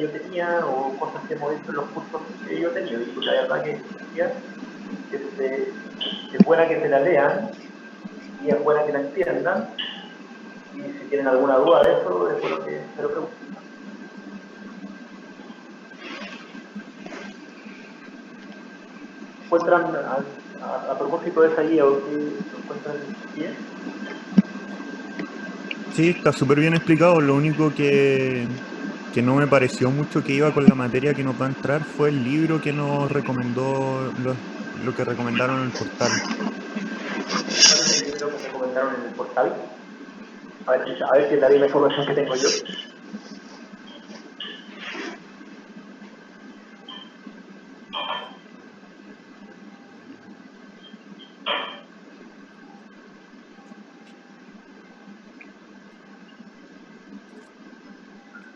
que yo tenía o cosas que hemos visto en los cursos que yo he tenido. Y la verdad que es buena que se la lean y es buena que la entiendan. Y si tienen alguna duda de eso, es bueno que se lo pregunten. ¿Encuentran a propósito de esa guía o que lo encuentran bien? Sí, está súper bien explicado. Lo único que no me pareció mucho que iba con la materia que nos va a entrar fue el libro que nos recomendó, lo que recomendaron en el portal. ¿Cuál es el libro que recomendaron en el portal? A ver si es la misma información que tengo yo.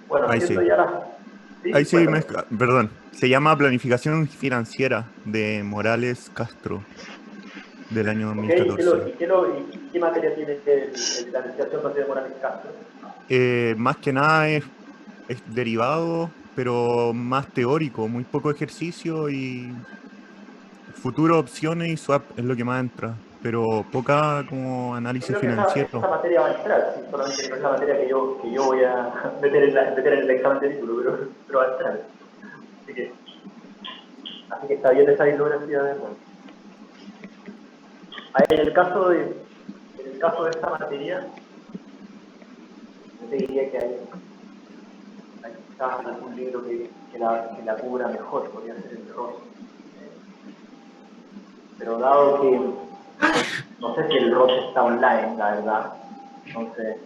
Bueno, Ahí siendo sí. ya las... Ahí Sí, sí, cuéntame. perdón. Se llama Planificación Financiera de Morales Castro del año ¿Ok? 2014. ¿Y qué materia tiene la licenciación de Morales Castro? Más que nada es derivado, pero más teórico, muy poco ejercicio y futuro, opciones y swap es lo que más entra, pero poca como Yo análisis creo que esa financiero. materia va a entrar, sí, solamente que no es la materia que yo voy a meter en el examen de título, pero va a entrar. Así que, así que está bien esa bibliografía de bueno. En el caso de esta materia, yo te diría que hay quizás algún libro que la cubra mejor, podría ser el ROS. Pero dado que no sé si el ROS está online, la verdad, entonces,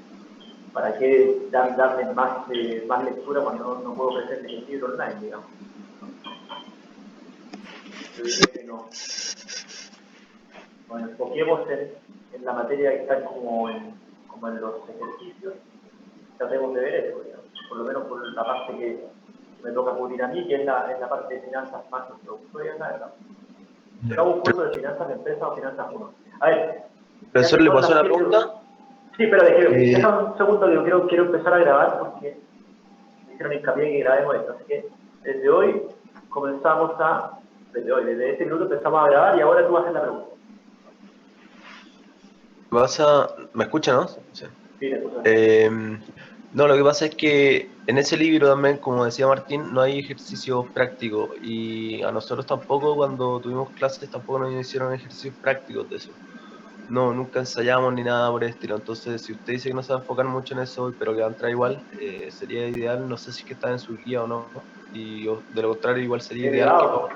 ¿para qué darle más lectura cuando no puedo ofrecerle el libro online, digamos? Yo diría que nos enfoquemos en la materia que está como en los ejercicios, tratemos de ver eso, digamos. Por lo menos por la parte que me toca cubrir a mí, que es la parte de finanzas más introductorias, la verdad. Yo hago un curso de finanzas de empresa o finanzas 1. A ver, ¿El ya profesor que le son pasó las una 7... pregunta? Sí, pero déjame un segundo que quiero empezar a grabar porque me hicieron hincapié que grabemos esto. Así que desde hoy comenzamos desde este minuto empezamos a grabar y ahora tú haces la pregunta. ¿Me escucha, no? Sí. Sí, te escucho. No, lo que pasa es que en ese libro también, como decía Martín, no hay ejercicios prácticos y a nosotros tampoco cuando tuvimos clases tampoco nos hicieron ejercicios prácticos de eso. No, nunca ensayamos ni nada por el estilo. Entonces, si usted dice que no se va a enfocar mucho en eso, pero que va a entrar igual, sería ideal, no sé si es que está en su guía o no, y de lo contrario igual sería ideal Derivados.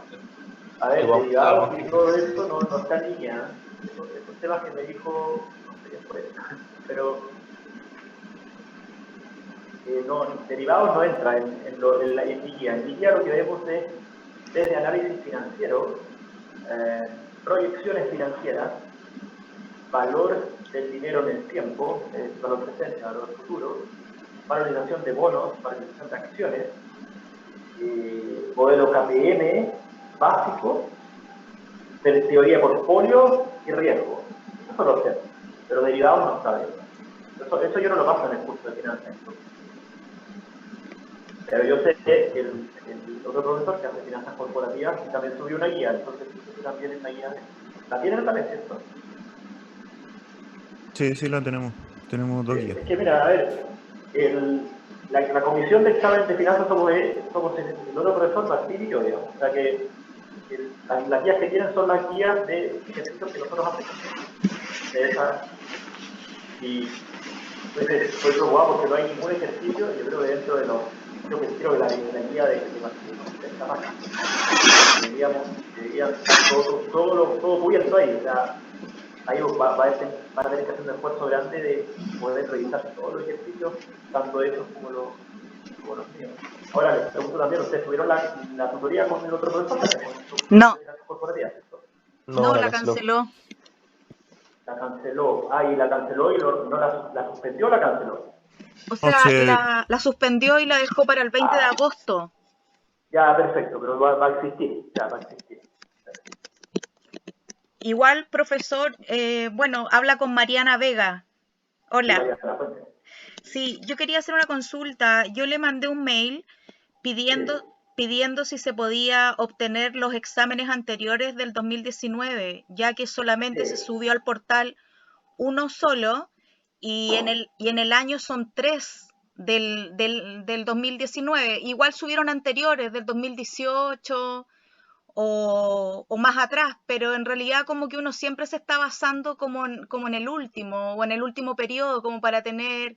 A que ver, podamos hacer algún derivados y ejercicio. todo esto no está en línea. Esos temas que me dijo, no sé quién fue, pero no, derivados no entra en mi guía. En mi guía lo que vemos es desde análisis financiero, proyecciones financieras, valor del dinero en el tiempo, valor presente, valor futuro, valorización de bonos, valorización de acciones, modelo KPM básico, de teoría de portfolio y riesgo. Eso son los temas, pero derivados no está bien. Eso yo no lo paso en el curso de finanzas. Pero yo sé que el otro profesor que hace finanzas corporativas también subió una guía, entonces eso también es una guía. ¿La tienen también, cierto? Sí, sí la tenemos. Tenemos dos guías. Es que mira, a ver, la comisión de examen de finanzas somos el otro profesor, Martín y yo, digamos. O sea que las guías que tienen son las guías de ejercicios que nosotros hacemos. De esas, y entonces estoy preocupado porque no hay ningún ejercicio, yo creo que dentro de los, creo que la guía de Martín está más. Deberían estar todo cubierto ahí, o sea, ahí van a tener que hacer un esfuerzo grande de poder revisar todos los ejercicios, tanto esos como los míos. Ahora, les pregunto también, ¿ustedes tuvieron la tutoría con el otro profesor? No, ¿Cierto? No, no, la la canceló. canceló. La canceló. Y la canceló y no la suspendió o la canceló. O O sea, sea, la suspendió y la dejó para el 20 de agosto. Ya, perfecto, pero va a existir, ya va a existir. Igual, profesor, bueno, habla con Mariana Vega. Sí, Hola. Mariana, cuénteme. Sí, yo quería hacer una consulta. Yo le mandé un mail pidiendo si se podía obtener los exámenes anteriores del 2019, ya que solamente se subió al portal uno solo y en el año son 3 del 2019. Igual subieron anteriores del 2018 o más atrás, pero en realidad como que uno siempre se está basando como en el último o en el último periodo, como para tener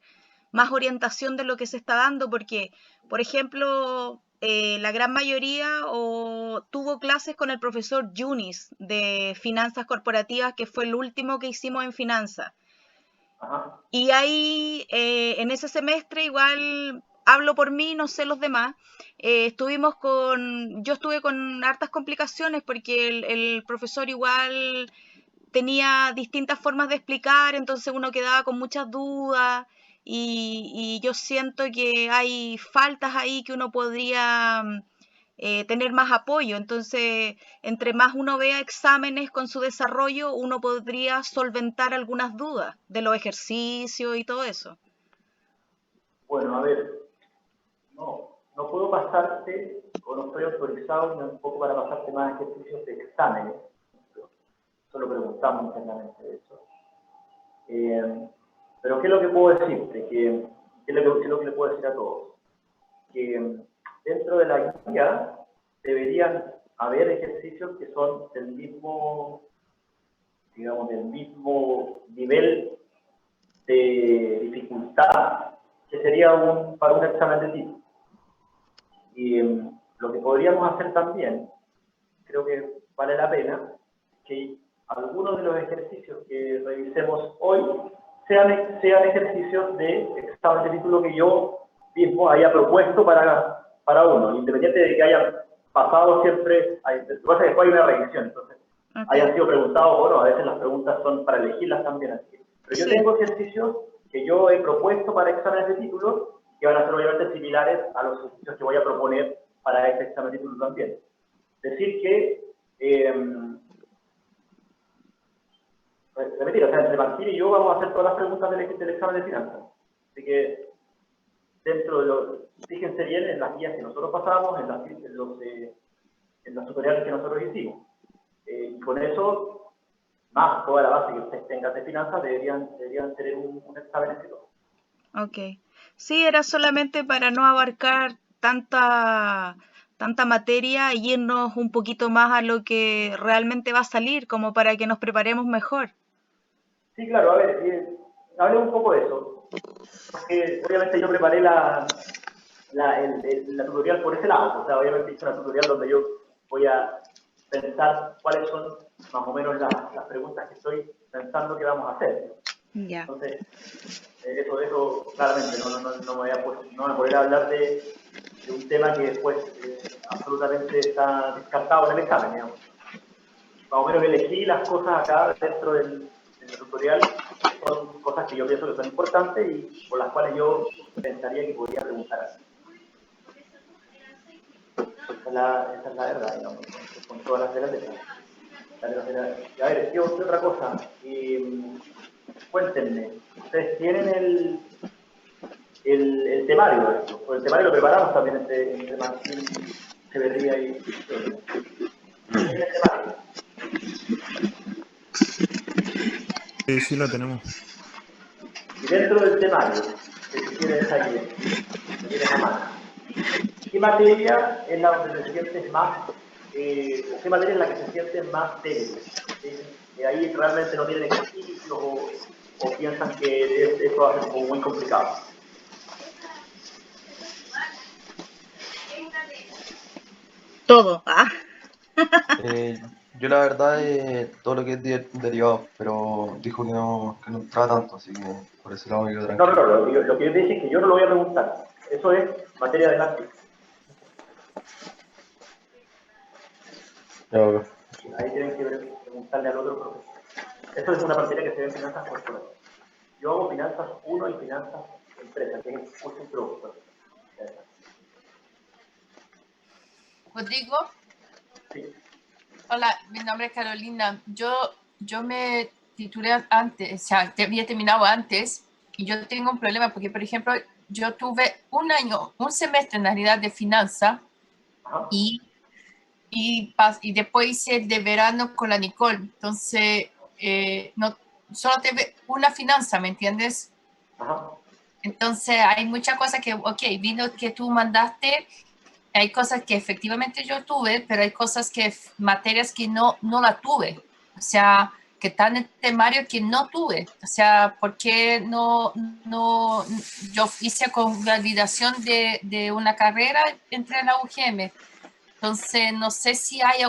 más orientación de lo que se está dando, porque, por ejemplo, la gran mayoría tuvo clases con el profesor Yunis de finanzas corporativas, que fue el último que hicimos en finanzas. Ajá. Y ahí, en ese semestre, igual hablo por mí, no sé los demás, yo estuve con hartas complicaciones porque el profesor igual tenía distintas formas de explicar, entonces uno quedaba con muchas dudas y yo siento que hay faltas ahí que uno podría tener más apoyo. Entonces, entre más uno vea exámenes con su desarrollo, uno podría solventar algunas dudas de los ejercicios y todo eso. Bueno, a ver, no puedo pasarte, o no estoy autorizado ni un poco para pasarte más ejercicios de exámenes. Eso lo preguntamos internamente de eso. Pero ¿qué es lo que puedo decirte? ¿Qué es lo que le puedo decir a todos? Que dentro de la guía deberían haber ejercicios que son del mismo, digamos, del mismo nivel de dificultad que sería para un examen de tipo. Y lo que podríamos hacer también, creo que vale la pena, que algunos de los ejercicios que revisemos hoy sean ejercicios de examen de título que yo mismo haya propuesto para uno, independiente de que hayan pasado siempre, lo que pasa es que después hay una revisión, entonces hayan sido preguntados o no, a veces las preguntas son para elegirlas también, así que, pero yo tengo ejercicios que yo he propuesto para exámenes de título que van a ser obviamente similares a los ejercicios que voy a proponer para este examen de título también. Decir que repetir, o sea, entre Martín y yo vamos a hacer todas las preguntas del examen de finanzas. Así que, dentro de fíjense bien en las guías que nosotros pasamos, en los tutoriales que nosotros hicimos. Y con eso, más toda la base que ustedes tengan de finanzas, deberían tener un examen exitoso. Ok. Sí, era solamente para no abarcar tanta materia y irnos un poquito más a lo que realmente va a salir, como para que nos preparemos mejor. Sí, claro, a ver, hablemos un poco de eso, porque obviamente yo preparé la tutorial por ese lado, o sea, obviamente hice una tutorial donde yo voy a pensar cuáles son más o menos las preguntas que estoy pensando que vamos a hacer. Ya. Entonces, eso claramente no me voy a poder hablar de un tema que después absolutamente está descartado en el examen, digamos. Más o menos elegí las cosas acá dentro del tutorial, son cosas que yo pienso que son importantes y por las cuales yo pensaría que podría preguntar así. Esa es la verdad, digamos, con todas las reglas de clase. A ver, ¿qué otra cosa? Cuéntenme, ¿ustedes tienen el temario de esto? Pues el temario lo preparamos también entre Martín, Echeverría y ¿tienen el temario? Sí, lo tenemos. Y dentro del temario, que si tienes ahí, lo tienes a mano, ¿qué materia es la donde te sientes más, o qué materia es la que se siente más débil? Ahí realmente no tienen ejercicios o piensan que esto va a ser como muy complicado. Todo. Yo la verdad todo lo que es derivado, pero dijo que no entraba tanto, así que por ese lado me quedo tranquilo. No, lo que yo te dije es que yo no lo voy a preguntar. Eso es materia de lápiz. Ahí tienen que preguntarle al otro profesor. Eso es una materia que se ve en finanzas corporativas. Yo hago finanzas 1 y finanzas empresas, que es el curso introductorio. Rodrigo. Sí. Hola, mi nombre es Carolina. Yo me titulé antes, o sea, había terminado antes y yo tengo un problema porque, por ejemplo, yo tuve un semestre en realidad de finanza Ajá. y después hice el de verano con la Nicole. Entonces, no, solo tuve una finanza, ¿me entiendes? Ajá. Entonces, hay muchas cosas que, ok, vino que tú mandaste, hay cosas que efectivamente yo tuve, pero hay cosas materias que no la tuve. O sea, que están en el temario que no tuve. O sea, ¿por qué no yo hice con validación de una carrera, entré en la UGM? Entonces, no sé si hay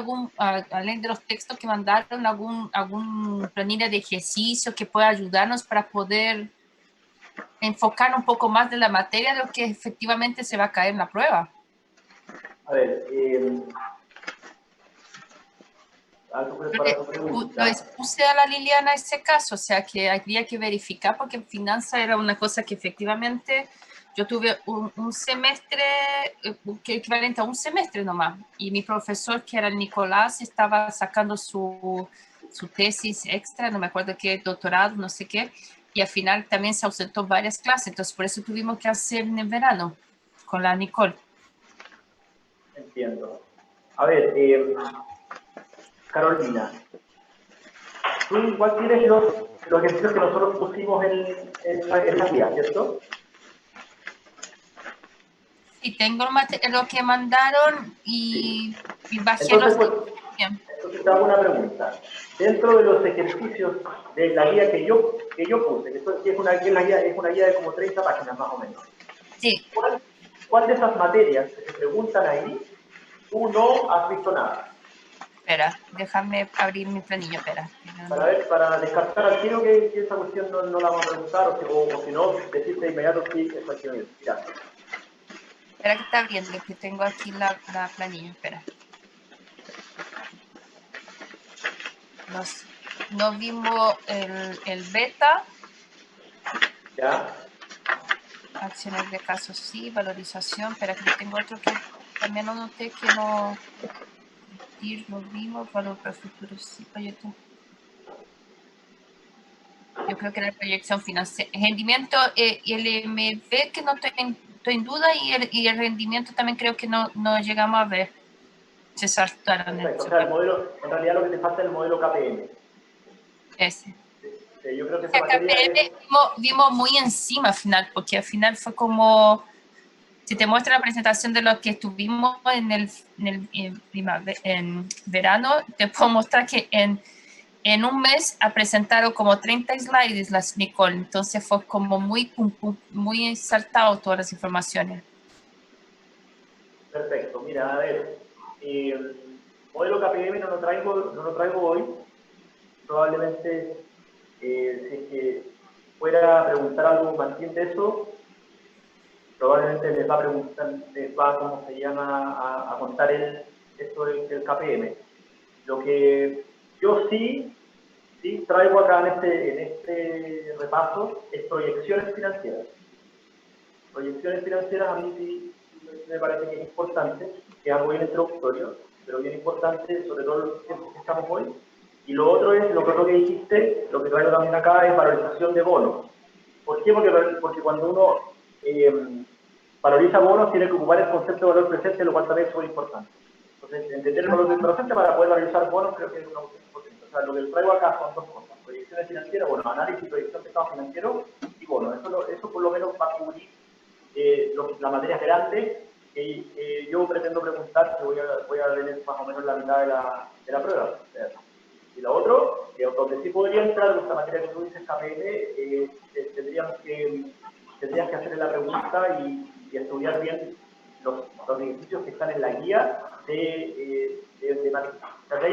além de los textos que mandaron, algún planilla de ejercicio que pueda ayudarnos para poder enfocar un poco más de la materia de lo que efectivamente se va a caer en la prueba. A ver, para tu pregunta. Lo expuse a la Liliana ese caso, o sea que habría que verificar porque finanza era una cosa que efectivamente yo tuve un semestre, que equivalente a un semestre nomás, y mi profesor, que era el Nicolás, estaba sacando su tesis extra, no me acuerdo qué, doctorado, no sé qué, y al final también se ausentó varias clases, entonces por eso tuvimos que hacer en el verano con la Nicole. Entiendo. A ver, Carolina, tú igual tienes los ejercicios que nosotros pusimos en la guía, ¿cierto? Y tengo lo que mandaron y bajé Entonces, los... pues, entonces te hago una pregunta. Dentro de los ejercicios de la guía que yo puse, que es una guía de como 30 páginas más o menos, Sí, ¿cuál de esas materias que se preguntan ahí tú no has visto nada? espera, déjame abrir mi planilla, espera. Para descartar al tiro que esa cuestión no la vamos a preguntar, o si no, decirte de inmediato sí, esa cuestión es. Ya. Espera que está abriendo, que tengo aquí la planilla, espera. No vimos el beta, ¿Ya? acciones de caso sí, valorización, espera que tengo otro que también noté que no vimos, valor para futuro sí, proyecto. Yo creo que era proyección financiera, rendimiento y el MV que no estoy en duda y el rendimiento también creo que no llegamos a ver. Se saltaron. Perfecto. O sea, el modelo, en realidad lo que te falta es el modelo KPM. Ese. Yo creo que esa materia es... Vimos muy encima al final, porque al final fue como, si te muestra la presentación de lo que estuvimos en verano, te puedo mostrar que en un mes ha presentado como 30 slides las Nicole, entonces fue como muy saltado todas las informaciones. Perfecto. Mira, a ver, modelo KPM no lo traigo hoy. Probablemente, si es que fuera a preguntar algo Martín de eso, probablemente les va a preguntar, les va, ¿cómo se llama?, a contar esto del KPM. Lo que yo sí traigo acá en este repaso es proyecciones financieras. Proyecciones financieras a mí sí me parece que es importante, que es algo bien introductorio, pero bien importante, sobre todo en los tiempos que estamos hoy. Y lo otro es, lo que dijiste, lo que traigo también acá es valorización de bonos. ¿Por qué? Porque cuando uno valoriza bonos tiene que ocupar el concepto de valor presente, lo cual también es muy importante. Entonces, entender el valor presente para poder valorizar bonos creo que es una cuestión importante. O sea, lo que traigo acá son dos cosas: proyecciones financieras, bueno, análisis y proyección de estado financiero y bonos. Eso por lo menos va a cubrir las materias grandes que yo pretendo preguntar, que voy a tener más o menos la mitad de la prueba. Y lo otro, donde sí podría entrar esta materia que tú dices, KPM, tendrías que hacerle la pregunta y estudiar bien los ejercicios que están en la guía de matemáticas. O sea, si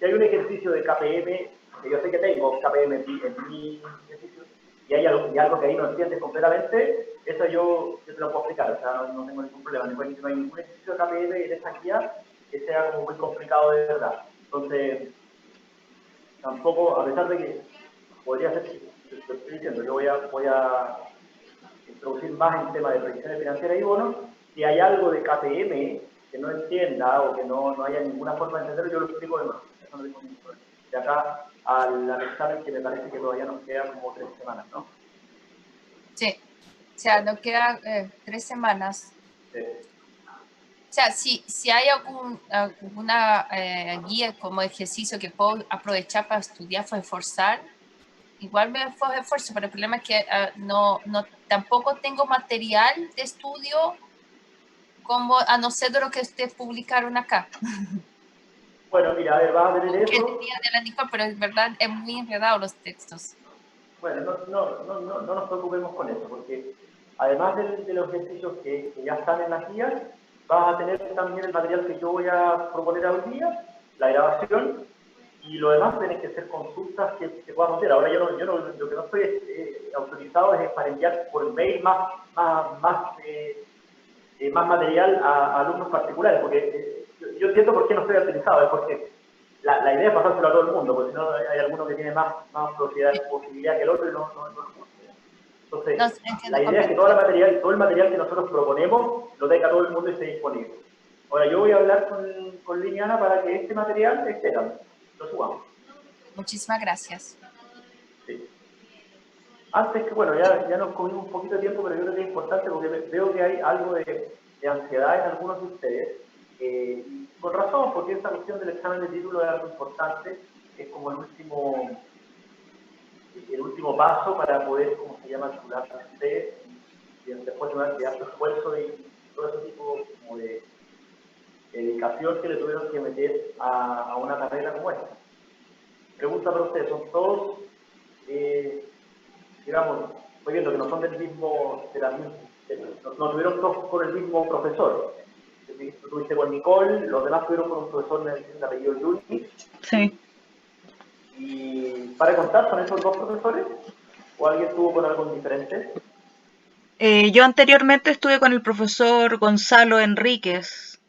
hay un ejercicio de KPM, que yo sé que tengo KPM en mi ejercicio, y hay algo que ahí no entiendes completamente, eso yo te lo puedo explicar, o sea, no tengo ningún problema. No hay ningún ejercicio de KPM en esta guía que sea como muy complicado de verdad. Entonces, tampoco, a pesar de que podría ser, te estoy diciendo, yo voy a introducir más en tema de proyecciones financieras y bonos. Si hay algo de KPM que no entienda o que no haya ninguna forma de entenderlo, yo lo explico de nuevo. Eso no tengo ningún problema. De acá al examen, que me parece que todavía nos queda como 3 semanas, ¿no? Sí. O sea, nos quedan 3 semanas. O sea, si hay alguna guía como ejercicio que puedo aprovechar para estudiar, reforzar, igual me esfuerzo, pero el problema es que tampoco tengo material de estudio como a no ser de lo que ustedes publicaron acá. Bueno, mira, a ver, vas a tener Que eso. tenía de la Nicole, pero es verdad, es muy enredado los textos. Bueno, no nos preocupemos con eso, porque además de los ejercicios que ya están en las guías, vas a tener también el material que yo voy a proponer hoy día, la grabación, y lo demás tienen que ser consultas que podamos hacer. Ahora lo que no estoy autorizado es para enviar por mail más material a alumnos particulares, porque yo entiendo por qué no estoy autorizado, es porque la idea es pasárselo a todo el mundo, porque si no hay alguno que tiene más posibilidad que el otro y no Entonces, la idea es que todo el material que nosotros proponemos lo tenga todo el mundo y esté disponible. Ahora, yo voy a hablar con Liliana para que este material esté también, lo subamos. Muchísimas gracias. Sí. Antes que, bueno, ya nos comimos un poquito de tiempo, pero yo creo que es importante porque veo que hay algo de ansiedad en algunos de ustedes. Y con razón, porque esta cuestión del examen de título es algo importante, es como el último paso para poder, ¿cómo se llama?, titularse usted, y después de harto esfuerzo y todo ese tipo como de dedicación que le tuvieron que meter a una carrera como esta. Pregunta para ustedes, ¿son todos, digamos, estoy viendo que no son del mismo, no tuvieron todos con el mismo profesor? Tú tuviste con Nicole, los demás tuvieron con un profesor de apellido Yuri. Sí. ¿Y para contar son esos dos profesores? ¿O alguien tuvo con algo diferente? Yo anteriormente estuve con el profesor Gonzalo Enríquez.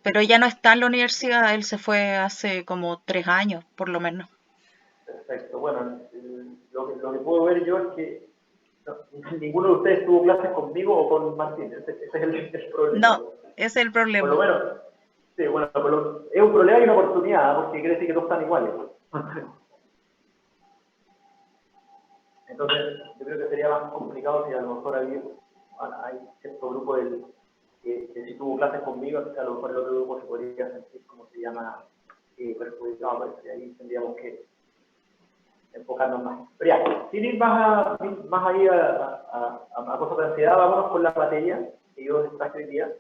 Pero ya no está en la universidad, él se fue hace como 3 años, por lo menos. Perfecto. Bueno, lo que puedo ver yo es que ninguno de ustedes tuvo clases conmigo o con Martín. Ese es el problema. No, ese es el problema. Por lo menos, sí, bueno, es un problema y una oportunidad, porque quiere decir que todos están iguales. Entonces, yo creo que sería más complicado si a lo mejor hay cierto grupo que si tuvo clases conmigo, a lo mejor el otro grupo se podría sentir, como se llama, perjudicado, pero ahí tendríamos que enfocarnos más. Pero ya, sin ir más ahí a cosas de ansiedad, vámonos con la materia que yo les traje hoy día.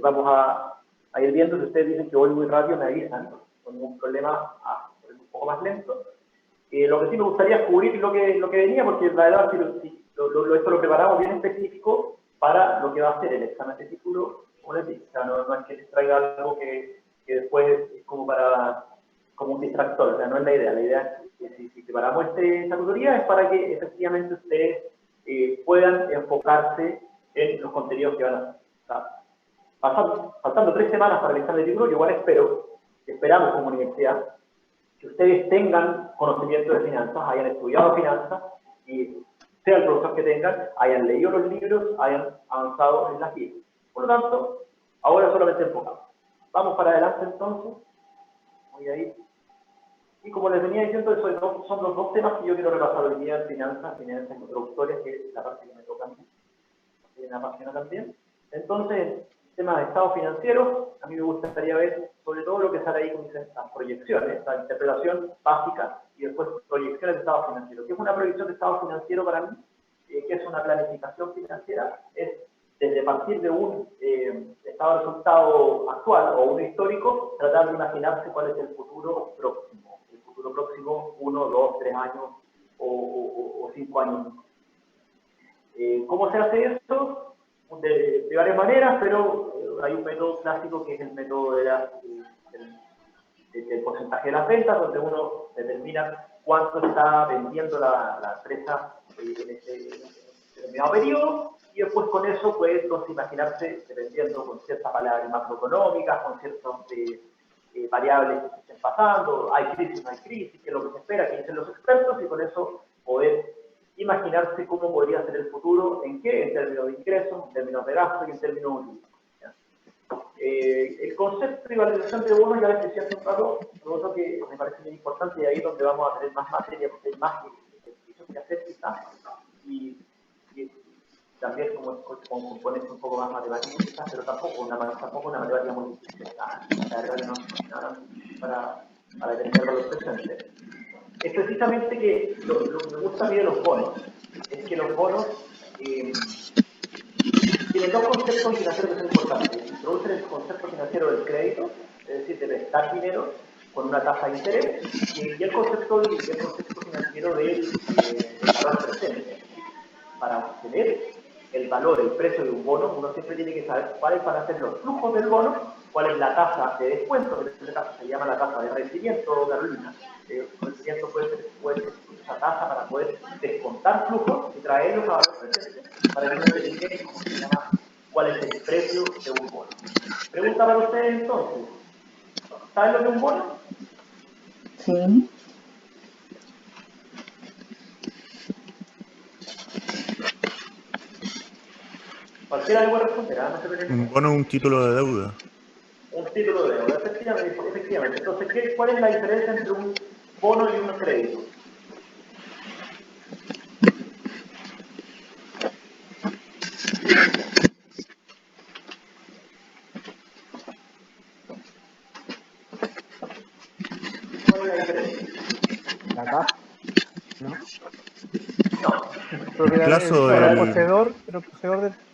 Vamos a ir viendo, si ustedes dicen que voy muy rápido, me avisan, con ningún problema, un poco más lento. Lo que sí me gustaría es cubrir lo que venía, porque la verdad esto lo preparamos bien específico para lo que va a ser el examen de título, como les dije. O sea, no es que les traiga algo que después es como un distractor, o sea, no es la idea. La idea es que si preparamos esta tutoría es para que efectivamente ustedes puedan enfocarse en los contenidos que van a hacer. O sea, faltando 3 semanas para el examen de título, yo igual esperamos como universidad que ustedes tengan conocimiento de finanzas, hayan estudiado finanzas y sea el profesor que tengan, hayan leído los libros, hayan avanzado en las guías. Por lo tanto, ahora solamente enfocamos. Vamos para adelante entonces. Voy a ir. Y como les venía diciendo, son los dos temas que yo quiero repasar hoy día: finanzas introductorias, que es la parte que me toca a mí, que me apasiona también. Entonces, tema de estado financiero, a mí me gustaría ver sobre todo lo que sale ahí con las proyecciones, la interpretación básica y después proyecciones de estado financiero. ¿Qué es una proyección de estado financiero para mí? ¿Qué es una planificación financiera? Es desde partir de un estado de resultado actual o un histórico, tratar de imaginarse cuál es el futuro próximo. El futuro próximo, 1, 2, 3 años o 5 años. ¿Cómo se hace esto? De varias maneras, pero hay un método clásico que es el método del porcentaje de las ventas, donde uno determina cuánto está vendiendo la empresa en ese determinado periodo, y después con eso puede entonces imaginarse, dependiendo con ciertas variables macroeconómicas, con ciertas variables que se estén pasando, hay crisis, no hay crisis, qué es lo que se espera, qué dicen los expertos, y con eso poder imaginarse cómo podría ser el futuro, en qué, en términos de ingresos, en términos de gastos y en términos de el concepto de valorización de bonos ya les decía hace un rato, lo otro que me parece muy importante, y ahí es donde vamos a tener más materia, porque hay más ejercicios que hacer quizás, y también con componentes un poco más matemáticos quizás, pero tampoco una matemática muy difícil, la verdad que no nada para determinar valor presente. Es precisamente que lo que me gusta a mí de los bonos es que los bonos tienen dos conceptos financieros que son importantes. Introducen el concepto financiero del crédito, es decir, de prestar dinero con una tasa de interés, y el concepto financiero del valor presente. Para obtener el valor, el precio de un bono, uno siempre tiene que saber cuáles van a ser los flujos del bono, cuál es la tasa de descuento, que en este caso se llama la tasa de rendimiento, Carolina. El rendimiento puede ser esa tasa para poder descontar flujos y traerlos a valor presente para que uno determine cómo se llama, cuál es el precio de un bono. Pregunta para ustedes entonces, ¿saben lo que es un bono? Sí. Cualquiera puede responder, no se preocupen. Un bono es un título de deuda. Un título de deuda, efectivamente. Entonces, ¿cuál es la diferencia entre un bono y un crédito? ¿Cuál es la diferencia? La tasa, ¿no? No. Porque El plazo el del... poseedor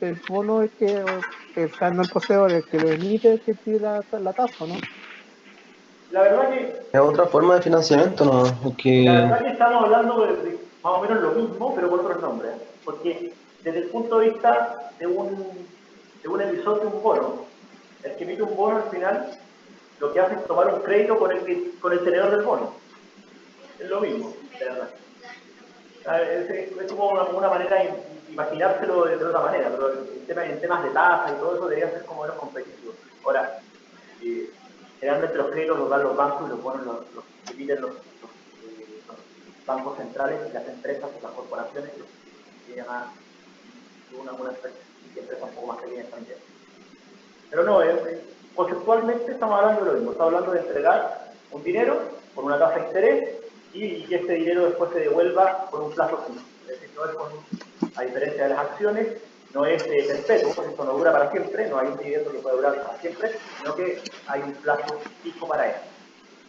del bono es que, o sea, no el poseedor, el que lo emite es que pide la tasa, ¿no? La verdad que Es otra forma de financiamiento, ¿no? La verdad que estamos hablando de más o menos lo mismo, pero con otros nombres. Porque desde el punto de vista de un emisor de un bono, el que emite un bono al final lo que hace es tomar un crédito con el tenedor del bono. Es lo mismo, de verdad. Es como una manera de imaginárselo de otra manera, pero en temas de tasa y todo eso debería ser como menos competitivo. Ahora, generalmente los créditos los dan los bancos y los bonos los emiten los bancos centrales y las empresas y las corporaciones que llaman una empresa un poco más pequeñas también. Pero no, conceptualmente estamos hablando de lo mismo, estamos hablando de entregar un dinero con una tasa de interés y que este dinero después se devuelva con un plazo fijo. Es decir, no es a diferencia de las acciones, no es perpetuo, porque esto no dura para siempre, no hay un dividendo que pueda durar para siempre, sino que hay un plazo fijo para eso.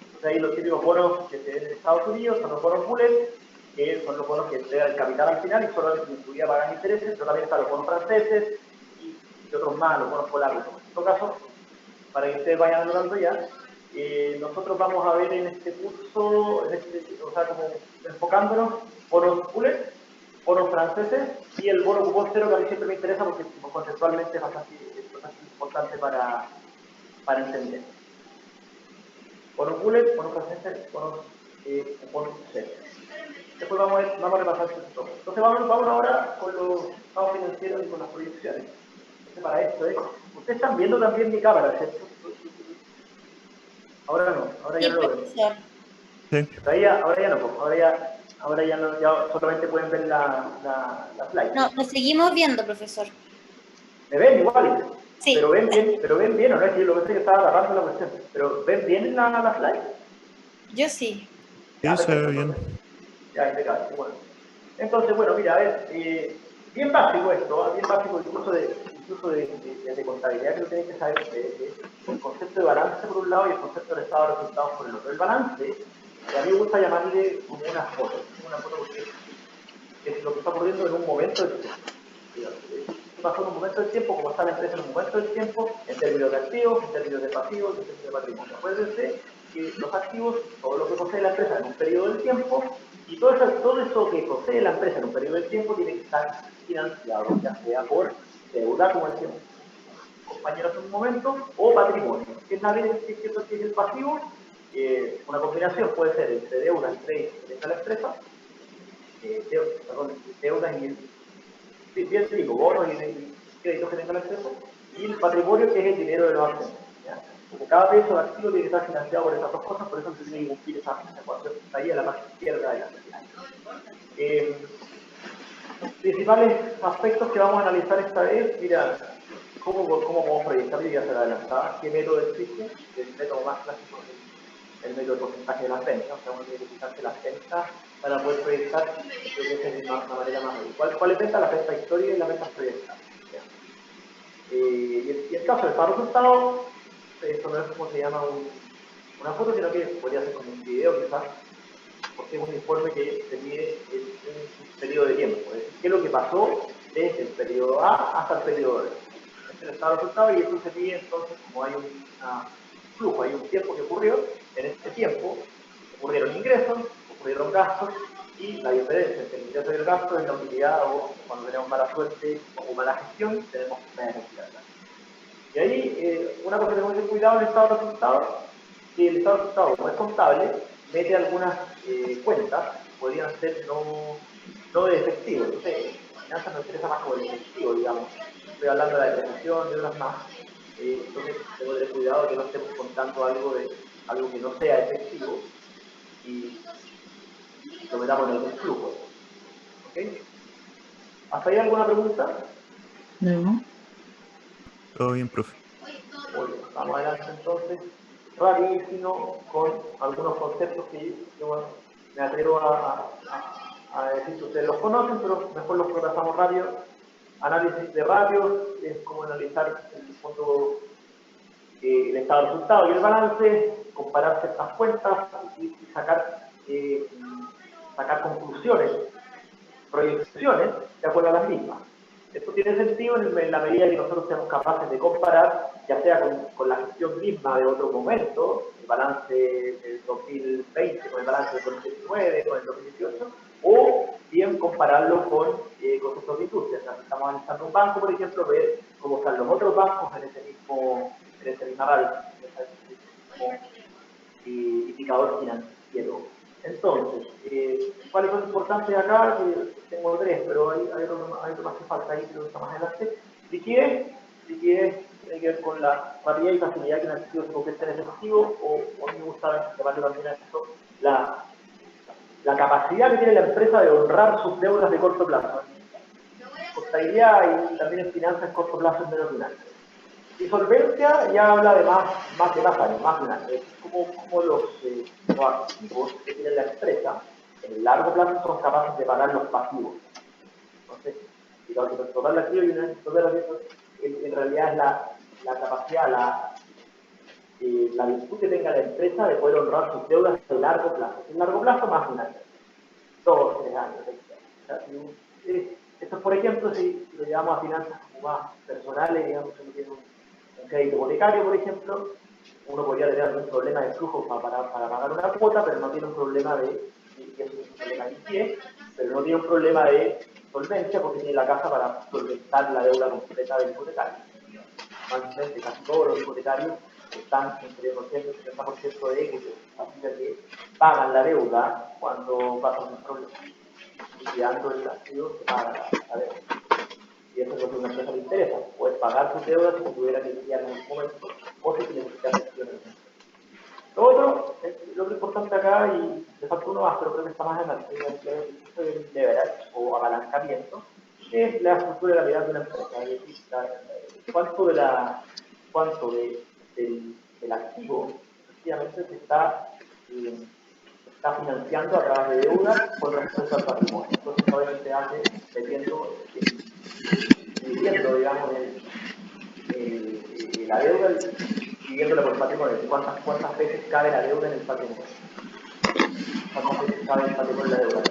Entonces ahí los típicos bonos que se ven en Estados Unidos son los bonos bullet, que son los bonos que entregan el capital al final y solamente en su día pagan intereses, pero también están los bonos franceses y otros más, los bonos polacos. En todo caso, para que ustedes vayan anotando ya, nosotros vamos a ver en este curso, o sea, como enfocándonos, bonos bullet, bonos franceses y el bono cupón cero, que a mí siempre me interesa porque conceptualmente es bastante importante para entender. Bonos bullet, bonos franceses, bonos cero. Después vamos a repasar esto. Entonces vamos ahora con los estados financieros y con las proyecciones. Entonces para esto ustedes están viendo también mi cámara, ¿cierto? Ahora no, ahora ya no lo ven. Sí. Ahora ya no, ya solamente pueden ver la slide. No, lo seguimos viendo, profesor. ¿Me ven igual? Sí. Pero ven bien, o no es que lo que sé que estaba agarrando la cuestión. Pero ¿ven bien la slide? Yo sí. Sí, se ve bien. Ya, impecable, bueno. Entonces, bueno, mira, a ver, bien básico esto, bien básico incluso de contabilidad que lo tienen que saber ustedes, el concepto de balance por un lado y el concepto del estado de resultados por el otro. El balance, a mí me gusta llamarle como una foto porque es lo que está ocurriendo en un momento del tiempo. ¿Qué pasó en un momento del tiempo? Como está la empresa en un momento del tiempo, en términos de activos, en términos de pasivos, en términos de patrimonio. Acuérdense que los activos, todo lo que posee la empresa en un periodo del tiempo, y todo eso que posee la empresa en un periodo del tiempo tiene que estar financiado, ya sea por deuda, como decíamos compañeros en un momento, o patrimonio. ¿Qué es el pasivo? Una combinación puede ser entre deuda y crédito que tenga la empresa, deudas y bien digo, bonos y créditos que tenga la empresa, y el patrimonio, que es el dinero de los accionistas. Porque cada peso de activo tiene que estar financiado por esas dos cosas, por eso se tiene que cumplir esa ecuación que está ahí en la parte izquierda de la slide. Principales aspectos que vamos a analizar esta vez, mira, cómo podemos proyectar, ya se la adelantaba, qué método existe, el método más clásico el método de porcentaje de las ventas, o sea, uno tiene que fijarse las ventas para poder proyectar, creo que esa es una manera más útil. ¿Cuál es venta? La venta histórica y la venta proyectada. Y el caso del pago resultado, esto no es como se llama una foto, sino que podría ser como un video quizás, porque es un informe que se mide en un periodo de tiempo, es decir, qué es lo que pasó desde el periodo A hasta el periodo B. Este es el estado de resultado y eso se mide entonces como hay un flujo, hay un tiempo que ocurrió, en este tiempo ocurrieron ingresos, ocurrieron gastos, y la diferencia entre el ingreso y el gasto es la utilidad, o cuando tenemos mala suerte o mala gestión, tenemos una necesidad. Y ahí, una cosa que tenemos que tener cuidado en el estado de resultados, si el estado de resultados no es contable, mete algunas cuentas, podrían ser no de efectivo. Entonces, finanzas nos interesa más como el efectivo, digamos. Estoy hablando de la depreciación, de otras más. Entonces, tengo que tener cuidado de que no estemos contando algo que no sea efectivo y lo metamos en algún flujo. ¿Ok? ¿Hasta ahí alguna pregunta? No. Todo bien, profe. Bueno, vamos adelante entonces, rapidísimo, con algunos conceptos que yo bueno, me atrevo a decir que ustedes los conocen, pero mejor los repasamos rápido. Análisis de ratios, es como analizar el fondo, el estado de resultado y el balance, comparar ciertas cuentas y sacar conclusiones, proyecciones de acuerdo a las mismas. Esto tiene sentido en la medida que nosotros seamos capaces de comparar, ya sea con la gestión misma de otro momento, el balance del 2020 con el balance del 2019, con el 2018, o bien compararlo con conceptos de industria. O sea, si estamos analizando un banco, por ejemplo, ver cómo están los otros bancos en ese mismo indicador financiero. Entonces, ¿cuáles son importantes acá? Tengo tres, pero hay otro más que falta ahí, creo que está más adelante. Liquidez tiene que ver con la rapidez y facilidad que un activo se convierte en efectivo, o a mí me gusta llamarlo también a esto, la capacidad que tiene la empresa de honrar sus deudas de corto plazo. Contabilidad y también en finanzas corto plazo es menos de un año. Y solvencia ya habla de más años, más de un año. Es como los activos que tiene la empresa en el largo plazo son capaces de pagar los pasivos. Entonces, digamos que el total de activos y el total de activos en realidad es la capacidad, la virtud que tenga la empresa de poder honrar sus deudas de largo plazo. En largo plazo, más de un año. 2, 3 años. O sea, esto, por ejemplo, si lo llevamos a finanzas como más personales, digamos que uno tiene un crédito hipotecario, por ejemplo, uno podría tener algún problema de flujo para pagar una cuota, pero no tiene un problema de liquidez, pero no tiene un problema de solvencia porque tiene la casa para solventar la deuda completa del hipotecario. Normalmente casi todos los hipotecarios están entre el 80 y el 70% de equity, así que pagan la deuda cuando pasan un problema. Liquidando el activo se paga la deuda. Y eso es lo que a una empresa le interesa. Puedes pagar tus deudas si tuviera que liquidar en un momento o si necesitas gestiones. Lo otro importante acá, y de facto uno más, pero creo que está más en el leverage o apalancamiento, es la estructura de la vida de una empresa. Es decir, cuánto del activo efectivamente se está financiando a través de deuda con respecto al patrimonio. Entonces, obviamente hace dividiendo, digamos, la deuda dividiéndola por el patrimonio. ¿Cuántas veces cabe la deuda en el patrimonio? ¿Cuántas veces cabe el patrimonio en la deuda?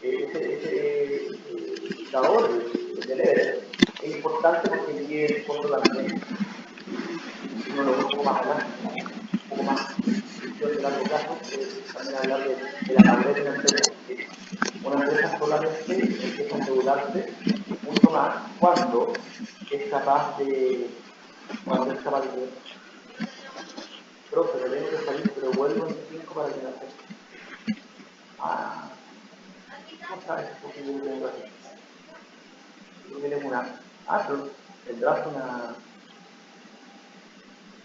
Ese indicador de leverage es importante porque mide el fondo también. Uno lo ve un poco más adelante, un poco más de largo plazo, también hablar de la madurez de una empresa. Una empresa solamente empieza a endeudarse mucho más cuando es capaz de profe, me tengo que salir, pero vuelvo en 5 para que no se... ¿Cómo sabes que yo tengo así? Tú tienes una... pero tendrás una...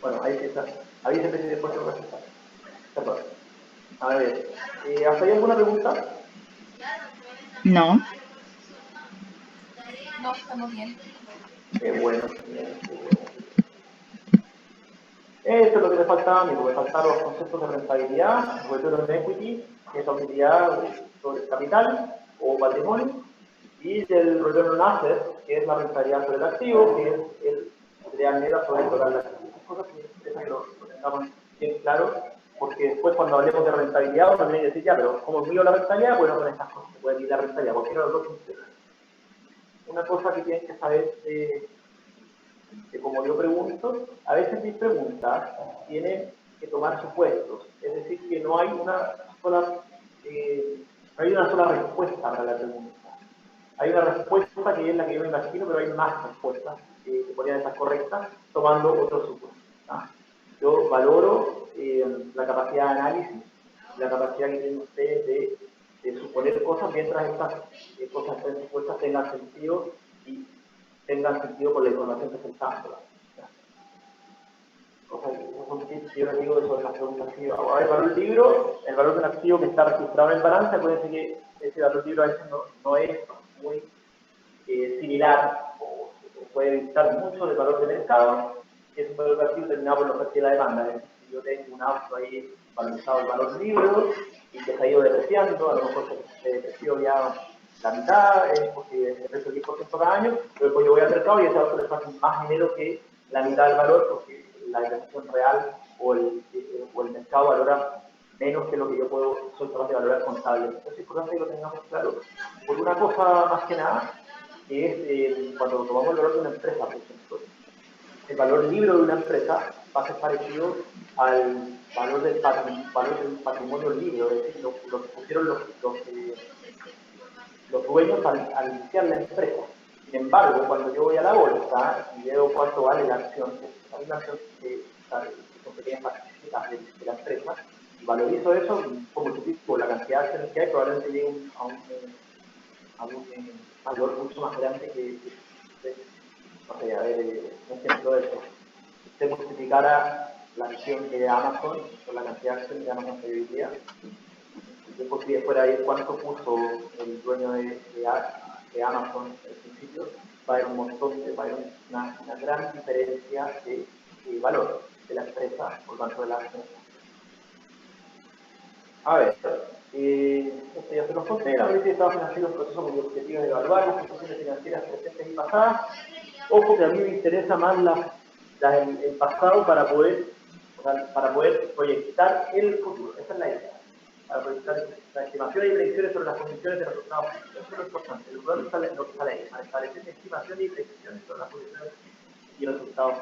Bueno, ahí está. Avísame si después te lo resulta. Perdón. A ver, ¿hasta ahí alguna pregunta? No. No, estamos bien. Qué bueno. Eso es lo que me faltaba a mí, porque me faltaban los conceptos de rentabilidad, return on equity, que es la utilidad sobre el capital o patrimonio, y del return on asset, que es la rentabilidad sobre el activo, que es el utilidad neta sobre el total de activos. Cosas que lo tengamos bien claro, porque después cuando hablemos de rentabilidad, uno tiene que decir, ya, pero ¿cómo mido la rentabilidad? Bueno, con estas cosas se puede medir la rentabilidad, cualquiera de los dos funciona. Una cosa que tienen que saber que como yo pregunto, a veces mis preguntas tienen que tomar supuestos, es decir, que no hay una sola, respuesta para la pregunta. Hay una respuesta que es la que yo me imagino, pero hay más respuestas que podrían estar correctas tomando otros supuestos. ¿Ah? Yo valoro la capacidad de análisis, la capacidad que tienen ustedes de suponer cosas mientras estas cosas estén supuestas tengan sentido y tengan sentido con la información que se está dando. Son tips que yo les digo sobre las preguntas que yo hago. El valor del libro, el valor de un activo que está registrado en el balance, acuérdense que ese valor del libro a veces no es muy similar o puede distar mucho del valor de mercado, que es un valor de activo determinado por la oferta y la demanda. Es decir, si yo tengo un auto ahí valorizado el valor del libro y que se ha ido depreciando, a lo mejor se depreció ya la mitad, porque se depreció el 10% cada año, pero después yo voy al mercado y ese auto le saca más dinero que la mitad del valor, porque la depreciación real o el mercado valora menos que lo que yo soy capaz de valorar contable. Entonces es importante que lo tengamos claro. Por una cosa más que nada, que es cuando tomamos el valor de una empresa, por ejemplo, el valor libre de una empresa va a ser parecido al valor del patrimonio libre, es decir, lo que pusieron los dueños al iniciar la empresa. Sin embargo, cuando yo voy a la bolsa y veo cuánto vale la acción, hay una acción que son pequeñas participaciones de la empresa, y valorizo eso, como multiplico la cantidad de acciones que hay, probablemente llegue a un valor mucho más grande que no sé, a ver, un ejemplo de eso. Si usted multiplicara la acción de Amazon con la cantidad de acciones de Amazon que hoy día, después si fuera ahí cuánto puso el dueño de Amazon al principio, va a haber un montón, va a haber una gran diferencia de valor de la empresa por tanto de la acción. A ver, esto ya se los conté, la análisis de estados financieros, procesos con el objetivo de evaluar las situaciones financieras presentes y pasadas. Ojo que a mí me interesa más el pasado para poder proyectar el futuro. Esa es la idea. Para proyectar las estimaciones y predicciones sobre las condiciones de resultados. Eso es lo importante. El lugar está lo que sale ahí, para establecer estimaciones y predicciones sobre las condiciones y resultados.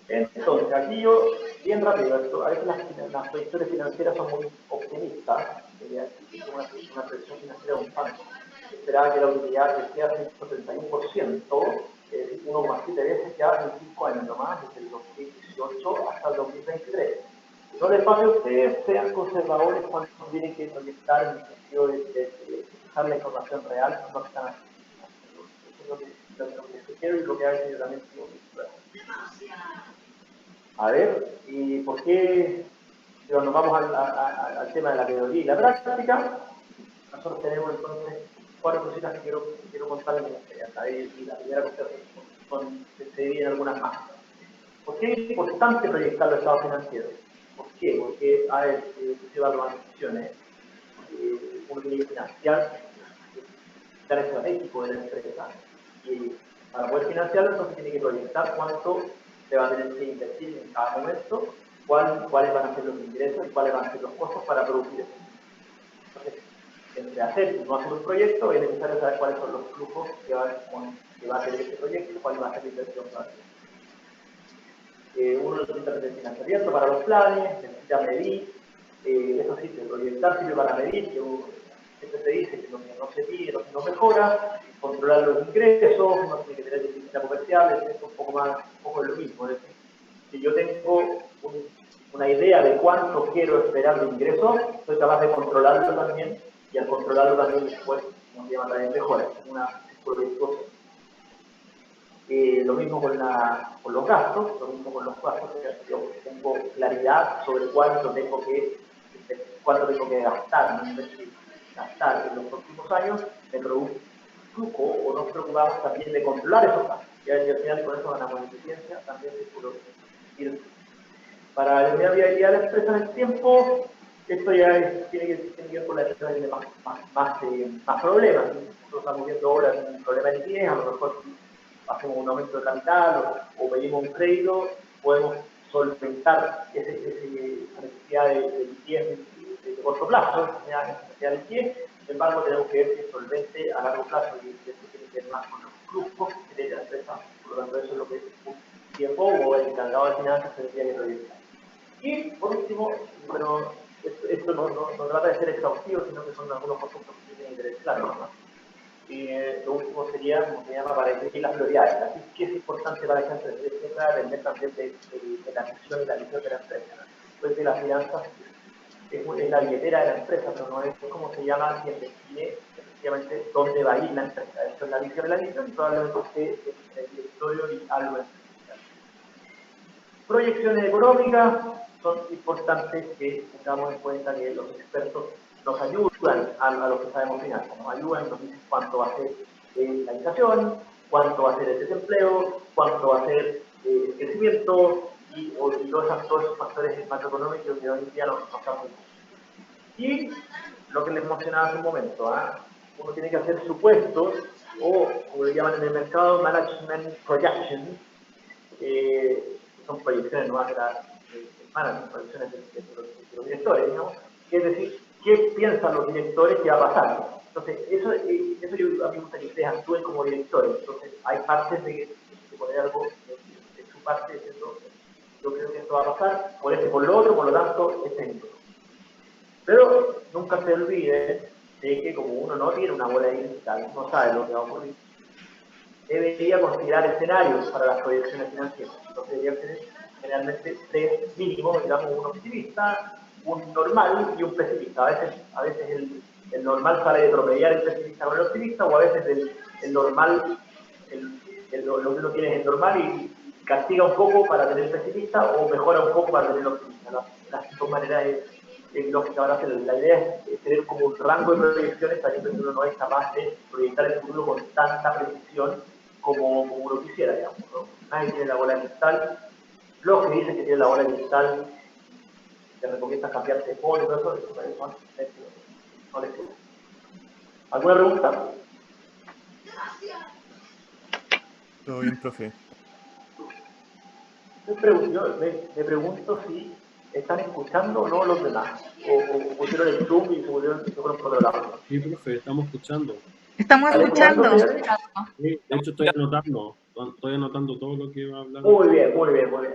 Entonces, aquí yo, bien rápido, a veces las proyecciones financieras son muy optimistas. Una proyección financiera de un banco esperaba que la utilidad creciera 131%, es decir, 1,7 veces ya en 5 años nomás, desde el 2018 hasta el 2023. No les pase a ustedes, sean conservadores cuando tienen que proyectar en el sentido de usar la información real, no lo están haciendo. Eso es lo que quiero y lo que a veces yo también digo. A ver, ¿y por qué? Si nos vamos al tema de la teoría y la práctica, nosotros tenemos entonces 4 cositas que quiero contarles. Y la primera cosa se divide en algunas más. ¿Por qué es importante proyectar los estados financieros? ¿Por qué? Porque, a ver, se va a tomar decisiones, uno tiene que financiar el plan estratégico de la empresa, y para poder financiarlo entonces tiene que proyectar cuánto se va a tener que invertir en cada momento, cuáles van a ser los ingresos y cuáles van a ser los costos para producir eso. Entonces, entre hacer y no hacer un proyecto es necesario saber cuáles son los flujos que va a tener ese proyecto y cuál va a ser la inversión que va a hacer. Uno necesita tener financiamiento para los planes, necesita medir, eso sí, proyectar sirve para medir, que siempre se dice que lo que no se mide, lo que no mejora, controlar los ingresos, uno tiene que tener disciplina comercial, es un poco lo mismo. Es decir, si yo tengo una idea de cuánto quiero esperar de ingresos, soy capaz de controlarlo también, y al controlarlo también después nos lleva también mejoras, una círculo virtuoso. Lo mismo con los gastos, lo mismo con los gastos. Yo tengo claridad sobre cuánto tengo que gastar, ¿no? Gastar en los próximos años, me preocupo o nos preocupamos también de controlar esos gastos. Y al final con eso ganamos eficiencia, también Para la viabilidad de la empresa en el tiempo, esto ya tiene que ver con la empresa de más problemas. Nosotros estamos viendo ahora un problema de liquidez, a lo mejor si hacemos un aumento de capital o pedimos un crédito, podemos solventar esa necesidad de liquidez de corto plazo, esa necesidad de liquidez. Sin embargo, tenemos que ver si es solvente a largo plazo y eso tiene que ver más con los flujos que tiene la empresa. Por lo tanto, eso es lo que un CFO o el encargado de finanzas tendría que proyectar. Y por último, bueno, esto no trata de ser exhaustivo, sino que son algunos conceptos que tienen interés claro, ¿no? Y lo último sería, como se llama, para elegir las prioridades. Así que es importante para esta empresa, siempre depender también de la misión y la visión de la empresa, ¿no? Pues de las finanzas es la billetera de la empresa, pero no es como se llama quien define efectivamente dónde va a ir la empresa. Esto es la visión y la misión, y probablemente esté en el directorio y algo en especial. Proyecciones económicas son importantes que tengamos en cuenta que los expertos nos ayudan a los que sabemos finanzas, nos ayudan, nos dicen cuánto va a ser la inflación, cuánto va a ser el desempleo, cuánto va a ser el crecimiento y todos esos factores macroeconómicos que hoy en día nos estamos. Y lo que les mencionaba hace un momento, uno tiene que hacer supuestos o, como le llaman en el mercado, management projections, son proyecciones nuevas de management, proyecciones de los directores, digamos, es decir, qué piensan los directores que va a pasar. Entonces, eso a mí me gusta que ustedes actúen como directores. Entonces, hay partes de poner algo de su parte diciendo, yo creo que esto va a pasar, por este, por lo otro, por lo tanto, es técnico. Pero nunca se olvide de que como uno no tiene una bola de cristal, no sabe lo que va a ocurrir, debería considerar escenarios para las proyecciones financieras. Entonces debería tener generalmente tres mínimos, digamos, un optimista, un normal y un pesimista. A veces el normal sale de promediar el pesimista con el optimista, o a veces el normal, lo que uno tiene es el normal y castiga un poco para tener el pesimista o mejora un poco para tener el optimista. Las dos maneras es lógica. Ahora la idea es tener como un rango de proyecciones, sabiendo que uno no es capaz de proyectar el futuro con tanta precisión como uno quisiera, digamos, ¿no? Nadie tiene la bola de cristal. Los que dicen que tienen la bola de cristal te recomiendan cambiarte de fondo y todo eso no les sirve. ¿Alguna pregunta? Todo bien, profe. Me pregunto si están escuchando o no los demás, o pusieron el Zoom y se fueron por otro lado. Sí, profe, estamos escuchando. Estamos escuchando. Sí, de hecho estoy anotando todo lo que va a hablar. Muy bien.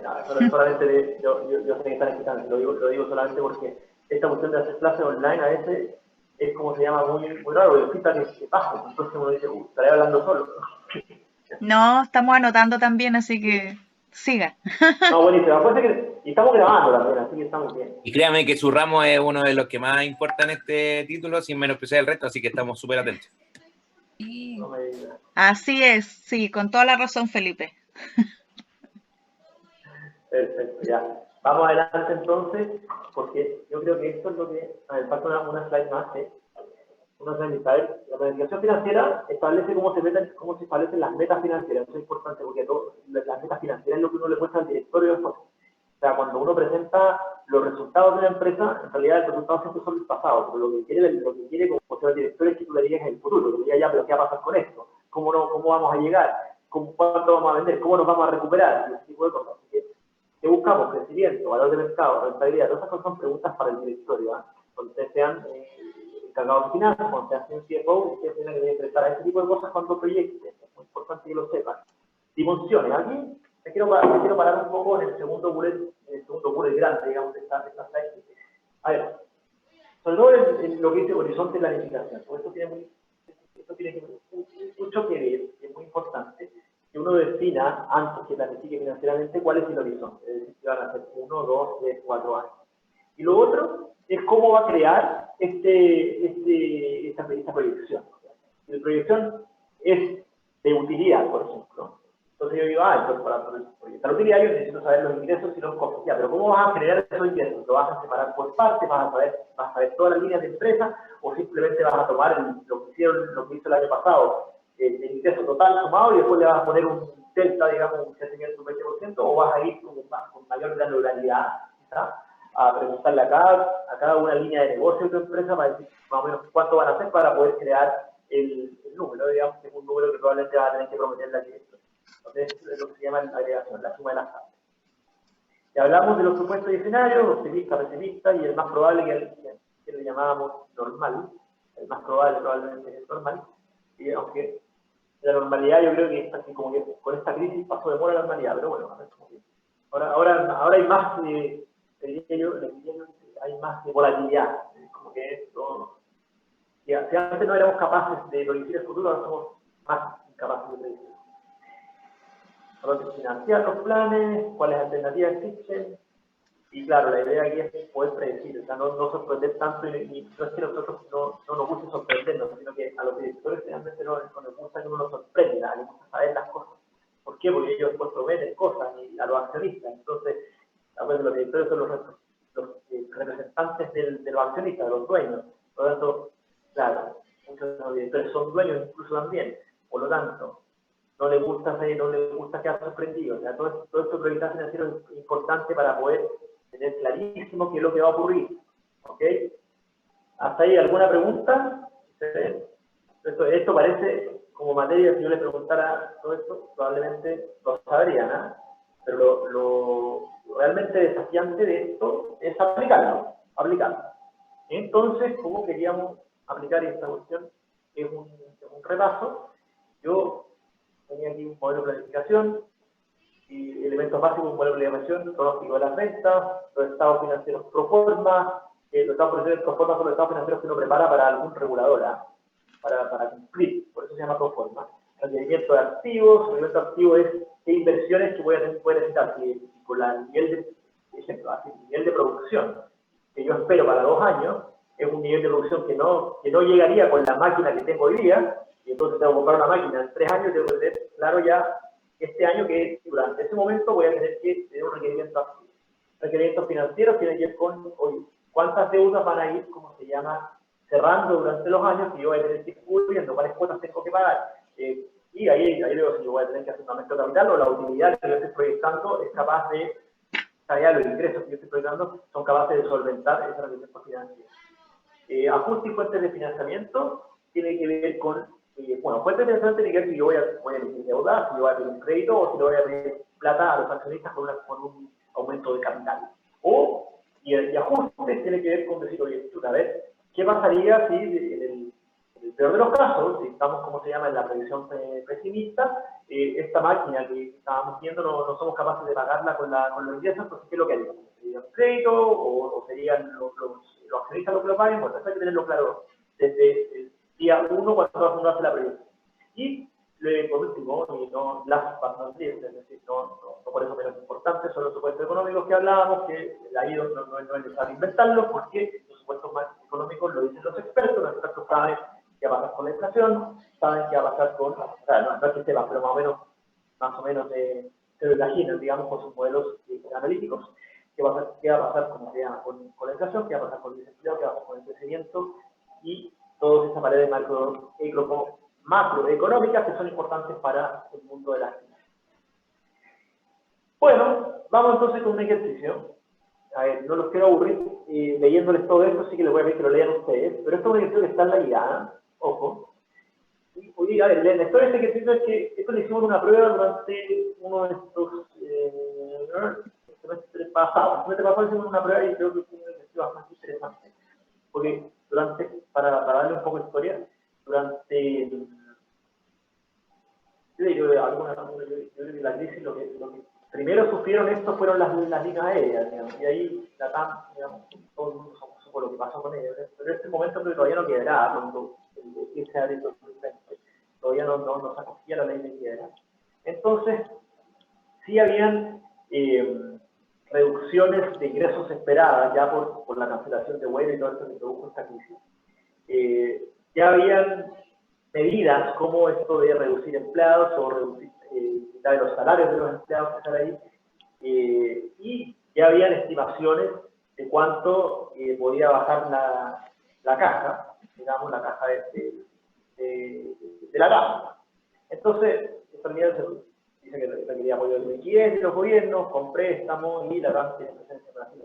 Nada, solamente yo sé que están escuchando, lo digo solamente porque esta cuestión de hacer clases online a veces es como se llama muy raro, y fíjate que pasa, entonces uno dice, estaré hablando solo. No, estamos anotando también, así que siga. No, buenísimo. Acuérdense que estamos grabando también, así que estamos bien. Y créame que su ramo es uno de los que más importa en este título, sin menospreciar el resto, así que estamos súper atentos. No me digas. Así es, sí, con toda la razón, Felipe. Perfecto, ya. Vamos adelante entonces, porque yo creo que esto es lo que... A ver, falta una slide más, una slide. La planificación financiera establece cómo se establecen las metas financieras. Eso es importante porque las metas financieras es lo que uno le muestra al directorio después. O sea, cuando uno presenta los resultados de una empresa, en realidad los resultados siempre son el pasado, pero lo que quiere como señor director es que tú le digas el futuro, que le digas ya, pero ¿qué va a pasar con esto? ¿Cómo vamos a llegar? ¿Cuánto vamos a vender? ¿Cómo nos vamos a recuperar? Ese tipo de cosas. ¿Qué buscamos? Crecimiento, valor de mercado, rentabilidad. Todas esas cosas son preguntas para el directorio. Cuando ustedes sean encargados de finanzas, cuando sean CFO, ustedes tienen que enfrentar a ese tipo de cosas cuando proyecten. Es muy importante que lo sepan. Dimensiones. Aquí me quiero parar un poco en el segundo bullet grande, digamos, de esta slide. A ver, sobre todo en lo que dice horizonte de planificación. Porque esto tiene mucho que ver, es muy importante que uno defina, antes que planifique financieramente, cuál es el horizonte. Es decir, si van a ser 1, 2, 3, 4 años. Y lo otro es cómo va a crear esta proyección. Si la proyección es de utilidad, por ejemplo. Entonces yo digo, entonces para proyectar utilidad yo necesito saber los ingresos y los costos. Ya, pero ¿cómo vas a generar esos ingresos? ¿Lo vas a separar por partes? ¿Vas a saber todas las líneas de empresa? ¿O simplemente vas a tomar lo que hizo el año pasado, el ingreso total sumado, y después le vas a poner un delta, digamos, un crecimiento del 20%, o vas a ir con mayor granularidad economista a preguntarle a cada una línea de negocio de tu empresa para decir más o menos cuánto van a hacer para poder crear el número, digamos que es un número que probablemente va a tener que prometer la directora. Entonces, es lo que se llama la agregación, la suma de las partes. Y hablamos de los supuestos escenarios, optimista, pesimista, y el más probable que le llamábamos normal, el más probable probablemente es normal, y aunque la normalidad yo creo que, como que con esta crisis pasó de moda la normalidad, pero bueno, a ver cómo que ahora hay más hay más de volatilidad, como que esto, si antes no éramos capaces de predecir el futuro, ahora somos más incapaces de predecir. Entonces, financiar los planes, cuáles alternativas existen, y claro, la idea aquí es poder predecir, o sea, no sorprender tanto, y no es que nosotros no nos guste sorprendernos, sino que a los directores realmente no les gusta que uno nos sorprenda, les gusta saber las cosas. ¿Por qué? Porque ellos después prometen cosas y a los accionistas, entonces, a veces los directores son los representantes de los accionistas, de los dueños, por lo tanto, claro, muchos de los directores son dueños incluso también, por lo tanto, no les gusta quedar sorprendidos. O sea, todo esto de previsión financiera es importante para poder tener clarísimo qué es lo que va a ocurrir. ¿Ok? ¿Hasta ahí alguna pregunta? Esto parece como materia, si yo le preguntara todo esto, probablemente lo sabrían, ¿eh? Pero lo realmente desafiante de esto es aplicarlo. Entonces, ¿cómo queríamos aplicar esta cuestión? Es un repaso. Yo tenía aquí un modelo de planificación y elementos básicos de un modelo de planificación, pronóstico de las ventas, los estados financieros pro forma, los estados financieros pro forma son los estados financieros que uno prepara para algún regulador, para cumplir, por eso se llama pro forma. Requerimiento de activos, requerimiento de activos es qué inversiones que voy a necesitar, si con el nivel de producción que yo espero para 2 años, es un nivel de producción que no llegaría con la máquina que tengo hoy día, y entonces tengo que comprar una máquina en 3 años, tengo que tener claro ya este año que durante ese momento voy a tener que tener un requerimiento activo. Requerimientos financieros tienen que ver con, oye, cuántas deudas van a ir, como se llama, cerrando durante los años, que yo voy a tener que ir cubriendo, cuáles cuotas tengo que pagar. Y ahí veo si yo voy a tener que hacer un aumento de capital o la utilidad que yo estoy proyectando es capaz de, los ingresos que yo estoy proyectando son capaces de solventar ese requerimiento financiero. Ajuste y fuentes de financiamiento tiene que ver con, fuentes de financiamiento tiene que ver si yo voy a emitir deuda, si yo voy a pedir un crédito o si le voy a pedir plata a los accionistas con un aumento de capital. Y ajuste tiene que ver con decir, oye, a ver, ¿qué pasaría si en el peor de los casos, si estamos, como se llama, en la previsión pesimista, esta máquina que estábamos viendo no somos capaces de pagarla con los ingresos, entonces, ¿qué es lo que haríamos? ¿Sería un crédito o serían los accionistas los que lo paguen? Bueno, eso hay que tenerlo claro desde el día 1 cuando uno hace la previsión. Y por último, last but not least, es decir, no por eso menos importante, son los supuestos económicos que hablábamos, que ahí no es necesario inventarlos, porque los supuestos más económicos lo dicen los expertos saben qué va a pasar con la inflación, saben qué va a pasar con, o sea, no es que sepan, pero más o menos se lo imaginan, digamos, con sus modelos analíticos, qué va a pasar con la inflación, qué va a pasar con el desempleo, qué va a pasar con el crecimiento, y todas esas paredes macroeconómicas que son importantes para el mundo de las finanzas. Bueno, vamos entonces con un ejercicio. A ver, no los quiero aburrir leyéndoles todo esto, sí que les voy a pedir que lo lean ustedes, pero esto es un ejercicio que está en la guía, ojo. Y a ver, la historia de este ejercicio es que esto le hicimos una prueba durante uno de estos semestre pasado hicimos una prueba y creo que fue un ejercicio bastante interesante, porque para darle un poco de historia, durante yo creo que la crisis lo que primero sufrieron esto fueron las líneas aéreas, digamos, y ahí la TAM, digamos, todo el mundo supo lo que pasó con ellos, pero en este momento creo que todavía no quedará, cuando el 15 de abril de 2020, todavía no se acogía la ley de quiebra. Entonces, sí habían reducciones de ingresos esperadas ya por la cancelación de vuelos y todo esto que produjo esta crisis. Ya habían medidas como esto de reducir empleados o reducir los salarios de los empleados que están ahí, y ya habían estimaciones de cuánto podía bajar la caja, digamos, la caja de la TAM. Entonces, esta medida dice que requería apoyo de liquidez de los gobiernos, con préstamos, y la TAM tiene presencia en Brasil.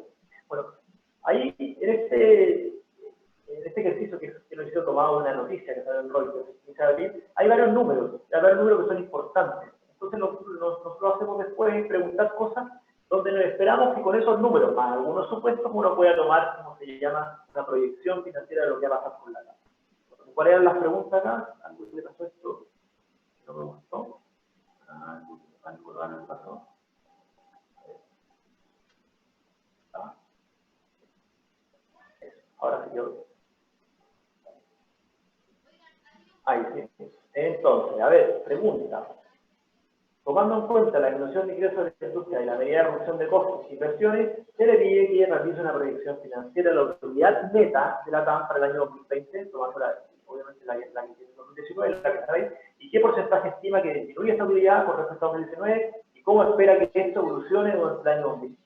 Ahí, en este ejercicio que lo hizo tomado de una noticia que salió en Reuters, hay varios números que son importantes. Entonces nosotros hacemos después preguntar cosas donde nos esperamos que con esos números, más algunos supuestos, uno pueda tomar, como se llama, una proyección financiera de lo que va a pasar con la data. ¿Cuáles eran las preguntas acá? ¿Algo le pasó esto? ¿No me gustó? ¿Algo le pasó? Ahora sí yo. Ahí sí. Entonces, a ver, pregunta. Tomando en cuenta la disminución de ingresos de la industria y la medida de reducción de costos e inversiones, se le pide que realice una proyección financiera de la utilidad neta de la TAM para el año 2020, tomando obviamente la que tiene en 2019, la que sabéis, y qué porcentaje estima que disminuye esta utilidad con respecto a 2019 y cómo espera que esto evolucione durante el año 2020.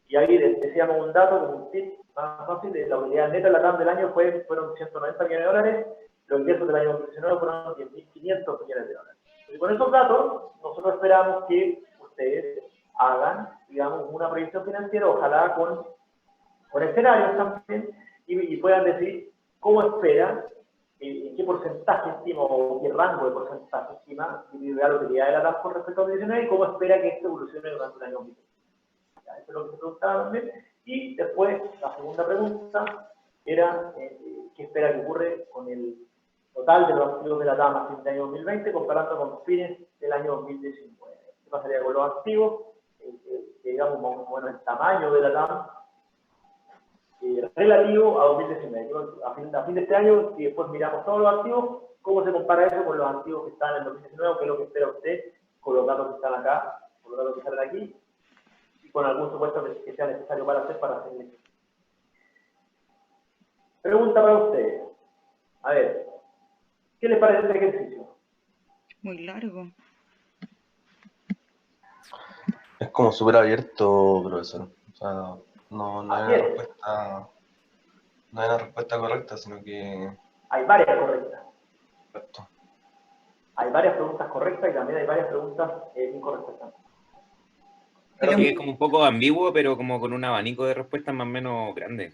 Y ahí decíamos un dato, como un tip más fácil, de la utilidad neta de la TAM del año fueron 190 millones de dólares, los ingresos del año 2019 fueron 10.500 millones de dólares. Y con esos datos, nosotros esperamos que ustedes hagan, digamos, una proyección financiera, ojalá con escenarios también, y puedan decir cómo esperan, en qué porcentaje estima, o qué rango de porcentaje estima, la utilidad de la TAM con respecto a 2019, y cómo espera que esto evolucione durante el año 2020. Eso es lo que se preguntaba también. Y después, la segunda pregunta era, ¿qué espera que ocurre con el total de los activos de la TAM a fin de año 2020 comparando con fines del año 2019? ¿Qué pasaría con los activos? Que digamos, más o menos el tamaño de la TAM relativo a 2019. A fin de este año, y después miramos todos los activos, ¿cómo se compara eso con los activos que están en 2019? ¿O qué es lo que espera usted con los datos que están acá, con los datos que salen aquí, y con algún supuesto que sea necesario para hacer el ejercicio? Pregunta para ustedes. A ver, ¿qué les parece este ejercicio? Muy largo. Es como súper abierto, profesor. O sea, no hay una respuesta correcta, sino que... Hay varias correctas. Correcto. Hay varias preguntas correctas y también hay varias preguntas incorrectas. Pero sí, es como un poco ambiguo, pero como con un abanico de respuestas más o menos grande.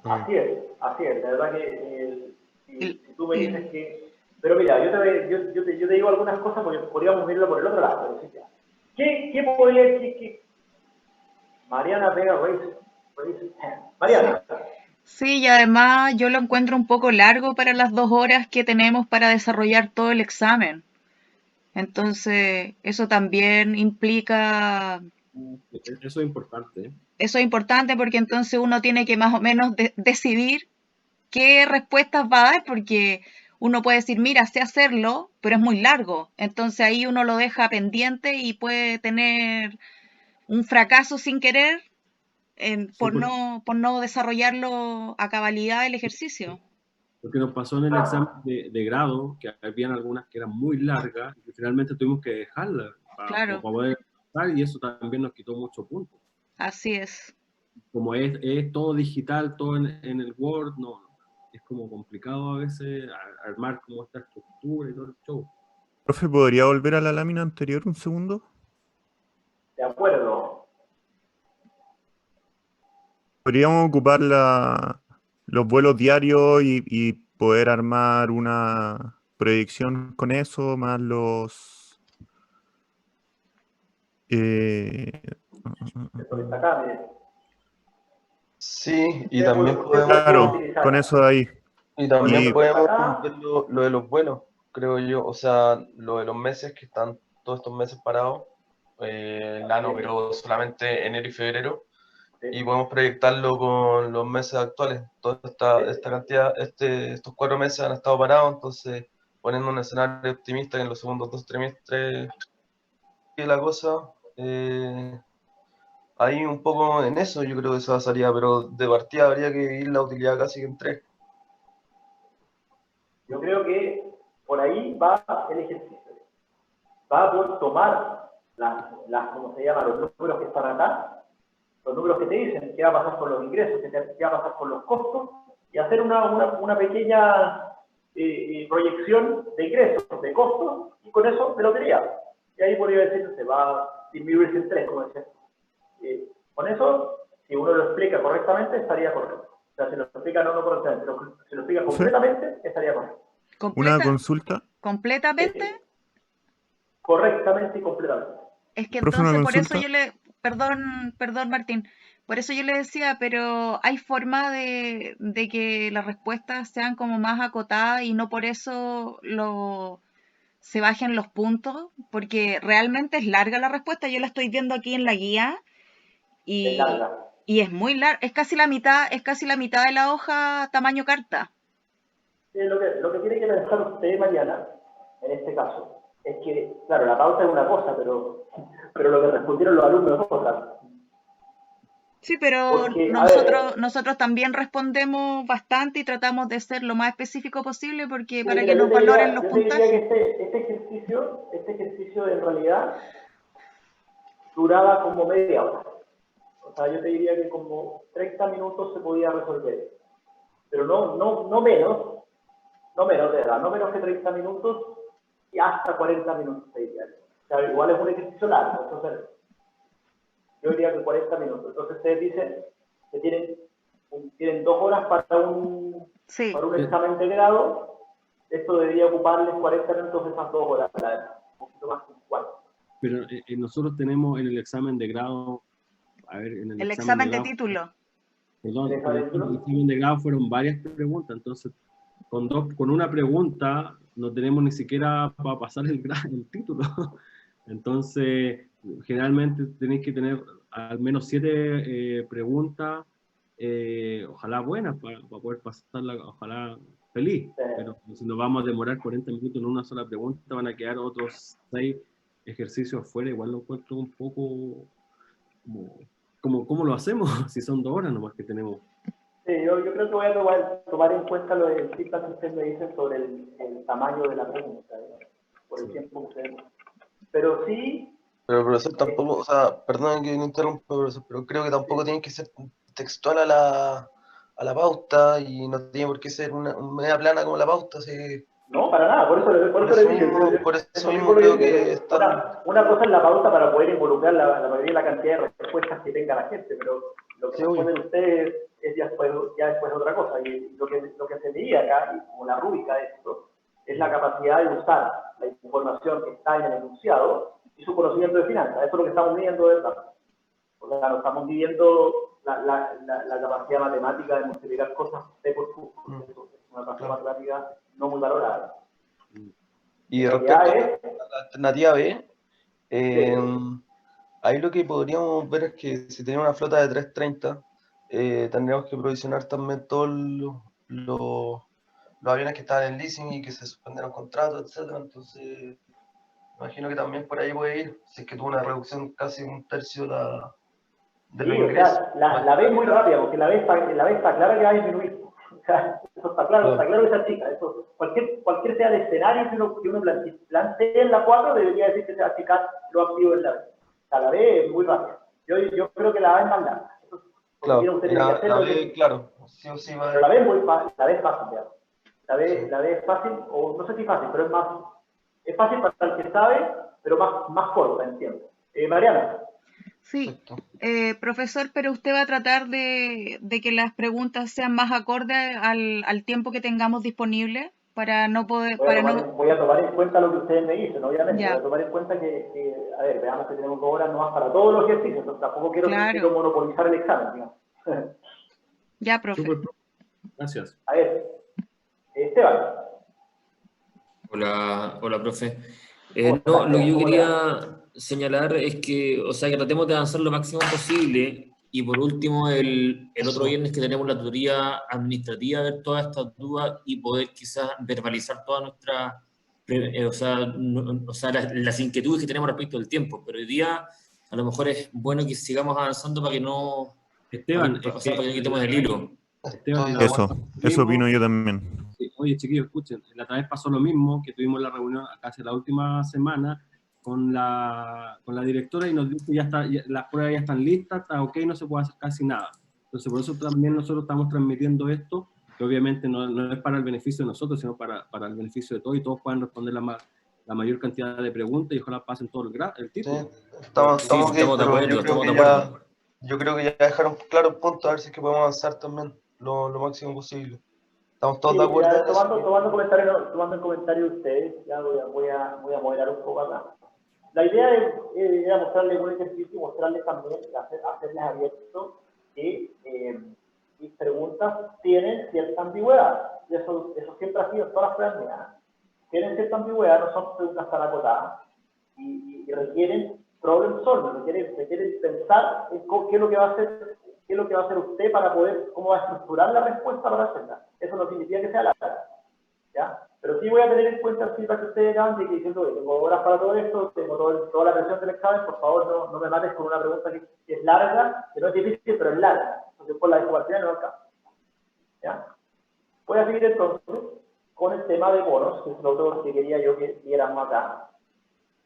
Así es. La verdad que si tú me dices que... Pero mira, yo te digo algunas cosas porque podríamos verlo por el otro lado. Pero sí, ¿qué podría decir? Mariana Vega raise hand. Mariana. Sí, y además yo lo encuentro un poco largo para las 2 horas que tenemos para desarrollar todo el examen. Entonces, eso también implica... Eso es importante. Eso es importante porque entonces uno tiene que más o menos decidir qué respuestas va a dar, porque uno puede decir, mira, sé hacerlo, pero es muy largo. Entonces ahí uno lo deja pendiente y puede tener un fracaso sin querer por no desarrollarlo a cabalidad el ejercicio. Porque nos pasó en el examen de grado, que habían algunas que eran muy largas, y finalmente tuvimos que dejarlas para poder pasar, y eso también nos quitó muchos puntos. Así es. Como es todo digital, todo en el Word, no, es como complicado a veces armar como esta estructura y todo el show. Profe, ¿podría volver a la lámina anterior un segundo? De acuerdo. Podríamos ocupar los vuelos diarios y poder armar una proyección con eso, más los... Sí, y también podemos... Claro, con eso de ahí. Y también podemos ver lo de los vuelos, creo yo. O sea, lo de los meses que están todos estos meses parados, pero solamente enero y febrero. Y podemos proyectarlo con los meses actuales. Toda esta cantidad, estos 4 meses han estado parados, entonces poniendo un escenario optimista que en los segundos 2 trimestres y la cosa, ahí un poco en eso yo creo que se basaría, pero de partida habría que dividir la utilidad casi que en 3. Yo creo que por ahí va el ejercicio. Va por tomar ¿cómo se llama? Los números que están acá, los números que te dicen qué va a pasar con los ingresos, qué va a pasar con los costos, y hacer una pequeña proyección de ingresos, de costos, y con eso de lotería. Y ahí podría decir que se va a disminuirse en 3, como decía. Con eso si uno lo explica correctamente, estaría correcto. O sea, si lo explica no correctamente, si lo explica completamente, estaría correcto. Una consulta. ¿Completamente? Correctamente y completamente. Es que Profe, una entonces por eso consulta. yo perdón Martín, por eso yo le decía, pero hay forma de que las respuestas sean como más acotadas y no por eso se bajen los puntos, porque realmente es larga la respuesta, yo la estoy viendo aquí en la guía Es larga. y es muy larga, es casi la mitad de la hoja tamaño carta. Sí, lo que tiene que pensar usted, Mariana, en este caso, es que, claro, la pauta es una cosa, pero lo que respondieron los alumnos es otra. Sí, pero Porque, nosotros también respondemos bastante y tratamos de ser lo más específico posible porque para mira, que nos valoren los yo te diría puntajes. que este ejercicio en realidad duraba como media hora. O sea, yo te diría que como 30 minutos se podía resolver. Pero no menos, de verdad, no menos que 30 minutos y hasta 40 minutos te diría. O sea, igual es un ejercicio largo, entonces yo diría que 40 minutos. Entonces ustedes dicen que tienen 2 horas para un examen de grado, esto debería ocuparles 40 minutos de esas 2 horas, un poquito más que 4. Pero nosotros tenemos en el examen de grado, en el examen de título. Perdón, en el examen de grado fueron varias preguntas, entonces con una pregunta no tenemos ni siquiera para pasar el título. Entonces, generalmente tenéis que tener al menos 7 preguntas, ojalá buenas, para poder pasarla, ojalá feliz. Pero si nos vamos a demorar 40 minutos en una sola pregunta, van a quedar otros 6 ejercicios fuera. Igual lo encuentro un poco ¿cómo lo hacemos? Si son 2 horas nomás que tenemos. Sí, yo creo que voy a tomar en cuenta lo del feedback que usted me dice sobre el tamaño de la pregunta, por el tiempo que usted. Pero sí... Pero profesor, tampoco, o sea, perdón que me interrumpa, profesor, pero creo que tampoco tiene que ser textual a la pauta y no tiene por qué ser una media plana como la pauta. Sí. No, para nada, por eso le dije. Por eso mismo creo que está... Una cosa es la pauta para poder involucrar la mayoría de la cantidad de respuestas que tenga la gente, pero lo que responden ustedes es ya después otra cosa. Y lo que se veía acá, como la rúbrica de esto, es la capacidad de usar la información que está en el enunciado y su conocimiento de finanzas. Eso es lo que estamos midiendo, ¿verdad? Porque claro, estamos midiendo la capacidad matemática de multiplicar cosas P por Q. Eso es una capacidad matemática no muy valorada. Y respecto a la alternativa B, ahí lo que podríamos ver es que si tenemos una flota de 330, tendríamos que provisionar también todos los aviones que estaban en leasing y que se suspendieron contratos, etcétera. Entonces, imagino que también por ahí puede ir, si es que tuvo una reducción casi un tercio de los ingresos. La B es muy rápida, porque la B está clara que va a disminuir. O sea, eso está claro que se achica. Eso, cualquier sea el escenario que uno plantee en la 4, debería decir que se va a achicar lo activo en la B. O sea, la B es muy rápida. Yo creo que la A es más larga. Claro, la B, claro, sí o sí va a... Pero la B es muy fácil, la B es fácil, ya. La B es fácil, o no sé si fácil, pero es fácil para el que sabe, pero más corta en tiempo. Mariana. Sí, profesor, pero usted va a tratar de que las preguntas sean más acordes al tiempo que tengamos disponible para no poder... Voy a tomar en cuenta lo que ustedes me dicen, obviamente. Voy a tomar en cuenta que a ver, veamos que tenemos 2 horas nomás para todos los ejercicios, entonces tampoco quiero monopolizar el examen, digamos. Ya, profe. Super. Gracias. A ver, Esteban. Hola, profe. Lo que yo quería señalar es que, o sea, que tratemos de avanzar lo máximo posible y por último el otro viernes que tenemos la tutoría administrativa, ver todas estas dudas y poder quizás verbalizar todas nuestras, las inquietudes que tenemos respecto al tiempo, pero hoy día a lo mejor es bueno que sigamos avanzando para que no, Esteban, para que no quitemos el hilo. Esteban, eso opino yo también. Sí. Oye, chiquillos, escuchen, la otra vez pasó lo mismo, que tuvimos la reunión casi la última semana con la directora y nos dijo que las pruebas ya están listas, está ok, no se puede hacer casi nada. Entonces, por eso también nosotros estamos transmitiendo esto, que obviamente no es para el beneficio de nosotros, sino para el beneficio de todos, y todos puedan responder la mayor cantidad de preguntas y ojalá pasen todo el título. Sí, estamos de acuerdo. Yo creo que ya dejaron claro el punto, a ver si es que podemos avanzar también lo máximo posible. ¿Estamos todos Sí, de acuerdo ya, en eso? tomando el comentario de ustedes, ya voy a moderar un poco acá. La idea era mostrarles un ejercicio y mostrarles también, hacerles abierto que mis preguntas tienen cierta ambigüedad. Y eso siempre ha sido en todas las pruebas mías. Tienen cierta ambigüedad, no son preguntas tan acotadas y requieren problem solving, requieren pensar en qué es lo que va a hacer, qué es lo que va a hacer usted para poder, cómo va a estructurar la respuesta para hacerla. Eso no significa que sea larga, ¿ya? Pero sí voy a tener en cuenta el feedback que ustedes dan de que diciendo, tengo horas para todo esto, tengo toda la presión del examen, por favor no me mates con una pregunta que es larga, que no es difícil, pero es larga, porque por la desigualdad no alcanza, ¿ya? Voy a seguir entonces con el tema de bonos, que es lo otro que quería yo que viéramos acá.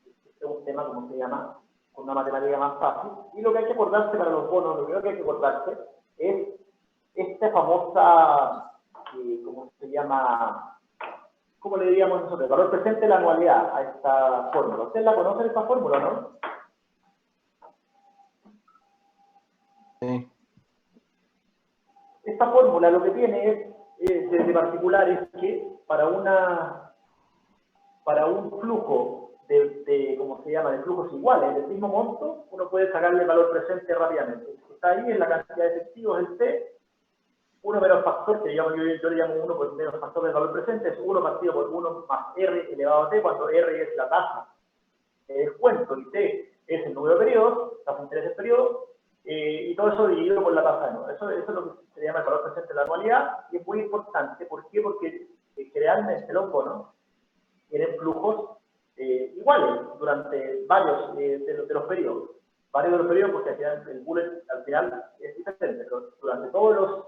Este es un tema, como se llama, con una matemática más fácil. Y lo que hay que acordarse para los bonos, lo primero que hay que acordarse es esta famosa, ¿cómo se llama? ¿Cómo le diríamos nosotros? El valor presente de la anualidad a esta fórmula. ¿Ustedes la conocen esta fórmula, no? Sí. Esta fórmula lo que tiene es, desde particular, es que para un flujo de ¿cómo se llama?, de flujos iguales, del mismo monto, uno puede sacarle el valor presente rápidamente. El que está ahí es la cantidad de efectivos, el T, 1 menos factor, que yo le llamo 1 por menos factor del valor presente, es 1 partido por 1 más R elevado a T, cuando R es la tasa de descuento y T es el número de periodos, tasa de interés del periodo, y todo eso dividido por la tasa de nuevo. Eso es lo que se llama el valor presente de la anualidad, y es muy importante. ¿Por qué? Porque generalmente los bonos tienen flujos iguales durante varios de los periodos. Varios de los periodos, porque al final, el bullet al final es diferente, pero durante todos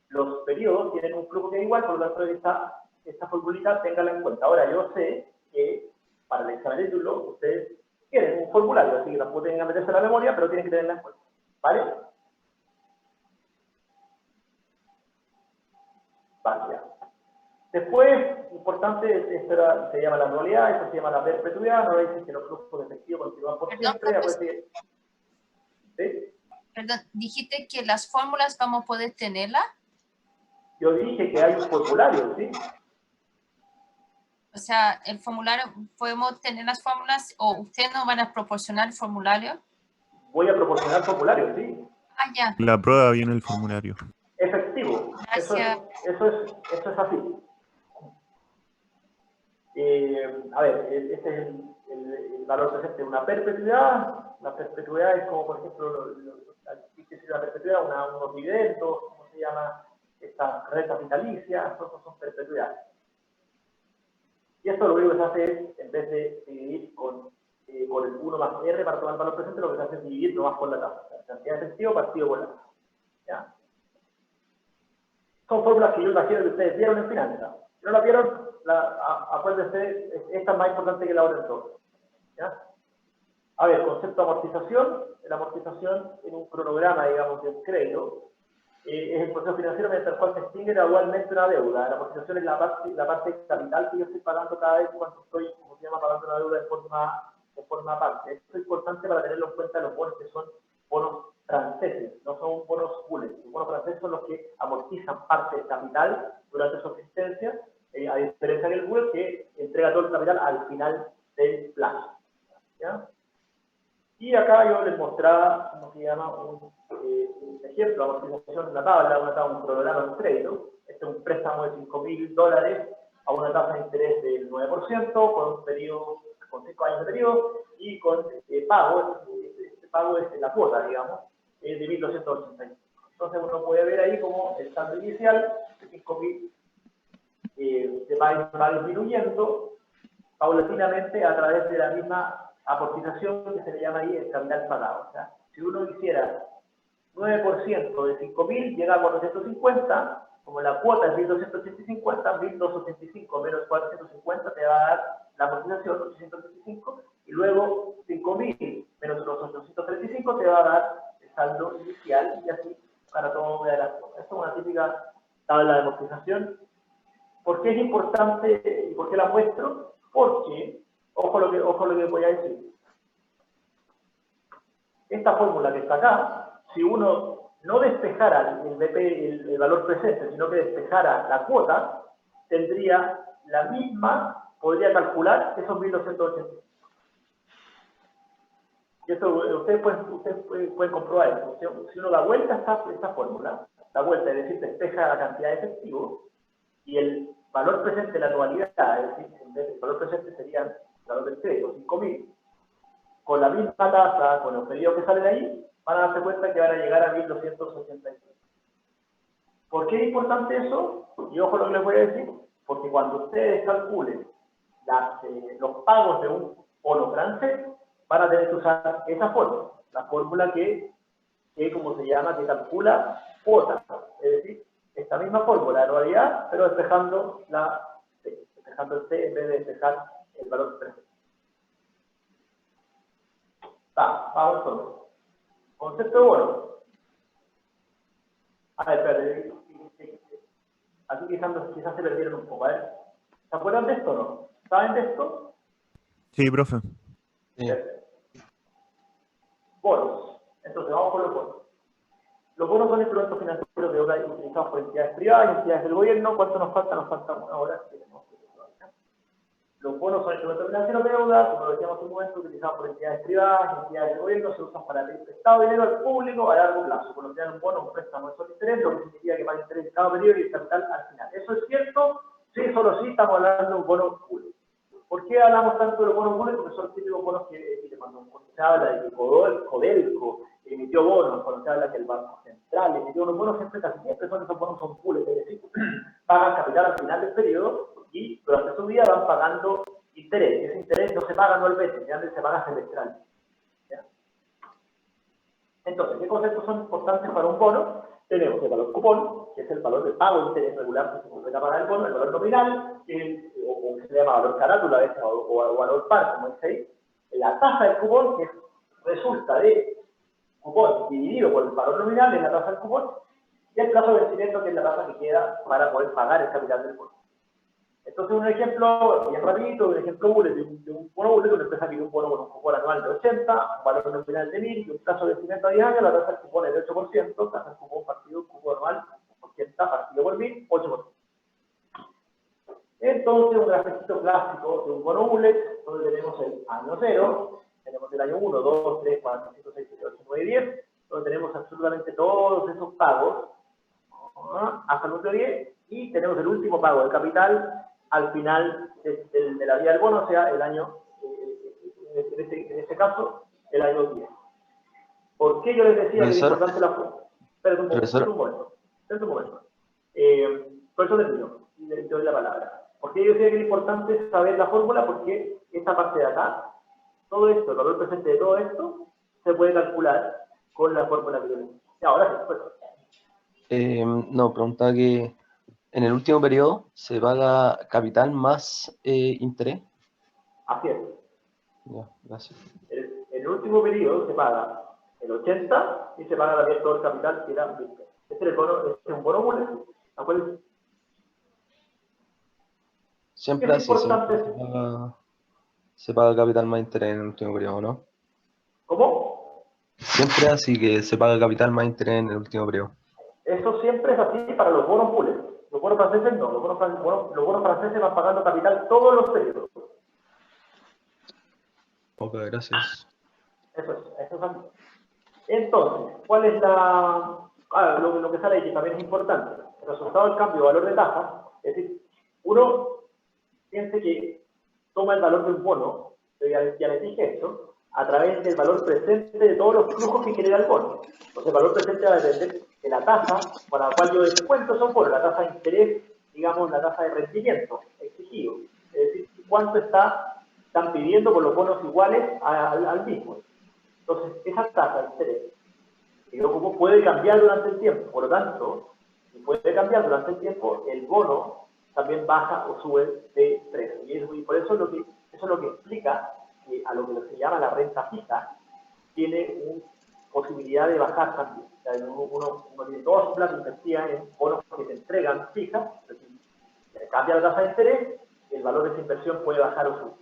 los periodos tienen un flujo que es igual, por lo tanto esta formulita téngala en cuenta. Ahora, yo sé que para el examen de título ustedes quieren un formulario, así que tampoco tienen que meterse en la memoria, pero tienen que tenerla en cuenta. ¿Vale? Vale, ya. Después, importante, esto se llama la anualidad, esto se llama la perpetuidad, no dicen que los flujos de efectivo continúan por siempre. ¿Sí? Perdón, dijiste que las fórmulas vamos a poder tenerlas. Yo dije que hay un formulario, ¿sí? O sea, el formulario, ¿podemos tener las fórmulas o ustedes nos van a proporcionar el formulario? Voy a proporcionar formulario, sí. Ah, ya. La prueba viene el formulario. Efectivo. Gracias. Eso es así. A ver, este es el valor presente de una perpetuidad. La perpetuidad es como, por ejemplo, la perpetuidad, unos dividendos, ¿cómo se llama? Estas rentas vitalicias, esos son perpetuidades. Y esto lo único que se hace es, en vez de dividir con el 1 más R para tomar el valor presente, lo que se hace es dividir nomás por la tasa. La cantidad de efectivo partido por la tasa. ¿Ya? Son fórmulas que yo imagino que ustedes vieron en finanzas. Si no la vieron, acuérdense, esta es más importante que la otra en todo. ¿Ya? A ver, concepto de amortización. La amortización en un cronograma, digamos, de un crédito, es el proceso financiero mediante el cual se extingue gradualmente una deuda. La amortización es la parte de capital que yo estoy pagando cada vez cuando estoy, como se llama, pagando una deuda de forma aparte. Esto es importante para tenerlo en cuenta los bonos que son bonos franceses, no son bonos bullets. Los bonos franceses son los que amortizan parte del capital durante su existencia, a diferencia del bullet que entrega todo el capital al final del plazo. ¿Ya? Y acá yo les mostraba, ¿cómo se llama? Un ejemplo, amortización de la tabla, un cronograma de un crédito. Este es un préstamo de $5.000 a una tasa de interés del 9%, con un periodo, con 5 años de periodo, y con pago, este pago es la cuota, digamos, de 1.285. Entonces uno puede ver ahí como el saldo inicial de 5.000 se va disminuyendo paulatinamente a través de la misma amortización que se le llama ahí el capital pagado. O sea, si uno hiciera 9% de 5.000, llega a 450, como la cuota es 1.285, 1.285 menos 450 te va a dar la amortización, 835, y luego 5.000 menos los 835 te va a dar el saldo inicial, y así para todo de las cosas. Esta es una típica tabla de amortización. ¿Por qué es importante y por qué la muestro? Porque, ojo lo que voy a decir. Esta fórmula que está acá, si uno no despejara el BP, el valor presente, sino que despejara la cuota, tendría la misma, podría calcular esos 1.285. Y esto ustedes pueden comprobar esto. Si uno da vuelta a esta fórmula, da vuelta, es decir, despeja la cantidad de efectivo, y el valor presente de la anualidad, es decir, el valor presente sería el valor del crédito, 5.000, con la misma tasa, con los pedidos que salen de ahí, van a darse cuenta que van a llegar a 1.283. ¿Por qué es importante eso? Y ojo lo que les voy a decir, porque cuando ustedes calculen los pagos de un bono francés, van a tener que usar esa fórmula, la fórmula que como se llama, que calcula cuotas, es decir, esta misma fórmula de anualidad, pero despejando el C en vez de despejar el valor presente. Vamos entonces. Concepto de bono. A ver, espérate. Aquí quizás se perdieron un poco. A ver, ¿se acuerdan de esto o no? ¿Saben de esto? Sí, profe. Sí. Bonos. Entonces, vamos con los bonos. Los bonos son instrumentos financieros de deuda utilizados por entidades privadas y entidades del gobierno. ¿Cuánto nos falta? Nos falta una hora. Los bonos son instrumentos financieros de deuda, como lo decíamos hace un momento, utilizados por entidades privadas y entidades del gobierno, se usan para pedir prestado dinero al público a largo plazo. Por lo general, un bono, un préstamo de solo interés, lo que significa que paga interés en cada periodo y el capital al final. ¿Eso es cierto? Sí, solo sí estamos hablando de un bono público. ¿Por qué hablamos tanto de los bonos públicos? Porque son los típicos bonos que cuando se habla de que Codelco emitió bonos, cuando se habla que el Banco Central emitió unos bonos, casi siempre esos bonos son públicos, es decir, pagan capital al final del periodo y durante su vida van pagando interés. Ese interés no se paga anualmente, se paga semestral. Entonces, ¿qué conceptos son importantes para un bono? Tenemos el valor cupón, que es el valor de pago de interés regular que se completa para el bono, el valor nominal, o que se llama valor carátula a veces, o valor par, como dice ahí. La tasa del cupón, que resulta de cupón dividido por el valor nominal, es la tasa del cupón, y el plazo de vencimiento, que es la tasa que queda para poder pagar el capital del bono. Entonces, un ejemplo bien rapidito, un ejemplo bullet de un bono bullet, una empresa que tiene un bono con un cupón anual de 80, un valor nominal de 1.000 y un plazo de vencimiento a 10 años, la tasa del cupón es de 8%, tasa del cupón partido, cupón anual, 80 partido por 1.000, 8%. Entonces, un grafiquito clásico de un bono bullet, donde tenemos el año 0, tenemos el año 1, 2, 3, 4, 5, 6, 7, 8, 9 y 10, donde tenemos absolutamente todos esos pagos hasta el número 10, y tenemos el último pago de capital al final de la vida del bono, o sea, el año, en este caso, el año 10. ¿Por qué yo les decía que es importante la fórmula? Espera un momento. Por eso les digo, y le doy la palabra. ¿Por qué yo decía que es importante saber la fórmula? Porque esta parte de acá, todo esto, el valor presente de todo esto, se puede calcular con la fórmula que yo les dije. Ahora sí, pues. No, pregunta que en el último periodo se paga capital más interés. Así es. Ya, gracias. En el último periodo se paga el 80 y se paga también todo el capital que era 20. Este es un bono bullet. Acuérdense. Siempre así, se paga capital más interés en el último periodo, ¿no? ¿Cómo? Siempre así que se paga capital más interés en el último periodo. Eso siempre es así para los bonos bullet. Los bonos franceses no, los bonos franceses van pagando capital todos los periodos. Ok, gracias. Eso es así. Entonces, ¿cuál es lo que sale ahí, que también es importante? El resultado del cambio de valor de tasa, es decir, uno piense que toma el valor de un bono, ya les dije esto, a través del valor presente de todos los flujos que genera el bono. Entonces, el valor presente va a depender de la tasa para la cual yo descuento son bonos, la tasa de interés, digamos, la tasa de rendimiento exigido. Es decir, cuánto están pidiendo por los bonos iguales al mismo. Entonces, esa tasa de interés, como puede cambiar durante el tiempo. Por lo tanto, si puede cambiar durante el tiempo, el bono también baja o sube de precio. Y por eso eso es lo que explica que a lo que se llama la renta fija tiene una posibilidad de bajar también. O sea, uno tiene toda su plata invertida en bonos que se entregan fijas, es decir, cambia la tasa de interés, el valor de esa inversión puede bajar o subir.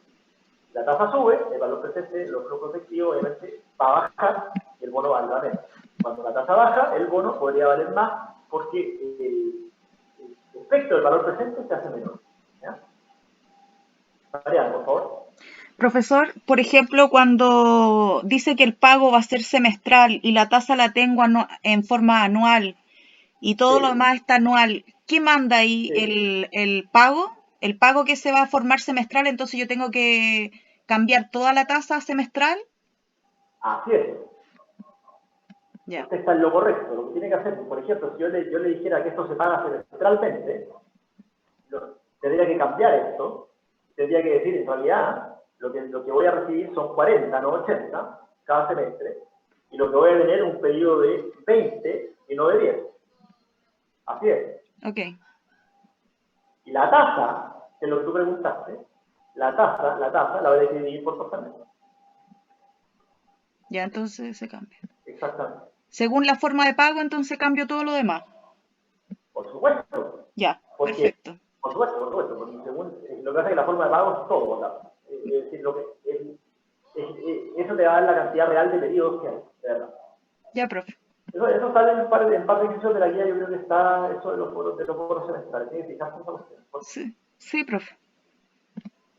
Si la tasa sube, el valor presente, los flujos efectivos, obviamente, va a bajar y el bono va a menos. Cuando la tasa baja, el bono podría valer más porque el efecto del valor presente se hace menor. ¿Ya? Mariana, por favor. Profesor, por ejemplo, cuando dice que el pago va a ser semestral y la tasa la tengo en forma anual y todo lo demás está anual, ¿qué manda ahí el pago? El pago que se va a formar semestral, entonces yo tengo que cambiar toda la tasa semestral. Así es. Ya. Usted está en lo correcto. Lo que tiene que hacer, por ejemplo, si yo le dijera que esto se paga semestralmente, tendría que cambiar esto, tendría que decir, en realidad, lo que voy a recibir son 40, no 80, cada semestre, y lo que voy a tener es un periodo de 20 y no de 10. Así es. Ok. Y la tasa, que es lo que tú preguntaste, la tasa la voy a dividir por porcentaje. Ya, entonces se cambia. Exactamente. Según la forma de pago, entonces cambio todo lo demás. Por supuesto. Ya, Porque, perfecto. Por supuesto, porque según lo que hace que la forma de pago es todo, ¿verdad? Es decir, eso te va a dar la cantidad real de periodos que hay, de verdad. Ya, profe. Eso sale en par de ejercicios de la guía, yo creo que está eso de los foros semestrales. ¿Tienes que fijarse en esa cuestión? Sí, profe.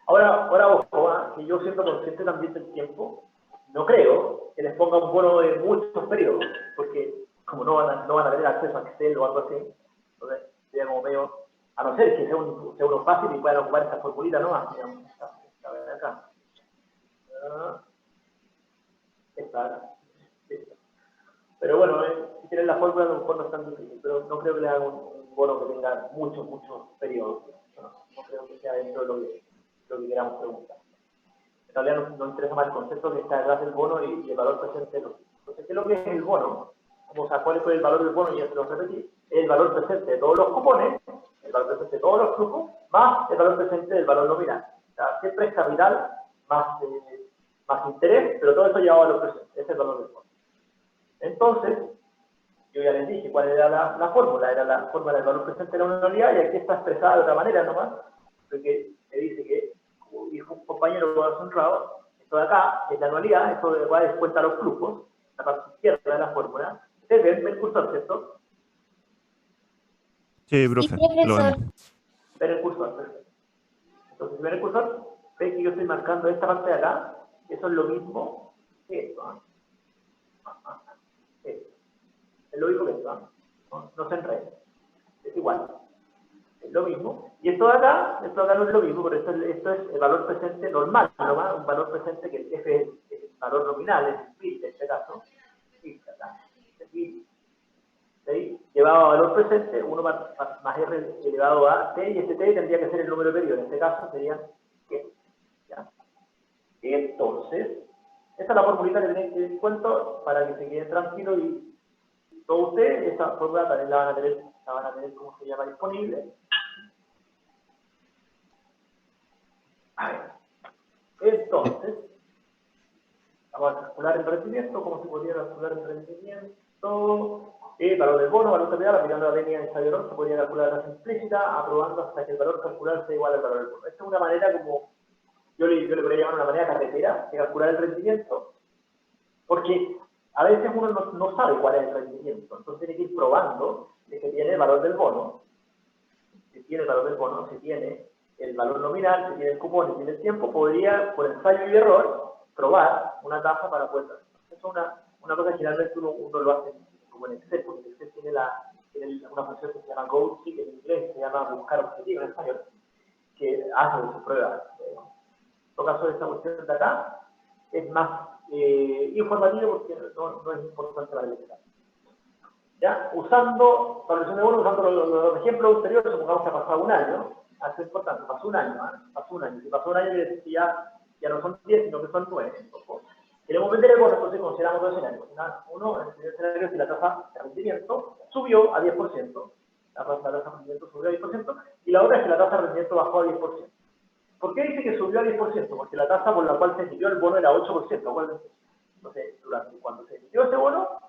Ahora ojo, que yo siento consciente también del tiempo, no creo que les ponga un bono de muchos periodos, porque como no van a tener acceso a Excel o algo así, entonces sería como medio, a no ser que sea uno fácil y puedan ocupar esta formulita nomás, digamos, esta de acá. Esta. Pero bueno, si tienen la fórmula, a lo mejor no es tan difícil, pero no creo que le hagan un bono que tenga muchos periodos. No creo que sea dentro de lo que queramos preguntar. En realidad nos interesa más el concepto que está detrás del bono y el valor presente. Entonces, ¿qué es lo que es el bono? O sea, ¿cuál es el valor del bono? Y ya se lo repetí. El valor presente de todos los cupones, el valor presente de todos los flujos, más el valor presente del valor nominal. O sea, siempre es capital más interés, pero todo eso lleva a valor presente. Ese es el valor del bono. Entonces, yo ya les dije cuál era la fórmula. Era la fórmula del valor presente de la unidad, y aquí está expresada de otra manera nomás, porque me dice que, como dijo un compañero hace un rato, esto de acá es la anualidad, esto va a descuentar los flujos, la parte izquierda de la fórmula. Ustedes ven el cursor, ¿cierto? Sí, profe. Sí, profesor. Ven el cursor, perfecto. Entonces, si ven el cursor, ven que yo estoy marcando esta parte de acá, eso es lo mismo que esto. Es lo mismo que esto, no se enreden. Es igual. Es lo mismo. Y esto de acá no es lo mismo, pero esto es el valor presente normal, ¿no? Un valor presente que el F es el valor nominal, es el PIB en este caso. ¿Sí? Llevado a valor presente, 1 más R elevado a T, y este T tendría que ser el número de periodos. En este caso serían G. ¿Ya? Entonces, esta es la formulita que tenéis que tener en cuenta para que se queden tranquilos y todos ustedes, esta fórmula también la van a tener, ¿cómo se llama? Disponible. A ver. Entonces, vamos a calcular el rendimiento. ¿Cómo se podría calcular el rendimiento? Valor del bono, valor capital, aplicando la línea de Xavier, se podría calcular la tasa implícita, aprobando hasta que el valor calcular sea igual al valor del bono. Esta es una manera como, yo le podría llamar una manera carretera de calcular el rendimiento, porque a veces uno no sabe cuál es el rendimiento, entonces tiene que ir probando de que tiene el valor del bono, si tiene el valor del bono, si tiene el valor nominal, si tiene el cupón, si tiene el tiempo, podría, por ensayo y error, probar una tasa para poder hacer. Eso es una cosa que generalmente uno lo hace como en Excel, porque Excel tiene una función que se llama GoSeek, en inglés se llama buscar objetivo en español, que hace sus pruebas. En todo caso, esta cuestión de acá es más informativo porque no es importante para el examen. ¿Ya? Usando, valoración de bono, usando los ejemplos anteriores, supongamos que ha pasado un año, eso es importante, pasó un año, pasó un año. Si pasó un año, quiere decir que ya no son 10, sino que son 9. Queremos vender el bono, entonces consideramos dos escenarios. Uno, en el primer escenario, si la tasa de rendimiento subió a 10%, la tasa de rendimiento subió a 10%, y la otra es que la tasa de rendimiento bajó a 10%. ¿Por qué dice que subió a 10%? Porque la tasa por la cual se emitió el bono era 8%. Acuérdense. Entonces, cuando se emitió ese bono,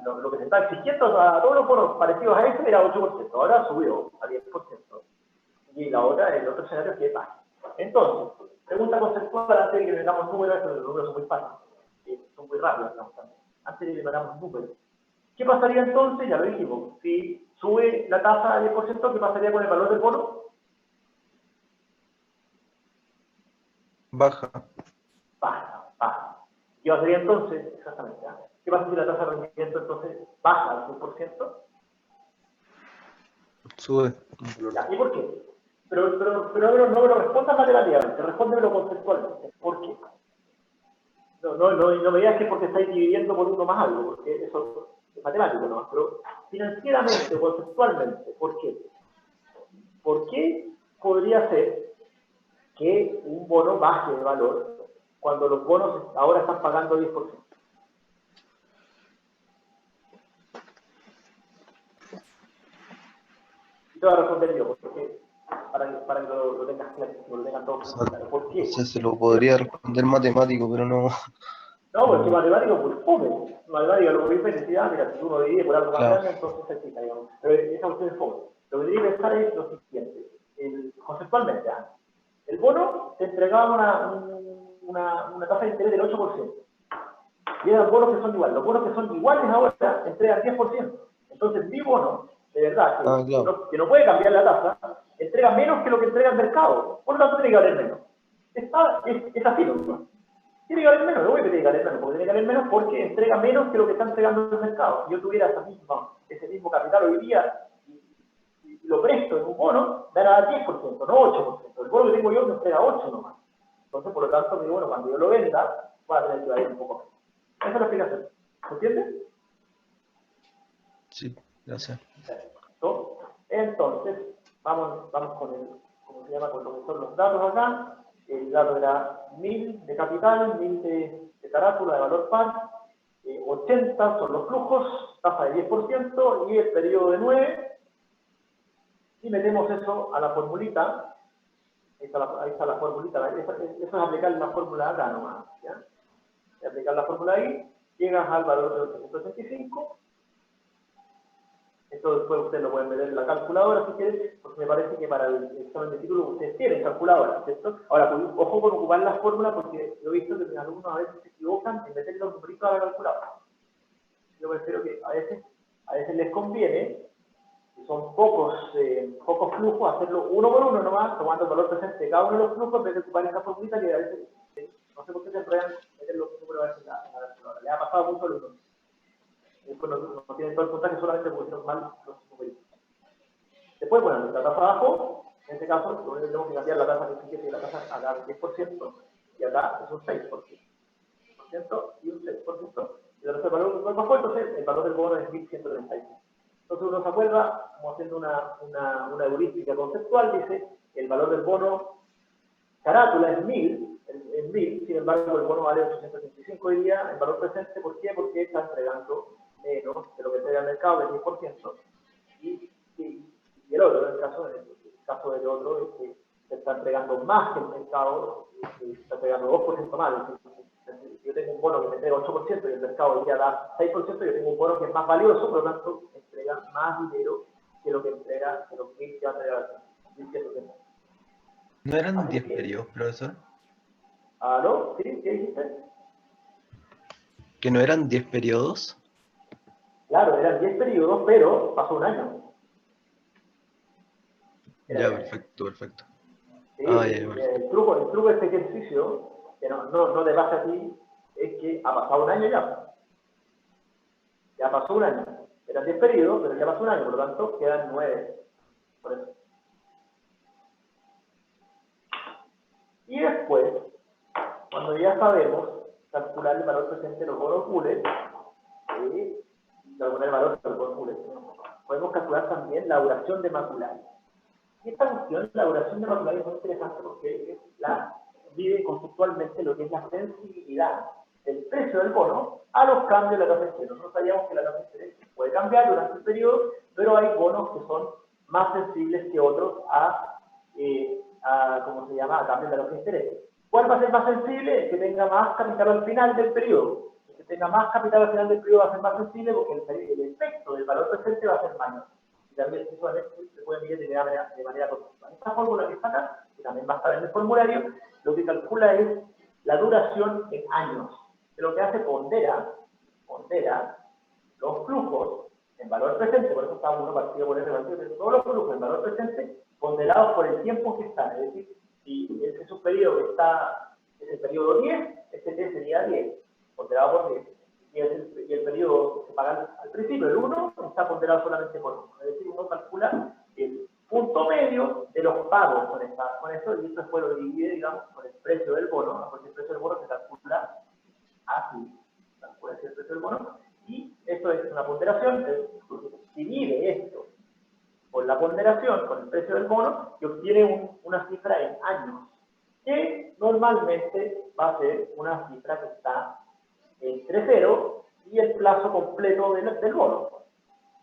lo que se está exigiendo a todos los bonos parecidos a ese era 8%. Ahora subió a 10%. Y la otra, el otro escenario es que baja. Entonces, pregunta conceptual antes de que tengamos números, estos números son muy fáciles, son muy rápidos. antes de que pagamos números. ¿Qué pasaría entonces? Ya lo dijimos. Si sube la tasa al 10%, ¿qué pasaría con el valor del bono? Baja. Baja. ¿Qué pasaría entonces? Exactamente. ¿Qué pasa si la tasa de rendimiento entonces baja al 100%? Sube. ¿Y por qué? Pero no me lo respondas matemáticamente, respóndemelo conceptualmente. ¿Por qué? No me digas que es porque estáis dividiendo por uno más algo, porque eso es matemático, ¿no? Pero financieramente o conceptualmente, ¿por qué? ¿Por qué podría ser que un bono baje de valor cuando los bonos ahora están pagando 10%? Y te voy a responder yo, porque para que lo tengas claro, que lo tengan todos claro. ¿Por qué? O sea, se lo podría responder matemático, pero no. No, porque matemático es muy fome. Matemático lo que dice necesidad, mira, si uno divide por algo más grande, entonces se explica, digamos. Pero esa cuestión es fome. Lo que tiene que pensar es lo siguiente. Conceptualmente, el bono te entregaba una tasa de interés del 8%. Y eran bonos que son iguales. Los bonos que son iguales ahora te entregan 10%. Entonces, mi bono, de verdad, que no puede cambiar la tasa, entrega menos que lo que entrega el mercado. Por lo tanto, tiene que valer menos. Es así, ¿no? Tiene que valer menos, no voy a pedir que valer menos, porque tiene que valer menos porque entrega menos que lo que está entregando el mercado. Si yo tuviera ese mismo capital hoy día y lo presto en un bono, me va a dar 10%, no 8%. El bono que tengo yo me entrega 8% nomás. Entonces, por lo tanto, mi bono, cuando yo lo venda, va a tener que valer un poco menos. Esa es la explicación. ¿Se entiende? Sí, gracias. Entonces, vamos con el, ¿cómo se llama? Con lo que son los datos acá. El dato era 1000 de capital, 1000 de carátula de valor par, 80 son los flujos, tasa de 10% y el periodo de 9. Y metemos eso a la formulita. Ahí está la formulita. Eso es aplicar la fórmula acá nomás. ¿Ya? Y aplicar la fórmula ahí, llegas al valor de 865. Esto después ustedes lo pueden meter en la calculadora si quieren, porque me parece que para el examen de título ustedes tienen calculadora, ¿cierto? Ahora, pues, ojo con ocupar las fórmulas, porque yo he visto que mis alumnos a veces se equivocan en meter los numeritos a la calculadora. Yo prefiero que a veces les conviene, si son pocos flujos, hacerlo uno por uno nomás, tomando el valor presente de cada uno de los flujos, en vez de ocupar esa formulita que a veces, no sé por qué se enredan meter los números a veces en la calculadora. Le ha pasado a muchos alumnos. Después no tienen todo el puntaje, solamente pusieron mal los números. Después, bueno, nuestra tasa abajo, en este caso, lo único que tenemos que cambiar la tasa que fíjate, la tasa acá es 10% y acá es un 6%. Y un 6%. Y el resto del valor más bajo, entonces el valor del bono es 1135. Entonces uno se acuerda, como haciendo una heurística conceptual, dice el valor del bono carátula es 1000, sin embargo el bono vale 865 hoy día, el valor presente, ¿por qué? Porque está entregando menos de lo que entrega el mercado, del 10%, y el otro, en el caso del otro, es que se está entregando más que el mercado, se está entregando 2% más. Si yo tengo un bono que me entrega 8% y el mercado ya da 6%, yo tengo un bono que es más valioso, por lo tanto, entrega más dinero que lo que entrega, que lo que va a entregar el 10%. ¿No eran 10 periodos, profesor? ¿Aló? ¿Sí? ¿Qué dijiste? ¿Que no eran 10 periodos? Claro, eran 10 periodos, pero pasó un año. Ya, perfecto. Sí, el truco de este ejercicio, que no te pasa a ti, es que ha pasado un año ya. Ya pasó un año. Eran 10 periodos, pero ya pasó un año, por lo tanto quedan 9. Por eso. Y después, cuando ya sabemos calcular el valor presente de los bonos gules, calcular el valor de los bonos gules, podemos calcular también la duración de macularia. Y esta cuestión, la duración de macularia, es muy interesante porque mide conceptualmente lo que es la sensibilidad del precio del bono a los cambios de la tasa de interés. Nosotros sabíamos que la tasa de interés puede cambiar durante el periodo, pero hay bonos que son más sensibles que otros ¿cómo se llama?, a cambios de la tasa de interés. ¿Cuál va a ser más sensible? El que tenga más capital al final del periodo. El que tenga más capital al final del periodo va a ser más sensible porque el efecto del valor presente va a ser mayor. Y también se puede medir de manera conceptual. Esta fórmula que está acá, que también va a estar en el formulario, lo que calcula es la duración en años. Que lo que hace pondera pondera los flujos en valor presente, por eso está uno partido por ese partido, todos los flujos en valor presente ponderados por el tiempo que están. Es decir, si ese es un periodo que está, es el periodo 10, este T sería 10, ponderado por 10. Y el periodo que se paga al principio, el 1, está ponderado solamente por 1. Es decir, uno calcula el punto medio de los pagos con eso, y esto después lo divide, digamos, con el precio del bono, porque el precio del bono se calcula así, calcula el precio del bono, y esto es una ponderación, divide esto por la ponderación, con el precio del bono, y obtiene una cifra en años, que normalmente va a ser una cifra que está entre 0 y el plazo completo del bono,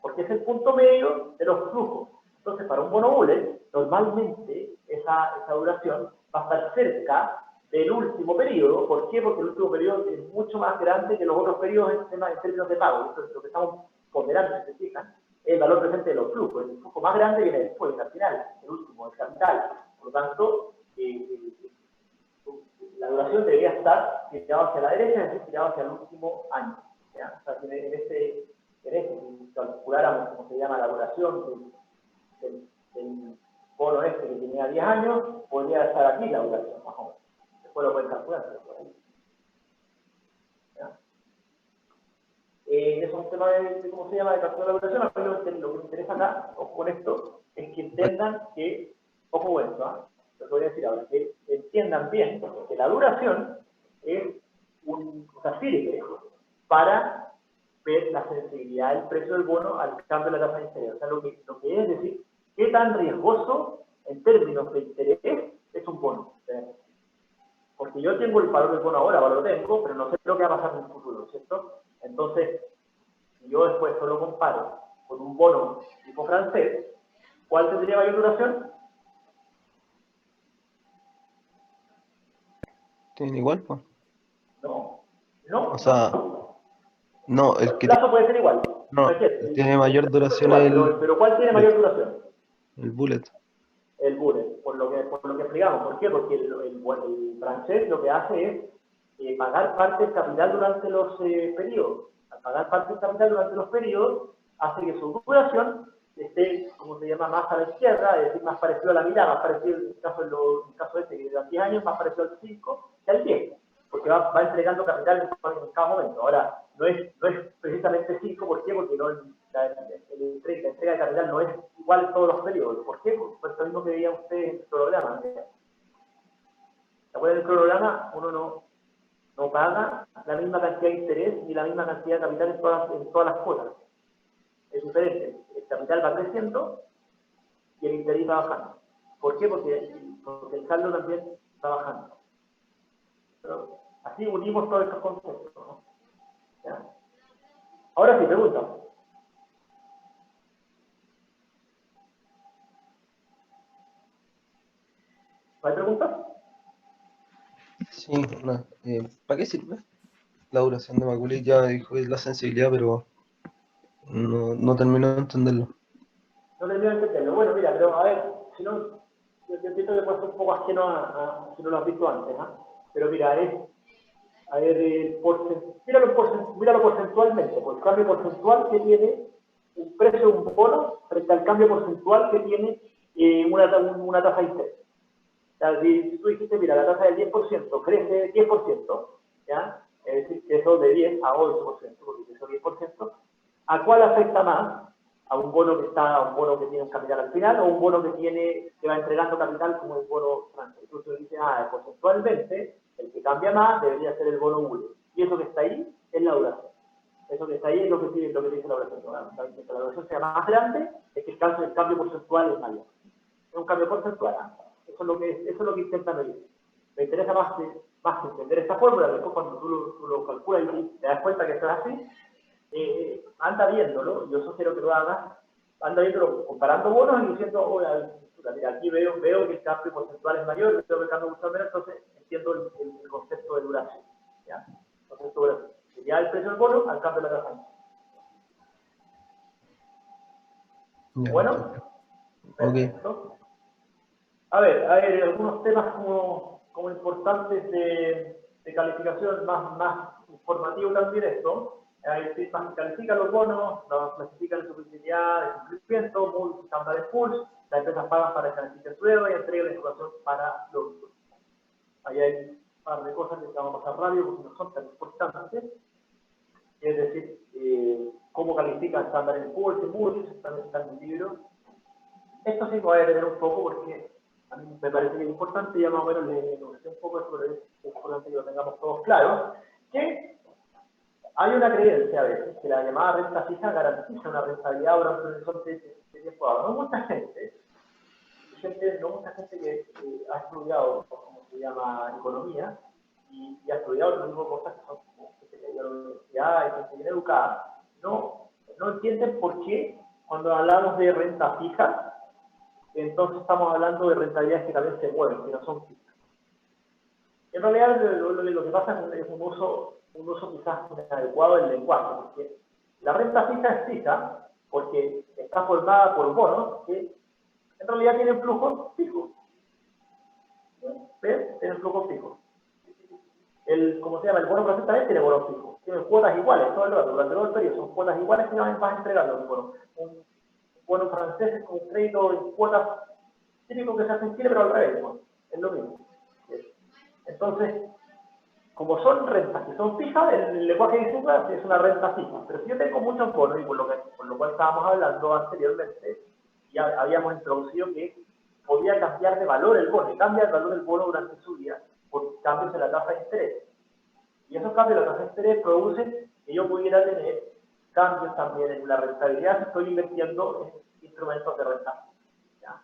porque es el punto medio de los flujos. Entonces, para un bono bullet, normalmente esa duración va a estar cerca del último periodo. ¿Por qué? Porque el último periodo es mucho más grande que los otros periodos en términos de pago. Esto es lo que estamos ponderando, si se fijan, es el valor presente de los flujos. El flujo más grande viene después, al final, el último, el capital. Por lo tanto, la duración debería estar tirada hacia la derecha, es decir, tirada hacia el último año. ¿Ya? O sea, que en este, si calculáramos cómo se llama la duración del bono este que tenía 10 años, podría estar aquí la duración, más o menos. Después lo pueden calcular, pero por ahí. ¿Ya? Eso es un tema de cómo se llama, de calcular la duración. A mí lo que me interesa acá, ojo con esto, es que entiendan que, ojo con esto, ¿eh? Lo que voy a decir ahora, que entiendan bien que la duración es sirve para ver la sensibilidad del precio del bono al cambio de la tasa de interés. O sea, lo que es decir, qué tan riesgoso en términos de interés es un bono. Porque yo tengo el valor del bono ahora lo tengo, pero no sé lo que va a pasar en el futuro, ¿cierto? Entonces, si yo después solo comparo con un bono tipo francés, ¿cuál tendría mayor duración? ¿Tienen igual, pues? No. O sea, no, el que... El plazo puede ser igual. No, tiene mayor duración pero ¿cuál tiene mayor duración? El bullet. El bullet, por lo que explicamos. ¿Por qué? Porque el francés lo que hace es pagar parte del capital durante los periodos. Al pagar parte del capital durante los periodos, hace que su duración esté, como se llama, más a la izquierda, es decir, más parecido a la mitad, más parecido, en el caso este, que de 10 años, más parecido al 5 que al 10, porque va entregando capital en cada momento. Ahora, no es precisamente 5, ¿por qué? Porque la entrega de capital no es igual en todos los periodos. ¿Por qué? Por eso mismo que veía usted en el cronograma. ¿Se acuerdan del cronograma? Uno no paga la misma cantidad de interés ni la misma cantidad de capital en todas las cuotas. Es diferente. El capital va creciendo y el interés va bajando. ¿Por qué? Porque el saldo también va bajando. Pero así unimos todos estos conceptos, ¿no? ¿Ya? Ahora sí, pregunta. ¿No hay preguntas? Sí, ¿para qué sirve la duración de Macaulay? Ya dijo la sensibilidad, pero no terminó de entenderlo. No termino de entenderlo. Bueno, mira, pero a ver, si no, yo entiendo que puede ser un poco ajeno si no lo has visto antes, ¿ah? Pero mira, míralo porcentualmente, por el cambio porcentual que tiene un precio de un bono frente al cambio porcentual que tiene una tasa de interés. O sea, si tú dijiste, mira, la tasa del 10% crece 10%, ¿ya? Es decir, que eso de 10 a 8%, porque creció 10%, ¿a cuál afecta más? ¿A un bono que tiene un capital al final o un bono que va entregando capital como el bono francés? Entonces dice, porcentualmente, el que cambia más debería ser el bono bullet. Y eso que está ahí es la duración. Eso que está ahí es lo que dice la duración. Que la duración sea más grande, es que el cambio porcentual es mayor. Es un cambio porcentual. Eso es lo que intentan medir. Me interesa más entender esta fórmula, después cuando tú lo calculas y te das cuenta que esto es así, anda viéndolo, yo sugiero que lo hagas, anda viéndolo comparando bonos y diciendo, mira, aquí veo que el cambio porcentual es mayor, veo que el cambio porcentual es menor, entonces entiendo el concepto de duración. ¿Ya? El concepto de duración. Sería el precio del bono al cambio de la tasa. Bueno, perfecto. A ver, algunos temas como importantes de calificación, más informativo también esto. ahí califican los bonos, los clasifican en su criteria de cumplimiento, Moody's Standard & Poor's, las empresas pagan para que califiquen su deuda y entregan la información para los usuarios. Ahí hay un par de cosas que vamos a pasar rápido porque no son tan importantes. Es decir, cómo califica Standard & Poor's y Moody's, también está en el libro. Esto sí me voy a detener un poco porque a mí me parece que es importante, ya más o menos le comenté un poco esto, pero es importante que lo tengamos todos claro, que hay una creencia a veces que la llamada renta fija garantiza una rentabilidad durante un horizonte de tiempo dado. No mucha gente que ha estudiado, como se llama, economía, y ha estudiado otro tipo de cosas que son como gente que ha ido a la universidad y gente bien educada, no entienden por qué cuando hablamos de renta fija, entonces estamos hablando de rentabilidades que también se mueven, que no son fijas. En realidad lo que pasa es un uso quizás inadecuado del lenguaje, porque la renta fija es fija porque está formada por bonos que en realidad tienen flujos fijos. ¿Ves? Tienen flujos fijos. ¿Cómo se llama? El bono francés también tiene bonos fijos. Tienen cuotas iguales todo el rato, durante todo el periodo. Son cuotas iguales que vas entregando un bono. Un bono francés es con crédito en cuotas típico que se hace en Chile, pero al revés, ¿no? Es lo mismo. Entonces, como son rentas que son fijas, el lenguaje de Zucca es una renta fija. Pero si yo tengo muchos bonos, y por lo cual estábamos hablando anteriormente, ya habíamos introducido que podía cambiar de valor el bono, y cambia el valor del bono durante su vida por cambios en la tasa de interés. Y esos cambios en la tasa de interés producen que yo pudiera tener cambios también en la rentabilidad si estoy invirtiendo en instrumentos de renta. ¿Ya?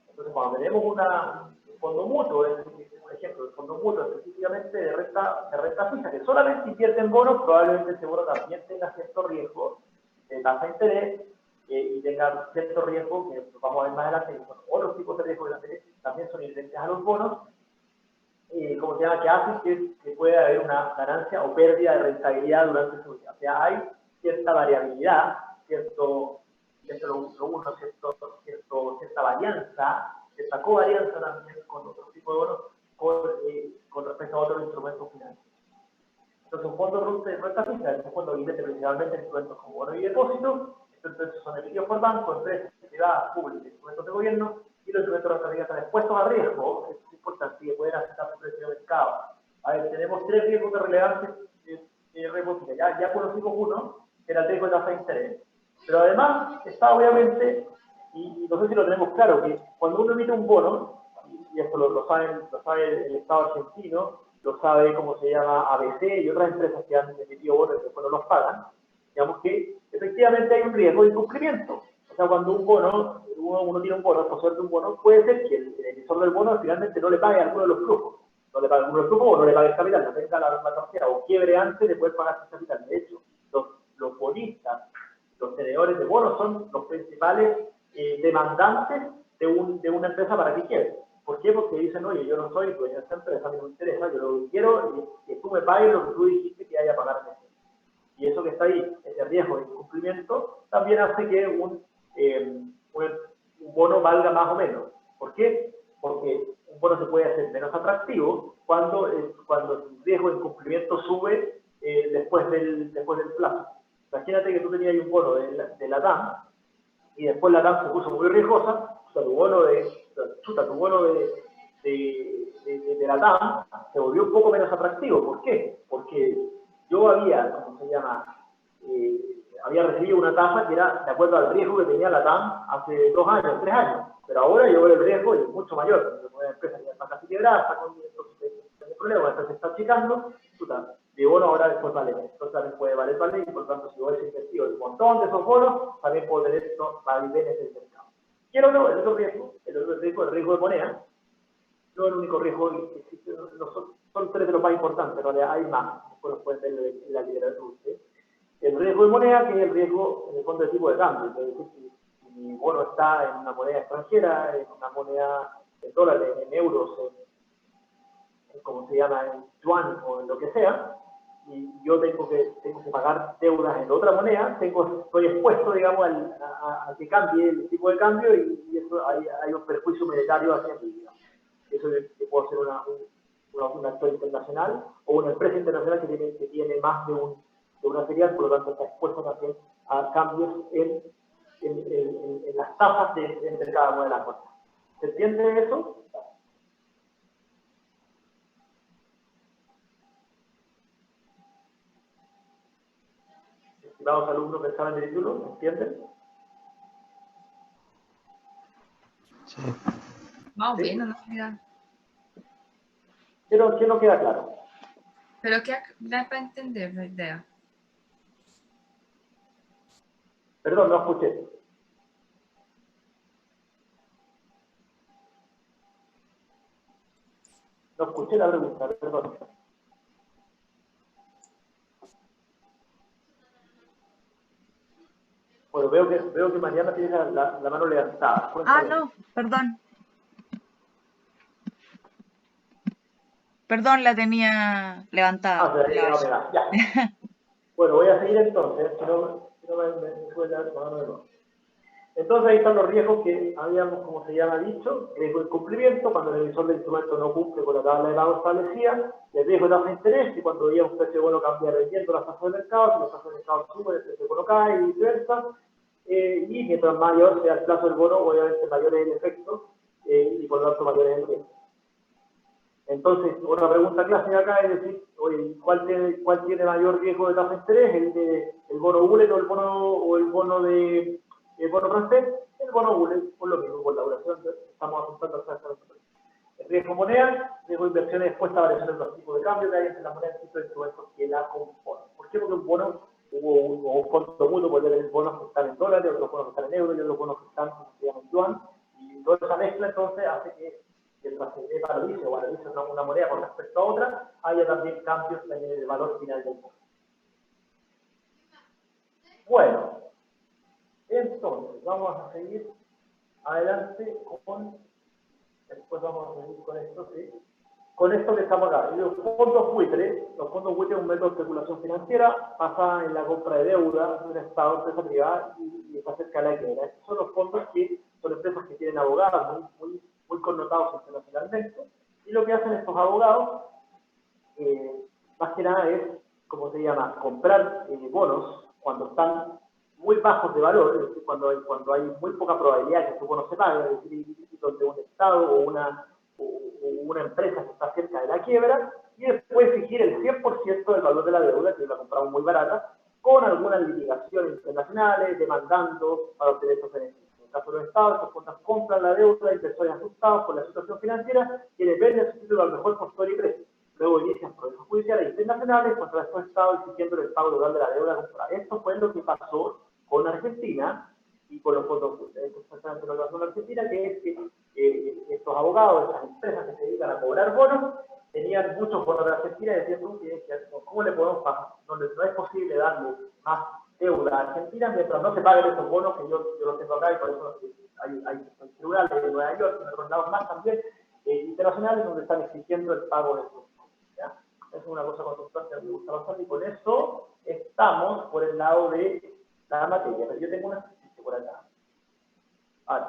Entonces, cuando tenemos un fondo mutuo, un ejemplo, el fondo mutuo específicamente de renta fija, que solamente invierte en bonos, probablemente ese bono también tenga cierto riesgo de tasa de interés y tenga cierto riesgo, que vamos a ver más adelante, que son otros tipos de riesgos que también son inherentes a los bonos, como se llama, que hacen que pueda haber una ganancia o pérdida de rentabilidad durante su vida. O sea, hay cierta variabilidad, cierta varianza, cierta covarianza también con otro tipo de bonos con respecto a otros instrumentos financieros. Entonces, un fondo de renta fija es un fondo que invierte principalmente en instrumentos como bonos y depósitos. Estos instrumentos son emitidos por bancos, empresas privadas, públicas, instrumentos de gobierno, y los instrumentos de renta fija están expuestos a riesgo. Es importante que pueden aceptar su precio de mercado. A ver, tenemos tres riesgos de relevancia de renta fija. Ya conocimos uno, que era el riesgo de tasa de interés. Pero además está obviamente, y no sé si lo tenemos claro, que cuando uno emite un bono, y esto lo sabe el Estado argentino, lo sabe, como se llama, ABC y otras empresas que han emitido bonos y después no los pagan, digamos que efectivamente hay un riesgo de incumplimiento. O sea, cuando uno tiene un bono, el poseedor de un bono, puede ser que el emisor del bono finalmente no le pague alguno de los flujos. No le pague alguno de los flujos o no le pague el capital, no tenga la tarjeta o quiebre antes de poder pagar ese capital. De hecho, los bonistas, los tenedores de bonos son los principales demandantes de una empresa para que quiebre. ¿Por qué? Porque dicen, oye, yo no soy dueño de esta empresa, a mí no me interesa, yo lo que quiero es que tú me pagues lo que tú dijiste que haya a pagarme. Y eso que está ahí, ese riesgo de incumplimiento, también hace que un bono valga más o menos. ¿Por qué? Porque un bono se puede hacer menos atractivo cuando el riesgo de incumplimiento sube después del plazo. Imagínate que tú tenías un bono de la TAM y después la TAM se puso muy riesgosa, o sea, tu bono de la TAM se volvió un poco menos atractivo. ¿Por qué? Porque yo había recibido una tasa que era de acuerdo al riesgo que tenía la TAM hace 2 años, 3 años, pero ahora yo veo el riesgo es mucho mayor. Una empresa que está casi quebrada, está con problemas, entonces se está achicando, mi bono ahora después vale menos, entonces también puede valer más, y por lo tanto si yo he invertido un montón de esos bonos, también puedo tener vaivenes del mercado. Y el otro riesgo, el riesgo de moneda, no es el único riesgo que existe, son 3 de los más importantes, pero hay más, después los pueden ver en la literatura. El riesgo de moneda, que es el riesgo en el fondo de tipo de cambio, es decir, si mi bono está en una moneda extranjera, en una moneda en dólares, en euros, como se llama, en yuan o en lo que sea, y yo tengo que pagar deudas en otra moneda, estoy expuesto, digamos, a que cambie el tipo de cambio y eso hay un perjuicio monetario hacia mí, digamos. Eso puede ser un actor internacional o una empresa internacional que tiene más de de una filial, por lo tanto está expuesto también a cambios en las tasas entre cada una de las cuentas. ¿Se entiende eso? Estimados alumnos que saben de título, ¿entienden? Sí. Más o menos, no queda. ¿Qué no queda claro? Pero que da para entender la idea. Perdón, no escuché. No escuché la pregunta, perdón. Bueno, veo que Mariana tiene la mano levantada. Cuéntame. No, perdón. Perdón, la tenía levantada. Ya. Bueno, voy a seguir entonces, que no me suena la mano de nuevo. Entonces ahí están los riesgos que habíamos, como se llama dicho, riesgo de incumplimiento, cuando el emisor del instrumento no cumple con la tabla de pago establecida, el riesgo de tasa de interés, y cuando veía un precio de bono cambiar dependiendo las tasas de mercado, si las tasas de mercado suben, el precio de bono cae y viceversa, y mientras mayor sea el plazo del bono, obviamente mayor es el efecto, y por lo tanto mayor es el riesgo. Entonces, una pregunta clásica acá es decir, oye, ¿cuál tiene mayor riesgo de tasa de interés? ¿El bono bullet o el bono francés? El bono bullet, por lo mismo, por la duración, estamos apuntando a el riesgo moneda, riesgo de inversiones expuesta a variaciones de los tipos de cambio que hay entre las monedas y los instrumentos que la componen. ¿Por qué? Porque un bono o un fondo mutuo puede tener bonos que están en dólares, otros bonos que están en euros y otros bonos que están, como se llama, en yuan, y toda esa mezcla entonces hace que mientras se valorice o valorice una moneda con respecto a otra, haya también cambios en el valor final del bono. Bueno, entonces vamos a seguir adelante después vamos a seguir con esto, ¿sí? Con esto que estamos acá. Y los fondos buitre es un método de especulación financiera basada en la compra de deuda de un Estado, empresa privada y está cerca de la quiebra. Estos son los fondos que son empresas que tienen abogados muy connotados internacionalmente, y lo que hacen estos abogados, más que nada es, como se llama, comprar bonos cuando están muy bajos de valor, es decir, cuando hay muy poca probabilidad que su bono se pague, es decir, donde un Estado o una empresa que está cerca de la quiebra, y después exigir el 100% del valor de la deuda, que la compramos muy barata, con algunas litigaciones internacionales, demandando para obtener estos beneficios. En el caso de los Estados, estos fondos compran la deuda, inversores asustados por la situación financiera, que dependen de su título al mejor postor y precio. Luego inician procesos judiciales internacionales contra estos Estados exigiendo el pago total de la deuda comprada. Esto fue lo que pasó con Argentina y con los fondos públicos. Esto es exactamente lo que pasó con Argentina, que es que estos abogados, estas empresas que se dedican a cobrar bonos, tenían muchos bonos de Argentina y decían que ¿cómo le podemos pagar? No es posible darle más deuda a Argentina mientras no se paguen esos bonos que yo los tengo acá, y por eso hay tribunales de Nueva York y en otros lados más también internacionales donde están exigiendo el pago de esos bonos. ¿Ya? Es una cosa conceptual que a mí me gusta bastante, y con eso estamos por el lado de la materia. Pero yo tengo una ejercicio por acá.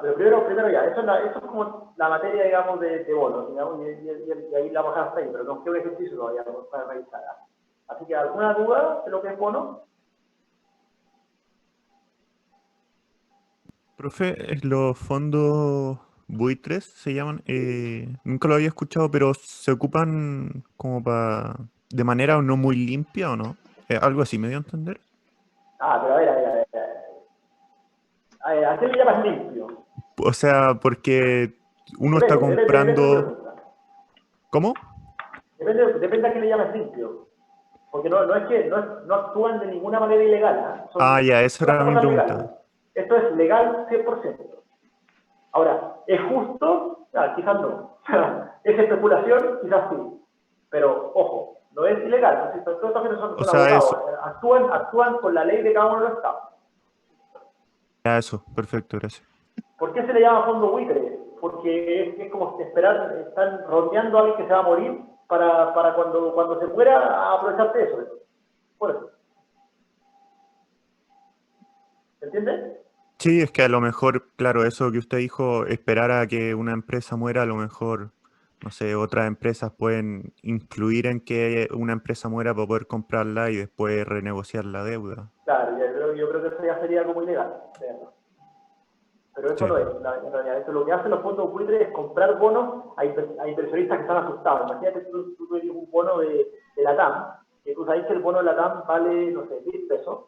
Pero primero ya, eso es como la materia, digamos, de bonos, digamos, y ahí la bajamos hasta ahí, pero no queda un ejercicio todavía para realizar. Así que, ¿alguna duda de lo que es bono? Profe, los fondos buitres se llaman, nunca lo había escuchado, pero se ocupan como de manera no muy limpia, ¿o no? Algo así, ¿me dio a entender? Pero a ver. ¿A qué le llamas limpio? O sea, porque uno está comprando... ¿Cómo? Depende a qué le llamas limpio. Porque no actúan de ninguna manera ilegal. Ya, esa era mi pregunta. Legales. Esto es legal 100%. Ahora, ¿es justo? Quizás no. ¿Es especulación? Quizás sí. Pero, ojo, no es ilegal. Entonces, todos son abogados. Actúan con la ley de cada uno de los estados. Ya, eso. Perfecto, gracias. ¿Por qué se le llama fondo buitre? Porque es como esperar, están rodeando a alguien que se va a morir para cuando se muera aprovecharse de eso. Por eso. ¿Se entiende? Sí, es que a lo mejor, claro, eso que usted dijo, esperar a que una empresa muera, a lo mejor no sé, otras empresas pueden influir en que una empresa muera para poder comprarla y después renegociar la deuda. Claro, yo creo que eso ya sería como ilegal, de verdad. Pero eso Sí. no es, en realidad. Eso lo que hacen los fondos buitres es comprar bonos a inversionistas que están asustados. Imagínate que tú tienes un bono de la TAM, que tú sabes que el bono de la TAM vale, no sé, 1.000 pesos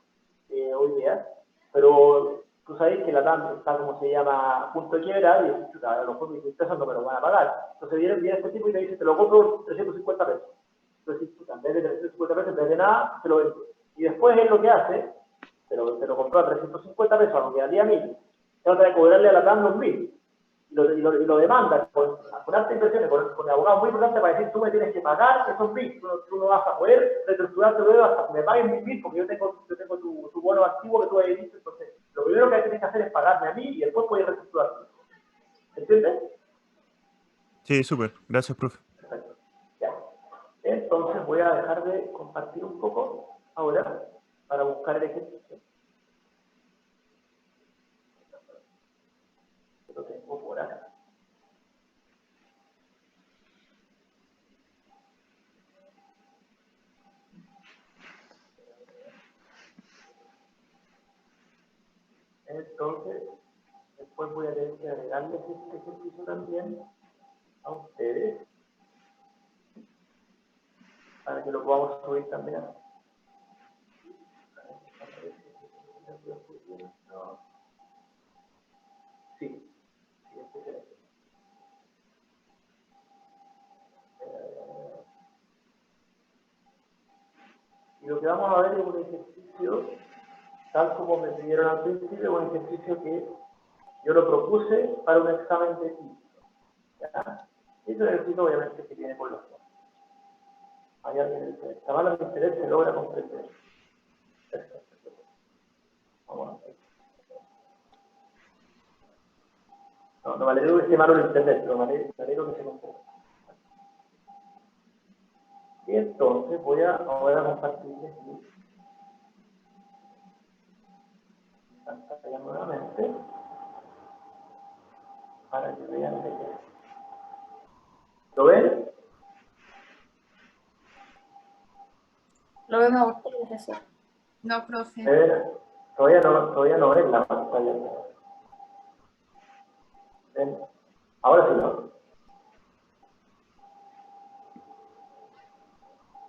hoy día, pero tú sabes que la TAM está, como se llama, a punto de quiebra, y dices, chuta, los fondos de 1.000 pesos no me lo van a pagar. Entonces viene este tipo y te dice, te lo compro 350 pesos. Entonces, chuta, en vez de 350 pesos, en vez de nada, te lo vendo. Y después él lo que hace, te lo compró a 350 pesos, aunque valía 1.000, trata de cobrarle a la TAM los 1.000 y lo demanda con hartas inversiones, con abogados muy importantes para decir, tú me tienes que pagar esos 1.000, tú no vas a poder reestructurarte luego hasta que me paguen 1.000 porque yo tengo tu bono activo que tú habías visto. Entonces lo primero que tienes que hacer es pagarme a mí y después puedes reestructurarte. ¿Entiendes? Sí, súper. Gracias, profe. Perfecto. Ya. Entonces voy a dejar de compartir un poco ahora para buscar el ejercicio. Lo tengo por acá. Entonces, después voy a tener que agregarles este ejercicio también a ustedes para que lo podamos subir también. Sí. Y lo que vamos a ver es un ejercicio, tal como me pidieron al principio, un ejercicio que yo lo propuse para un examen de título. ¿Ya? Y ese ejercicio obviamente que tiene población. Hay alguien que el tamaño de interés se logra comprender. Vamos a ver. No me alegro que esté malo el internet, pero me alegro que se comprenda. Y entonces voy a ahora compartirles mi pantalla nuevamente para que vean el ejercicio. ¿Lo ven? Lo vemos a usted, profesor. No, profe. Todavía no ven la pantalla. ¿Ven? Ahora sí, ¿no?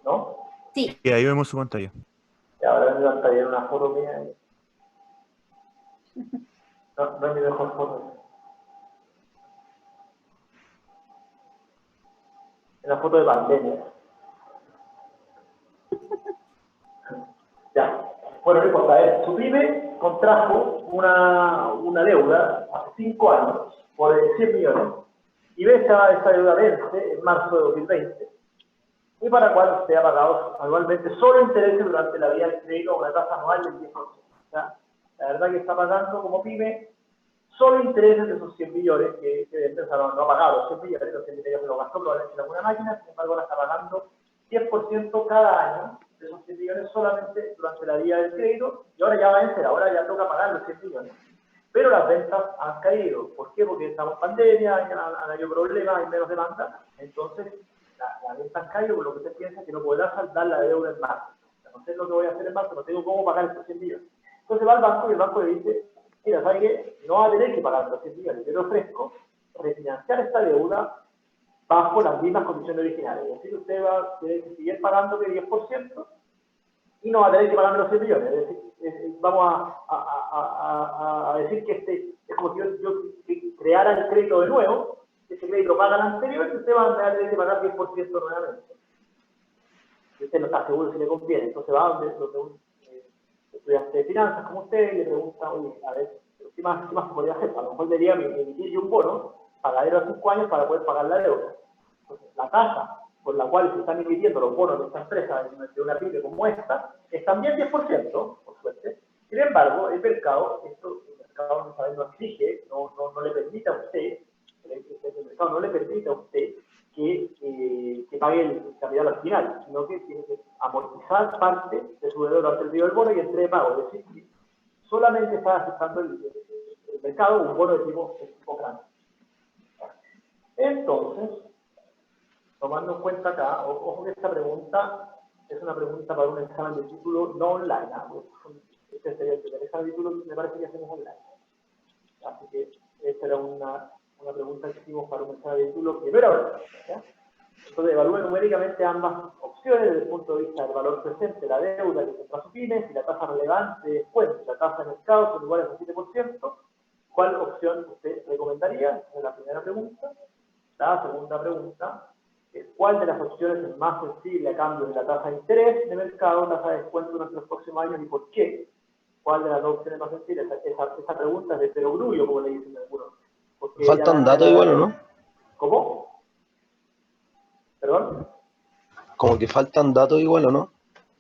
¿No? Sí. Y ahí vemos su pantalla. Y ahora me va a traer una foto mía ahí. No es mi mejor foto. Es una foto de pandemia. Ya. Bueno, no importa. A ver, su PYME contrajo una deuda hace 5 años por 100 millones y ve esa deuda vence en marzo de 2020 y para la cual usted ha pagado anualmente solo intereses durante la vida del crédito con una tasa anual del 10%. ¿Ya? La verdad que está pagando como PYME solo intereses de esos 100 millones que no ha pagado los 100 millones, los 100 millones que lo gastó probablemente en alguna máquina, sin embargo ahora está pagando 10% cada año de esos 100 millones solamente durante la vida del crédito y ahora ya va a vencer, ahora ya toca pagar los 100 millones. Pero las ventas han caído. ¿Por qué? Porque estamos en pandemia, han habido problemas, hay menos demanda, entonces las ventas han caído, por lo que usted piensa que no podrá saldar la deuda en marzo. No sé lo que voy a hacer en marzo, no tengo cómo pagar estos 100 millones. Entonces va al banco y el banco le dice, mira, ¿sabe qué? No va a tener que pagar los 100 millones, yo le ofrezco refinanciar esta deuda bajo las mismas condiciones originales. Es decir, usted va a tener que seguir pagándole 10% y no va a tener que pagarme los 100 millones. Es decir, vamos a decir que es como si yo creara el crédito de nuevo, ese crédito paga el anterior y usted va a tener que pagar 10% nuevamente. Y usted no está seguro si le conviene, entonces va donde un estudiante de finanzas como usted y le pregunta, oye, a ver, ¿qué más se podría hacer? A lo mejor debería emitir yo un bono pagadero a 5 años para poder pagar la deuda. Entonces, la tasa por la cual se están emitiendo los bonos de esta empresa, de una PYME como esta, es también 10%, por suerte. Sin embargo, el mercado no exige, no le permite a usted, el mercado no le permite a usted que pague el capital al final, sino que tiene que amortizar parte de su deuda durante el periodo del bono y entre pago. Es decir, que solamente está aceptando el mercado un bono de tipo grande. Entonces, tomando en cuenta acá, ojo que esta pregunta es una pregunta para un examen de título no online, ¿no? Este sería el primer examen de título que me parece que hacemos online. Así que esta era una pregunta que hicimos para un examen de título que no era online, ¿ya? Entonces evalúe numéricamente ambas opciones desde el punto de vista del valor presente, la deuda que contra su pyme, si la tasa relevante de descuento y la tasa de mercado son iguales al 7%, ¿cuál opción usted recomendaría? Esa es la primera pregunta. La segunda pregunta es ¿cuál de las opciones es más sensible a cambios en la tasa de interés de mercado, tasa de descuento durante los próximos años y por qué? ¿Cuál de las dos opciones es más sensible? Esa pregunta es de perogrullo, como le dicen algunos. Faltan datos igual, ¿o no? ¿Cómo? ¿Perdón? Como que faltan datos igual, ¿o no?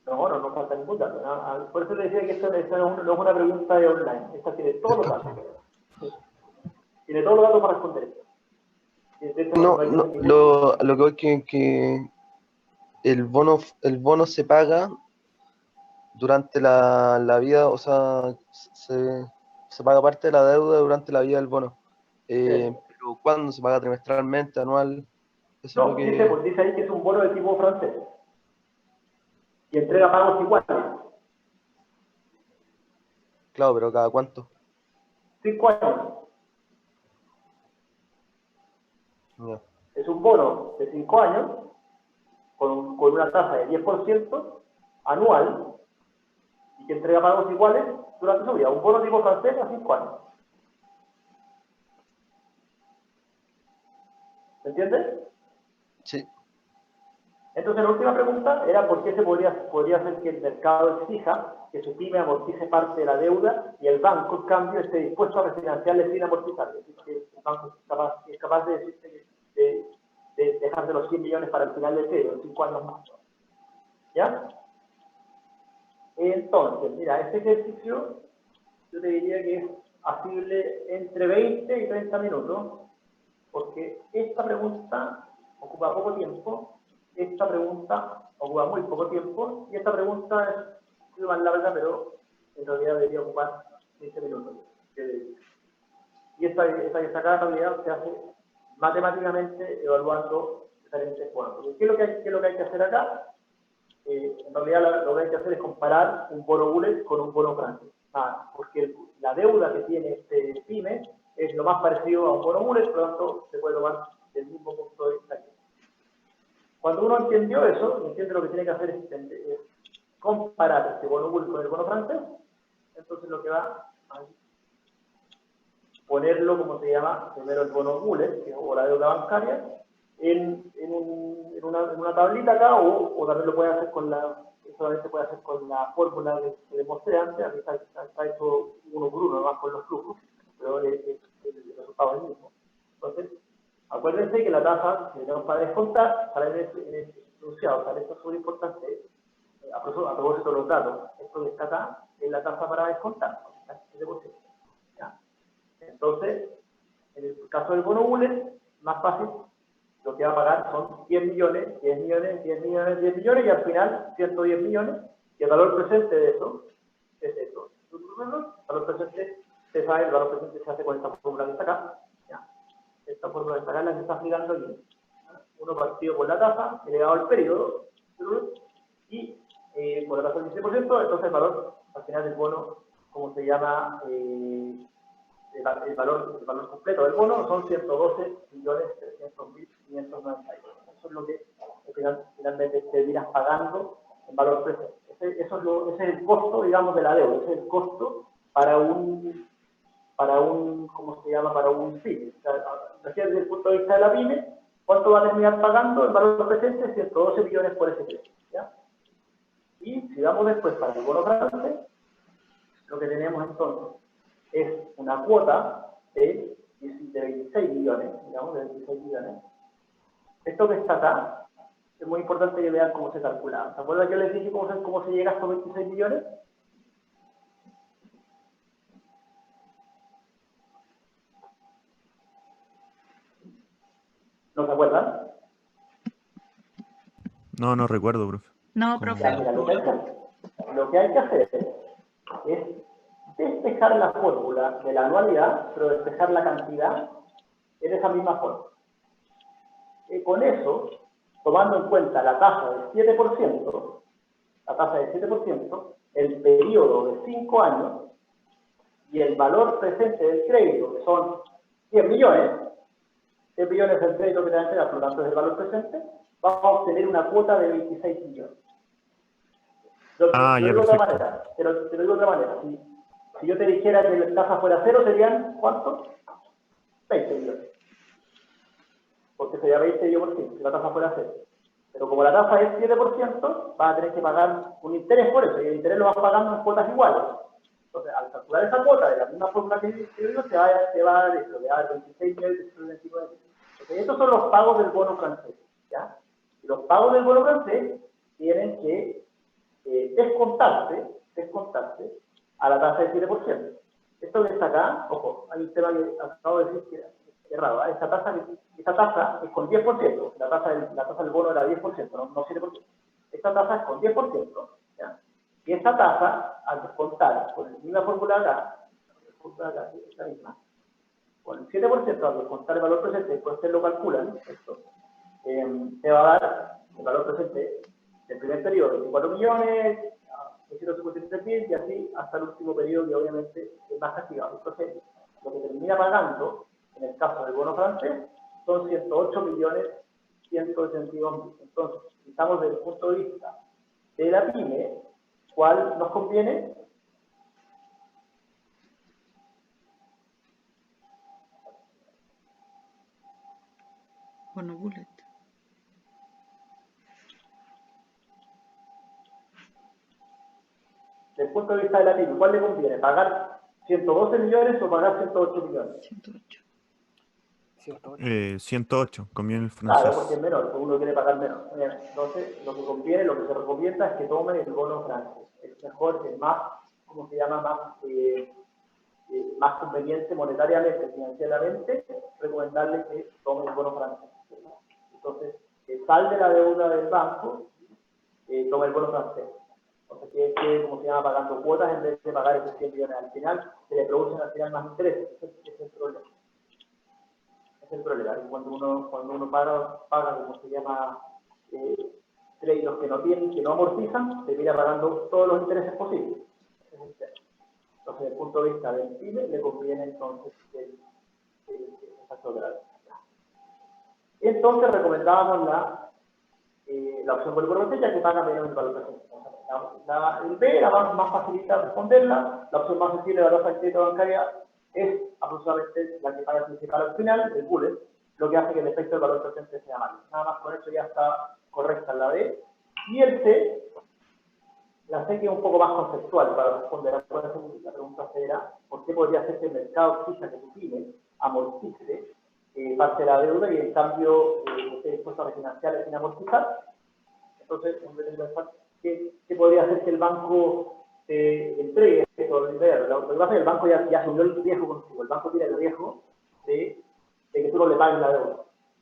No falta ningún dato. Por eso le decía que esta no es una pregunta de online. Esta tiene todos los datos. Tiene todos los datos para responder esto. No, lo que voy que el bono se paga durante la vida, o sea, se paga parte de la deuda durante la vida del bono. Pero ¿cuándo se paga? ¿Trimestralmente, anual? Eso no, es lo que... dice ahí que es un bono de tipo francés. Y entrega pagos iguales. Claro, pero ¿cada cuánto? 5 años. No. Es un bono de 5 años con una tasa de 10% anual y que entrega pagos iguales durante su vida. Un bono tipo francés a 5 años. ¿Me entiendes? Sí. Entonces la última pregunta era por qué se podría hacer que el mercado exija que su pyme amortice parte de la deuda y el banco, en cambio, esté dispuesto a refinanciarle sin amortizar. Es decir, que el banco es capaz de decirte de dejarse los 100 millones para el final del periodo, en 5 años más. ¿Ya? Entonces, mira, este ejercicio yo te diría que es asible entre 20 y 30 minutos, porque esta pregunta ocupa poco tiempo, esta pregunta ocupa muy poco tiempo, y esta pregunta es más larga, pero en realidad debería ocupar 15 minutos. Y esta que está acá en realidad se hace matemáticamente evaluando diferentes bonos. ¿Qué es lo que hay que hacer acá? En realidad lo que hay que hacer es comparar un bono bullet con un bono francés. Porque la deuda que tiene este pyme es lo más parecido a un bono bullet, por lo tanto se puede tomar del mismo punto de vista. Cuando uno entendió eso, entiende lo que tiene que hacer es comparar este bono bullet con el bono francés, entonces lo que va a ponerlo, como se llama, primero el bono bullet, o la deuda bancaria, en una tablita acá, o también lo puede hacer solamente puede hacer con la fórmula que demostré antes. Aquí está hecho uno por uno, además con los flujos, pero el resultado es el mismo. Entonces, acuérdense que la tasa que tenemos para descontar sale en el enunciado, sale esto es muy importante, a propósito de los datos, esto que está acá es la tasa para descontar, el 7%. ¿Ya? Entonces, en el caso del bono bullet, más fácil, lo que va a pagar son 10 millones, 10 millones, 10 millones, 10 millones, y al final 110 millones, y el valor presente de eso es eso. El valor presente, se sabe, el valor presente se hace con esta fórmula que está acá. ¿Ya? Esta fórmula que está acá es la que está aplicando aquí. Uno partido por la tasa, elevado al periodo, y por la tasa del 15%, entonces el valor, al final del bono, como se llama, el valor completo del bono son 112.300.592. Eso es lo que finalmente te irás pagando en valor presente. Ese es el costo, digamos, de la deuda. Ese es el costo para un ¿cómo se llama? Para un PYME. O sea, desde el punto de vista de la PYME, ¿cuánto va a terminar pagando en valor presente? 112 millones por ese precio. ¿Ya? Y si vamos después para el bono francés, lo que tenemos entonces es una cuota de 26 millones, digamos, de 26 millones. Esto que está acá, es muy importante que vean cómo se calcula. ¿Se acuerdan que les dije cómo se llega a estos 26 millones? ¿No se acuerdan? No recuerdo, profe. No, profe. Mira, lo que hay que hacer es despejar la fórmula de la anualidad, pero despejar la cantidad en esa misma forma. Con eso, tomando en cuenta la tasa del 7%, el periodo de 5 años y el valor presente del crédito, que son 100 millones del crédito que te va a entregar, por lo tanto es el valor presente, vamos a obtener una cuota de 26 millones. Te lo digo de otra manera, si yo te dijera que la tasa fuera cero, serían, ¿cuánto? 20 millones. Porque sería 20 yo por ciento, si la tasa fuera cero. Pero como la tasa es 7%, vas a tener que pagar un interés por eso, y el interés lo vas pagando en cuotas iguales. Entonces, al calcular esa cuota de la misma fórmula que digo, te va a dar eso, te va a dar 26 millones, 29. Entonces, estos son los pagos del bono francés, ¿ya? Y los pagos del bono francés tienen que descontarse a la tasa del 7%. Esto que está acá, ojo, hay un tema que acabo de decir que es errado, ¿eh? Esta tasa es con 10%, la tasa del bono era 10%, no 7%. Esta tasa es con 10%, ¿ya? Y esta tasa, al descontar con la misma fórmula acá, esta misma, con el 7% al descontar el valor presente, después ustedes lo calculan, esto, te va a dar el valor presente del primer periodo, 24 millones, 253.000 y así hasta el último periodo, que obviamente es más castigado. Entonces, lo que termina pagando, en el caso del bono francés, son 108.182.000. Entonces, si estamos desde el punto de vista de la pyme, ¿cuál nos conviene? Bono bullet. Desde el punto de vista de la pyme, ¿cuál le conviene? ¿Pagar 112 millones o pagar 108 millones? 108, conviene el francés. Claro, porque es menor, porque uno quiere pagar menos. Entonces, lo que conviene, lo que se recomienda es que tomen el bono francés. Es mejor, es más, ¿cómo se llama? Más conveniente monetariamente, financieramente, recomendarles que tomen el bono francés. Entonces, salde la deuda del banco, tome el bono francés. Entonces, que como se llama, pagando cuotas en vez de pagar esos 100 millones al final, se le producen al final más intereses. Ese es el problema. Es el problema. Cuando uno paga, como se llama, créditos que no amortizan, se mira pagando todos los intereses posibles. Entonces, desde el punto de vista del PYME, le conviene entonces el factor de la deuda. Entonces, recomendábamos la opción por el bono, ya que paga menos el valor presente. El B era más facilita responderla, la opción más sensible de la tasa de crédito bancaria es aproximadamente la que paga el principal al final, el bullet, lo que hace que el efecto del valor presente sea malo. Nada más con eso ya está correcta la B. Y el C, la C que es un poco más conceptual para responder. La pregunta será, ¿por qué podría ser que el mercado exija que tu PYME amortice parte de la deuda y en cambio esté dispuesto a refinanciar sin amortizar? Entonces, ¿qué podría hacer que el banco entregue esto de dinero? Lo que pasa es que el banco ya asumió el riesgo contigo. El banco tiene el riesgo de que tú no le pagues la deuda.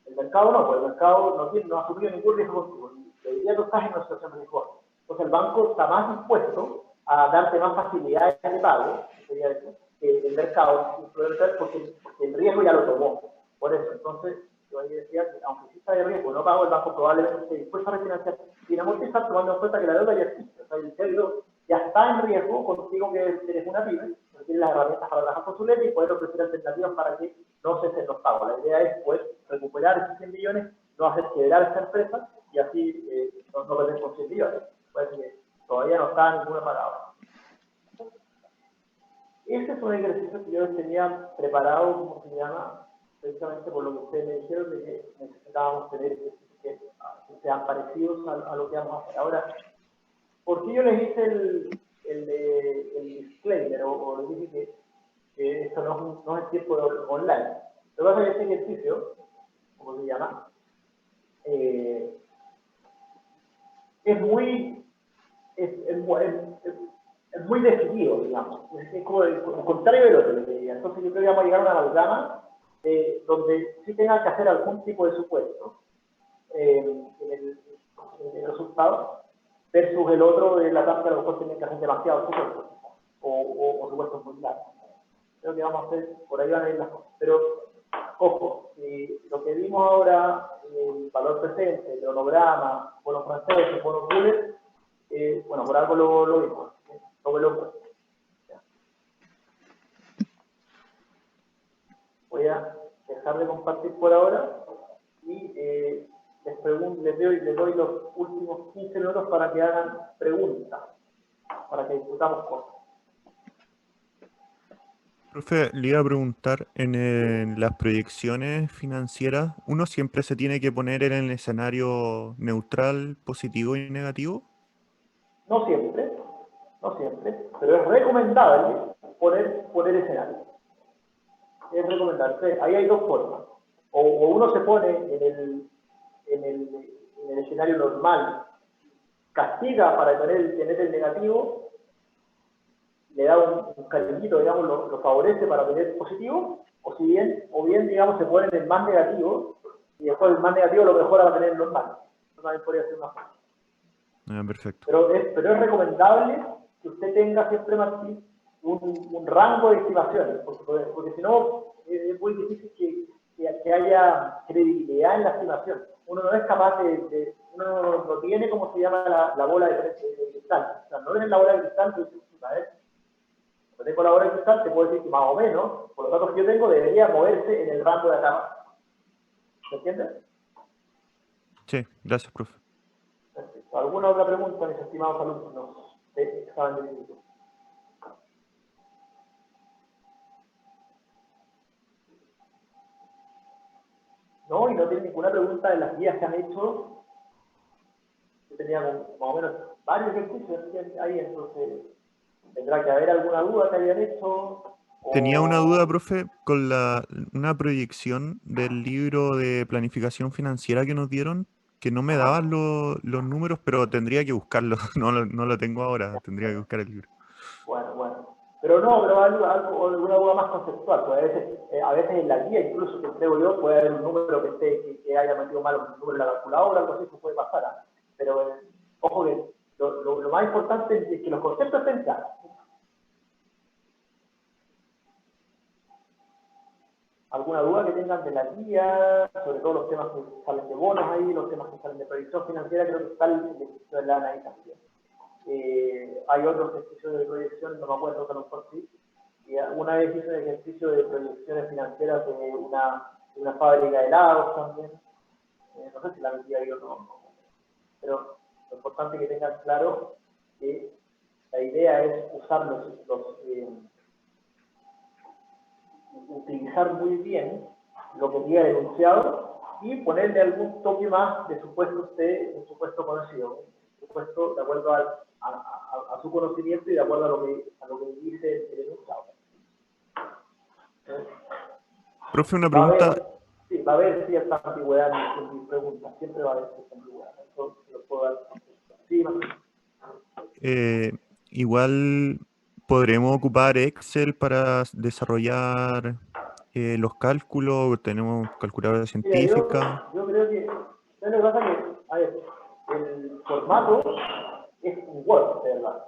El mercado no, porque el mercado no ha asumido ningún riesgo contigo. Hoy día tú estás en una situación riesgosa. Entonces el banco está más dispuesto a darte más facilidades de pago, sería eso, que el mercado, porque el riesgo ya lo tomó. Por eso, entonces, yo ahí decía que aunque exista de riesgo no pago, el banco probablemente esté dispuesto a refinanciar sin amortizar, tomando en cuenta que la deuda ya existe. O sea, el crédito ya está en riesgo contigo, que eres una pyme, pero tienes las herramientas para trabajar con su ley y poder ofrecer alternativas para que no cesen los pagos. La idea es pues recuperar esos 100 millones, no hacer quebrar esta empresa y así no perder con 100 millones. Puede que todavía no está ninguna pagada. Ese es un ejercicio que yo tenía preparado, como se llama, precisamente por lo que ustedes me dijeron, de que necesitábamos tener ejercicios que sean parecidos a lo que vamos a hacer. Ahora, ¿por qué yo les hice el disclaimer o les dije que esto no es tiempo online? Lo que pasa es que este ejercicio, como se llama, es muy definido, digamos. Es como el contrario del otro, que diría. Entonces yo creo que vamos a llegar a una amalgama donde sí tengan que hacer algún tipo de supuesto en el resultado, versus el otro de la tabla, a lo mejor tienen que hacer demasiado supuestos o supuestos muy largos. Creo que vamos a hacer, por ahí van a ir las cosas. Pero ojo, lo que vimos ahora, el valor presente, el cronograma, bonos franceses, bonos bullet, bueno, por algo lo vimos, Voy a dejar de compartir por ahora y les doy los últimos 15 minutos para que hagan preguntas, para que discutamos cosas. Profe, le iba a preguntar, en las proyecciones financieras, ¿uno siempre se tiene que poner en el escenario neutral, positivo y negativo? No siempre, pero es recomendable poner escenario. Es recomendable. Ahí hay dos formas. O uno se pone en el escenario normal, castiga para tener el negativo, le da un cariñito, digamos, lo favorece para tener positivo, o bien, digamos, se pone en el más negativo, y después el más negativo lo mejora para tener el normal. Eso también podría ser una forma. Perfecto. Pero es recomendable que usted tenga siempre, Martín, un rango de estimaciones, porque si no es muy difícil que haya credibilidad en la estimación. Uno no es capaz uno no tiene, como se llama, la bola de cristal. O sea, no tienes la bola de cristal, no tengo la bola de cristal, te puedo decir que más o menos, por los datos que yo tengo, debería moverse en el rango de acá. ¿Me entiendes? Sí, gracias, profe. Perfecto. ¿Alguna otra pregunta, mis estimados alumnos de examen de título? ¿No? Y no tiene ninguna pregunta de las guías que han hecho. Yo tenía más o menos varios ejercicios ahí, entonces tendrá que haber alguna duda que hayan hecho. Tenía una duda, profe, con una proyección del libro de planificación financiera que nos dieron, que no me daban los números, pero tendría que buscarlo. No lo tengo ahora, tendría que buscar el libro. Bueno. Pero alguna duda más conceptual, pues a veces en la guía, incluso que entrego yo, puede haber un número que haya metido mal un número en la calculadora, algo así, que puede pasar. Pero ojo que lo más importante es que los conceptos estén claros. ¿Alguna duda que tengan de la guía, sobre todo los temas que salen de bonos ahí, los temas que salen de proyección financiera? Creo que está el ejercicio de la analización. Hay otros ejercicios de proyección, no me acuerdo que a lo mejor sí. Una vez hice un ejercicio de proyecciones financieras de una fábrica de helados también. No sé si la metí ahí o no. Pero lo importante es que tengan claro que la idea es usar utilizar muy bien lo que diga el enunciado y ponerle algún toque más de supuesto conocido, supuesto de acuerdo a su conocimiento y de acuerdo a lo que dice el enunciado. Profe, una pregunta. Va a haber cierta ambigüedad en mis preguntas, siempre va a haber cierta ambigüedad. Eso lo puedo dar. Sí, igual podremos ocupar Excel para desarrollar los cálculos, tenemos calculadora científica. Yo creo que, ¿sabes lo que pasa? Que, a ver, el formato es un Word, de verdad.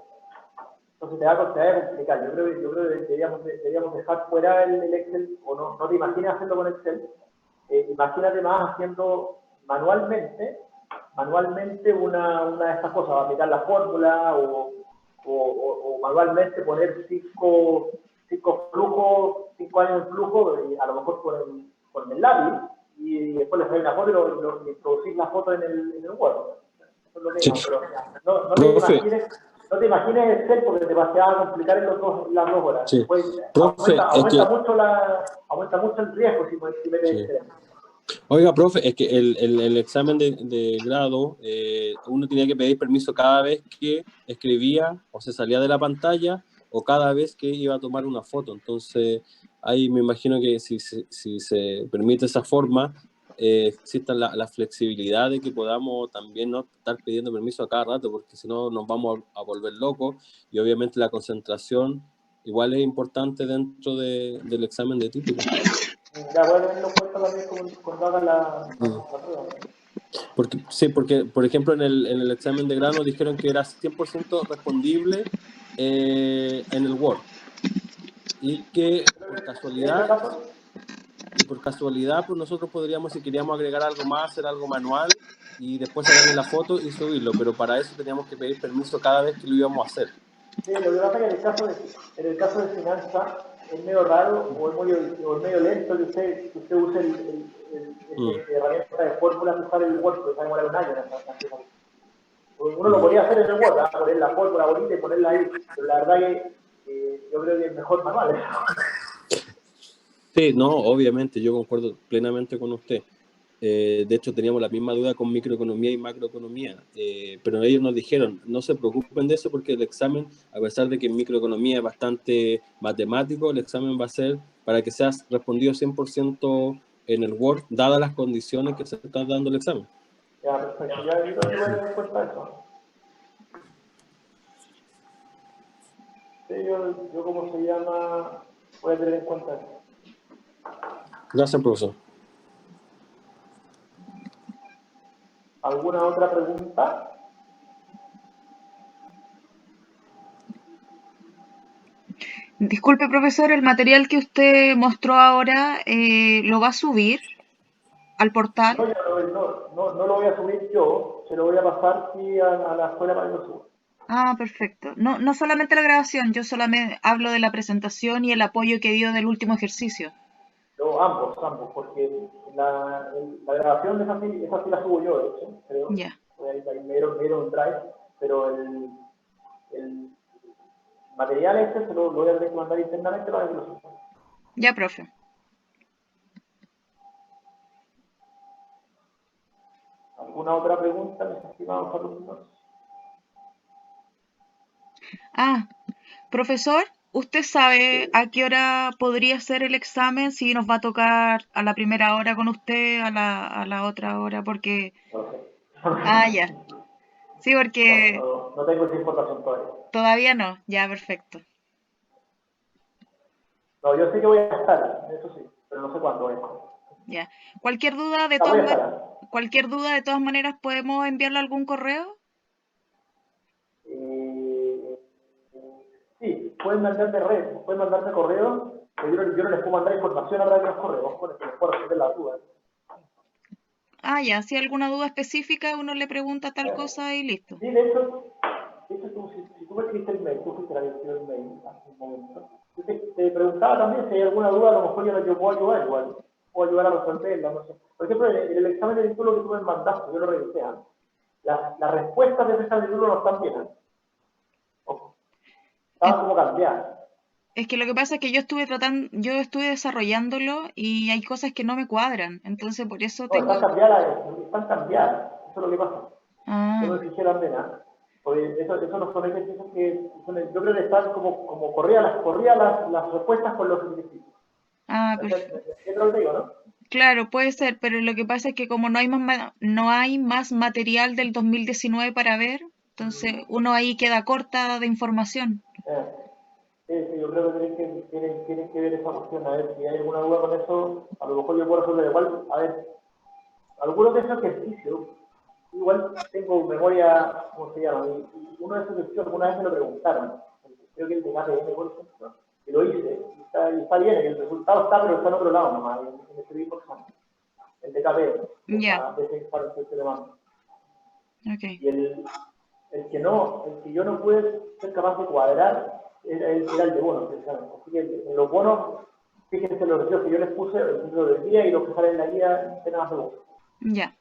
Entonces te va a complicar. Yo creo que deberíamos dejar fuera el Excel, o no te imagines hacerlo con Excel. Imagínate más haciendo manualmente una de estas cosas, aplicar la fórmula o manualmente poner 5 años en flujo, a lo mejor con el lápiz, y después le sale una foto y introducir la foto en el Word. Eso es lo que sí. No te imagines Excel porque te va a complicar en las 2 horas. Sí. Pues, Profe, aumenta mucho el riesgo si metes Excel. Oiga, profe, es que el examen de grado, uno tenía que pedir permiso cada vez que escribía o se salía de la pantalla o cada vez que iba a tomar una foto. Entonces, ahí me imagino que si se permite esa forma, exista la flexibilidad de que podamos también no estar pidiendo permiso a cada rato, porque si no nos vamos a volver locos, y obviamente la concentración igual es importante dentro del examen de título. Ya voy a tenerlo en cuenta también cuando haga la prueba. Porque, por ejemplo, en el examen de grado dijeron que era 100% respondible en el Word. Y que por casualidad, pues nosotros podríamos, si queríamos agregar algo más, hacer algo manual y después sacarle la foto y subirlo, pero para eso teníamos que pedir permiso cada vez que lo íbamos a hacer. Sí, lo que pasa es que en el caso de finanzas es medio raro o es medio lento que usted use esta herramienta de fórmulas que sale el Word, que va a demorar un año. Uno lo podía hacer en el Word, poner la fórmula bonita y ponerla ahí, pero la verdad que yo creo que es mejor manual. Sí, no, obviamente, yo concuerdo plenamente con usted. De hecho, teníamos la misma duda con microeconomía y macroeconomía, pero ellos nos dijeron, no se preocupen de eso porque el examen, a pesar de que en microeconomía es bastante matemático, el examen va a ser para que seas respondido 100% en el Word, dadas las condiciones que se están dando el examen. Ya, perfecto, ya yo voy a tener en cuenta eso. Sí, yo ¿cómo se llama? Voy a tener en cuenta eso. Gracias, profesor. ¿Alguna otra pregunta? Disculpe, profesor, el material que usted mostró ahora, ¿lo va a subir al portal? No lo voy a subir yo, se lo voy a pasar sí, a la escuela para que lo suba. Ah, perfecto. No solamente la grabación, yo solamente hablo de la presentación y el apoyo que dio del último ejercicio. Ambos, porque la grabación de esa sí la subo yo, de hecho, creo. Ya. Ahí me dieron un drive, pero el material este se lo voy a tener que mandar internamente para que lo suba. Ya, profe. ¿Alguna otra pregunta, mis estimados alumnos? Ah, profesor, ¿usted sabe a qué hora podría ser el examen? Si nos va a tocar a la primera hora con usted, a la otra hora, porque... Ah, ya. Sí, porque... No tengo esa información todavía. Todavía no, ya, perfecto. No, yo sé que voy a estar, eso sí, pero no sé cuándo es. Ya. Cualquier duda de todas maneras, ¿podemos enviarle algún correo? Sí, pueden mandarme correo, pero yo no les puedo mandar información a través de los correos, bueno, que les puedo resolver las dudas. Ah, ya, si hay alguna duda específica, uno le pregunta tal cosa y listo. Sí, de hecho si tú me escribiste el mail, tú fuiste la que escribió el mail hace un momento, yo te preguntaba también si hay alguna duda, a lo mejor yo puedo ayudar igual, puedo ayudar a resolverla, no sé. Por ejemplo, en el examen de título que tú me mandaste, yo lo revisé antes, las respuestas de ese examen de título no están bien. Estaban como cambiadas. Es que lo que pasa es que yo estuve desarrollándolo y hay cosas que no me cuadran, entonces por eso tengo... Están cambiadas, eso es lo que pasa. Yo me fijé la pena, porque eso no son ejercicios yo creo que están como corría las respuestas con los ejercicios. Ah, perfecto. Claro, puede ser, pero lo que pasa es que como no hay más material del 2019 para ver, entonces uno ahí queda corta de información. Sí, yo creo que tienen que ver esa cuestión, a ver si hay alguna duda con eso, a lo mejor yo puedo resolver igual, a ver, algunos de esos ejercicios, igual tengo memoria, ¿cómo se llama? Y uno de esos ejercicios alguna vez me lo preguntaron, creo que el de KPM, por ejemplo, que lo hice, y está bien, el resultado está, pero está en otro lado nomás, en este mismo examen, el de KPM, de ese examen que le mando. Okay. Y el que yo no pude ser capaz de cuadrar era el de bonos, precisamente. Así que en los bonos, fíjense los retiros que yo les puse, el título del día y los que salen en la guía, de nada más de bonos. Ya.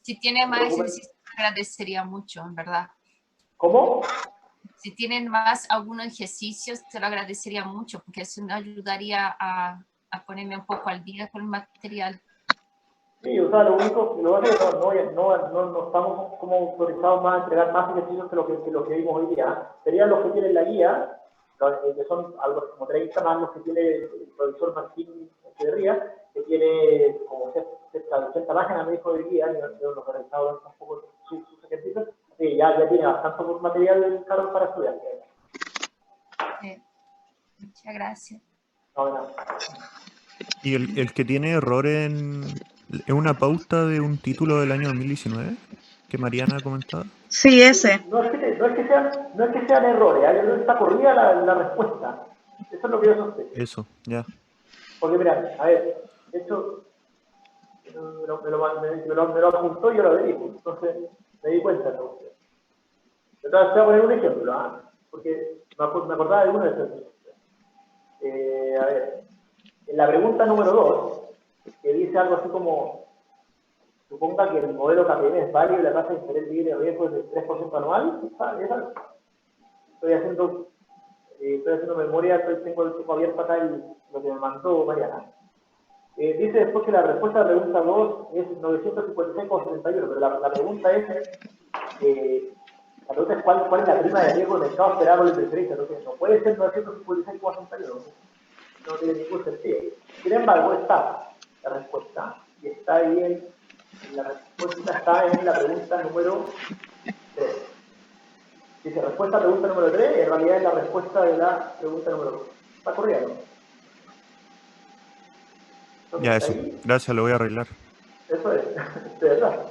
Si tiene más ejercicios, agradecería mucho, en verdad. ¿Cómo? Si tienen más algunos ejercicios, te lo agradecería mucho, porque eso me ayudaría a ponerme un poco al día con el material. Sí, o sea, lo único que no estamos como autorizados más a entregar más ejercicios que lo que vimos hoy día. Serían los que tienen la guía, que son algo como 30 más los que tiene el profesor Martín Echeverría, que tiene como cerca de 80 páginas, me dijo, de guía, yo no he revisado tampoco sus ejercicios, sí, ya tiene bastante material, Carlos, para estudiar. Muchas gracias. No, nada. ¿Y el que tiene error es una pauta de un título del año 2019 que Mariana ha comentado? Sí, ese. No es que sean errores, yo creo que está corrida la respuesta. Eso es lo que yo sospecho. Eso, ya. Porque mira, a ver, De hecho, me lo adjuntó y yo lo dirijo. Entonces, me di cuenta de eso. Entonces, te voy a poner un ejemplo, porque me acordaba de uno de esos. A ver, en la pregunta número 2, que dice algo así como, suponga que el modelo KPM es válido y la tasa de interés libre de riesgo es del 3% anual. Estoy haciendo memoria, tengo el tiempo abierto acá lo que me mandó Mariana. Dice después que la respuesta a la pregunta 2 es 956,71, pero la pregunta es, ¿cuál es la prima de riesgo del mercado esperado por el inversionista? Entonces, no puede ser 956,61, no tiene ningún sentido. Sin embargo, está la respuesta, y está ahí, la respuesta está en la pregunta número 3. Dice, respuesta a la pregunta número 3, en realidad es la respuesta de la pregunta número 2. ¿Está corriendo? Ya, eso. Gracias, lo voy a arreglar. Eso es, de verdad.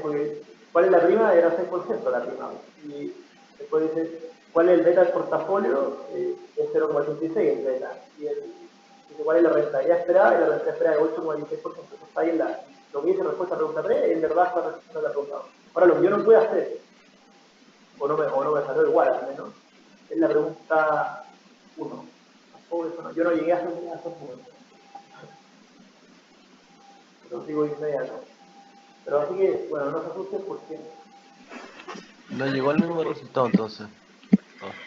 Porque, ¿cuál es la prima? Era 6% la prima. Y después dice, ¿cuál es el beta del portafolio? Es 0,86 el beta. Y dice, ¿cuál es la rentabilidad esperada? Y la rentabilidad esperada es 8,16%. Eso está ahí en lo que dice respuesta a la pregunta 3, en verdad está respuesta a la pregunta 2. Ahora, lo que yo no puedo hacer, o no me salió igual, al menos, es la pregunta 1. Yo no llegué a hacer esos números. Lo sigo inmediato. Pero así que, bueno, no se asusten porque... No llegó al mismo resultado, entonces.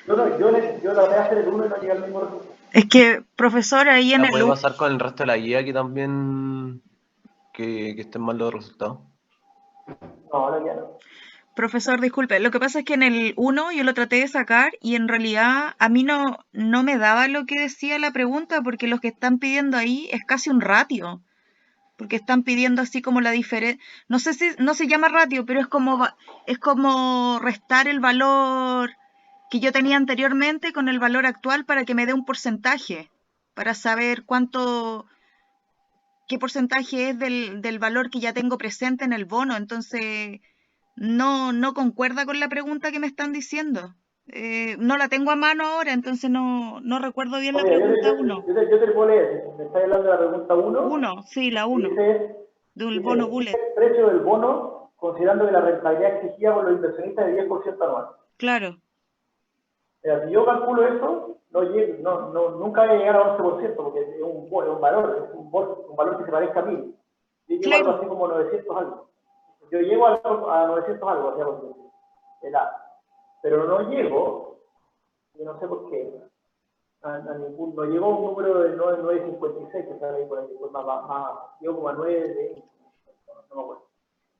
Yo traté de hacer el 1 y no llegué al mismo resultado. Es que, profesor, ahí en el... ¿Puede pasar con el resto de la guía que también que estén mal los resultados? No, la guía no. Profesor, disculpe, lo que pasa es que en el 1 yo lo traté de sacar y en realidad a mí no me daba lo que decía la pregunta porque lo que están pidiendo ahí es casi un ratio. Porque están pidiendo así como la diferencia, no sé si no se llama ratio, pero es como restar el valor que yo tenía anteriormente con el valor actual para que me dé un porcentaje, para saber qué porcentaje es del valor que ya tengo presente en el bono. Entonces, no concuerda con la pregunta que me están diciendo. No la tengo a mano ahora, entonces no recuerdo bien la pregunta 1. Yo te puedo leer, me estáis hablando de la pregunta 1. 1, sí, la 1. Del bono bullet. El precio del bono, considerando que la rentabilidad exigida por los inversionistas es de 10% anual. Claro. Si yo calculo eso, nunca voy a llegar a 11%, porque es un valor, es un valor que se parezca a 1000. Yo llego a algo así como 900 algo. Yo llego a 900 algo, pero no llego, y no sé por qué, no llegó a un número de 9,56 que sale ahí por ahí, pues llegó como a 9, no me acuerdo.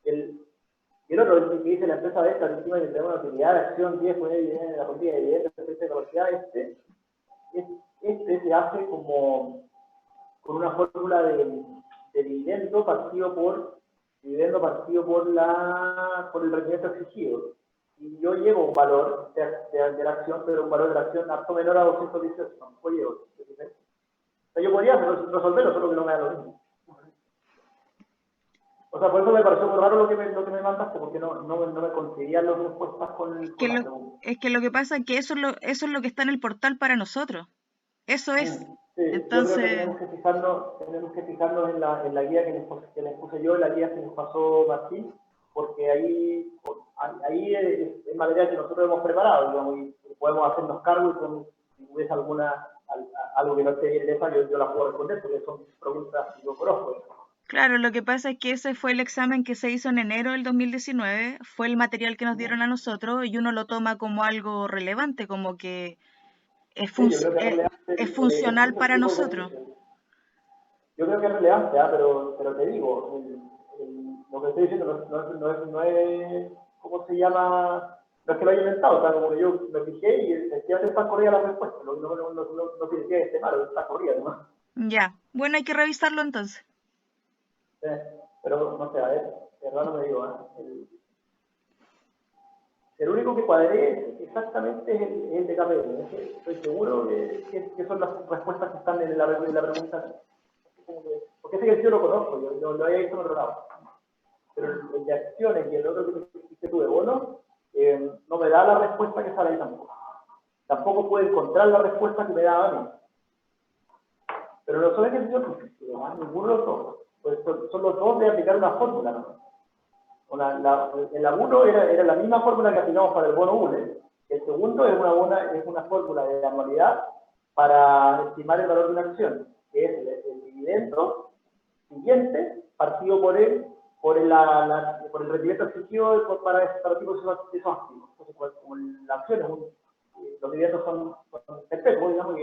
Y el otro que dice la empresa de esta, encima de tener una utilidad de acción 10 con la política de dividendos, de capacidad, este se hace como con una fórmula de dividendo partido por el rendimiento exigido. Y yo llevo un valor de la acción, pero un valor de la acción harto menor a 218. O sea, yo podría resolverlo, solo que no me da lo mismo. O sea, por eso me pareció muy raro lo que me mandaste, porque no me conseguían las respuestas con la pregunta. Es que lo que pasa es que eso es lo que está en el portal para nosotros. Eso es. Sí, entonces... yo creo que tenemos que fijarnos en la guía que les puse yo, en la guía que nos pasó Martín, porque ahí es material que nosotros hemos preparado, digamos, y podemos hacernos cargo y si hubiese algo que no esté bien de esa, yo la puedo responder, porque son preguntas que yo conozco. Claro, lo que pasa es que ese fue el examen que se hizo en enero del 2019, fue el material que nos dieron a nosotros y uno lo toma como algo relevante, como que es funcional para nosotros. Yo creo que es relevante, pero te digo, lo que estoy diciendo no es, ¿cómo se llama? No es que lo haya inventado, o sea, como que yo me fijé y efectivamente está corrida la respuesta, no significa que esté malo, está corrida nomás. Ya, bueno, hay que revisarlo entonces. Pero no sé, a ver, de verdad no me digo, el único que cuadré exactamente es el de KPM. Estoy seguro que son las respuestas que están en la pregunta. Porque ese que yo lo conozco, yo lo había visto en otro lado. Pero el de acciones y el otro que tuve bono, no me da la respuesta que sale ahí tampoco. Tampoco puedo encontrar la respuesta que me daba a mí. Pero no son ejercicios ninguno de los dos. Pues son los dos de aplicar una fórmula, ¿no? En la 1 era la misma fórmula que aplicamos para el bono ULE. El segundo es una fórmula de anualidad para estimar el valor de una acción, que es el dividendo siguiente partido por el rendimiento exigido para tipo de esos activos. Entonces, como la acción los dividendos son perpetuos, digamos, y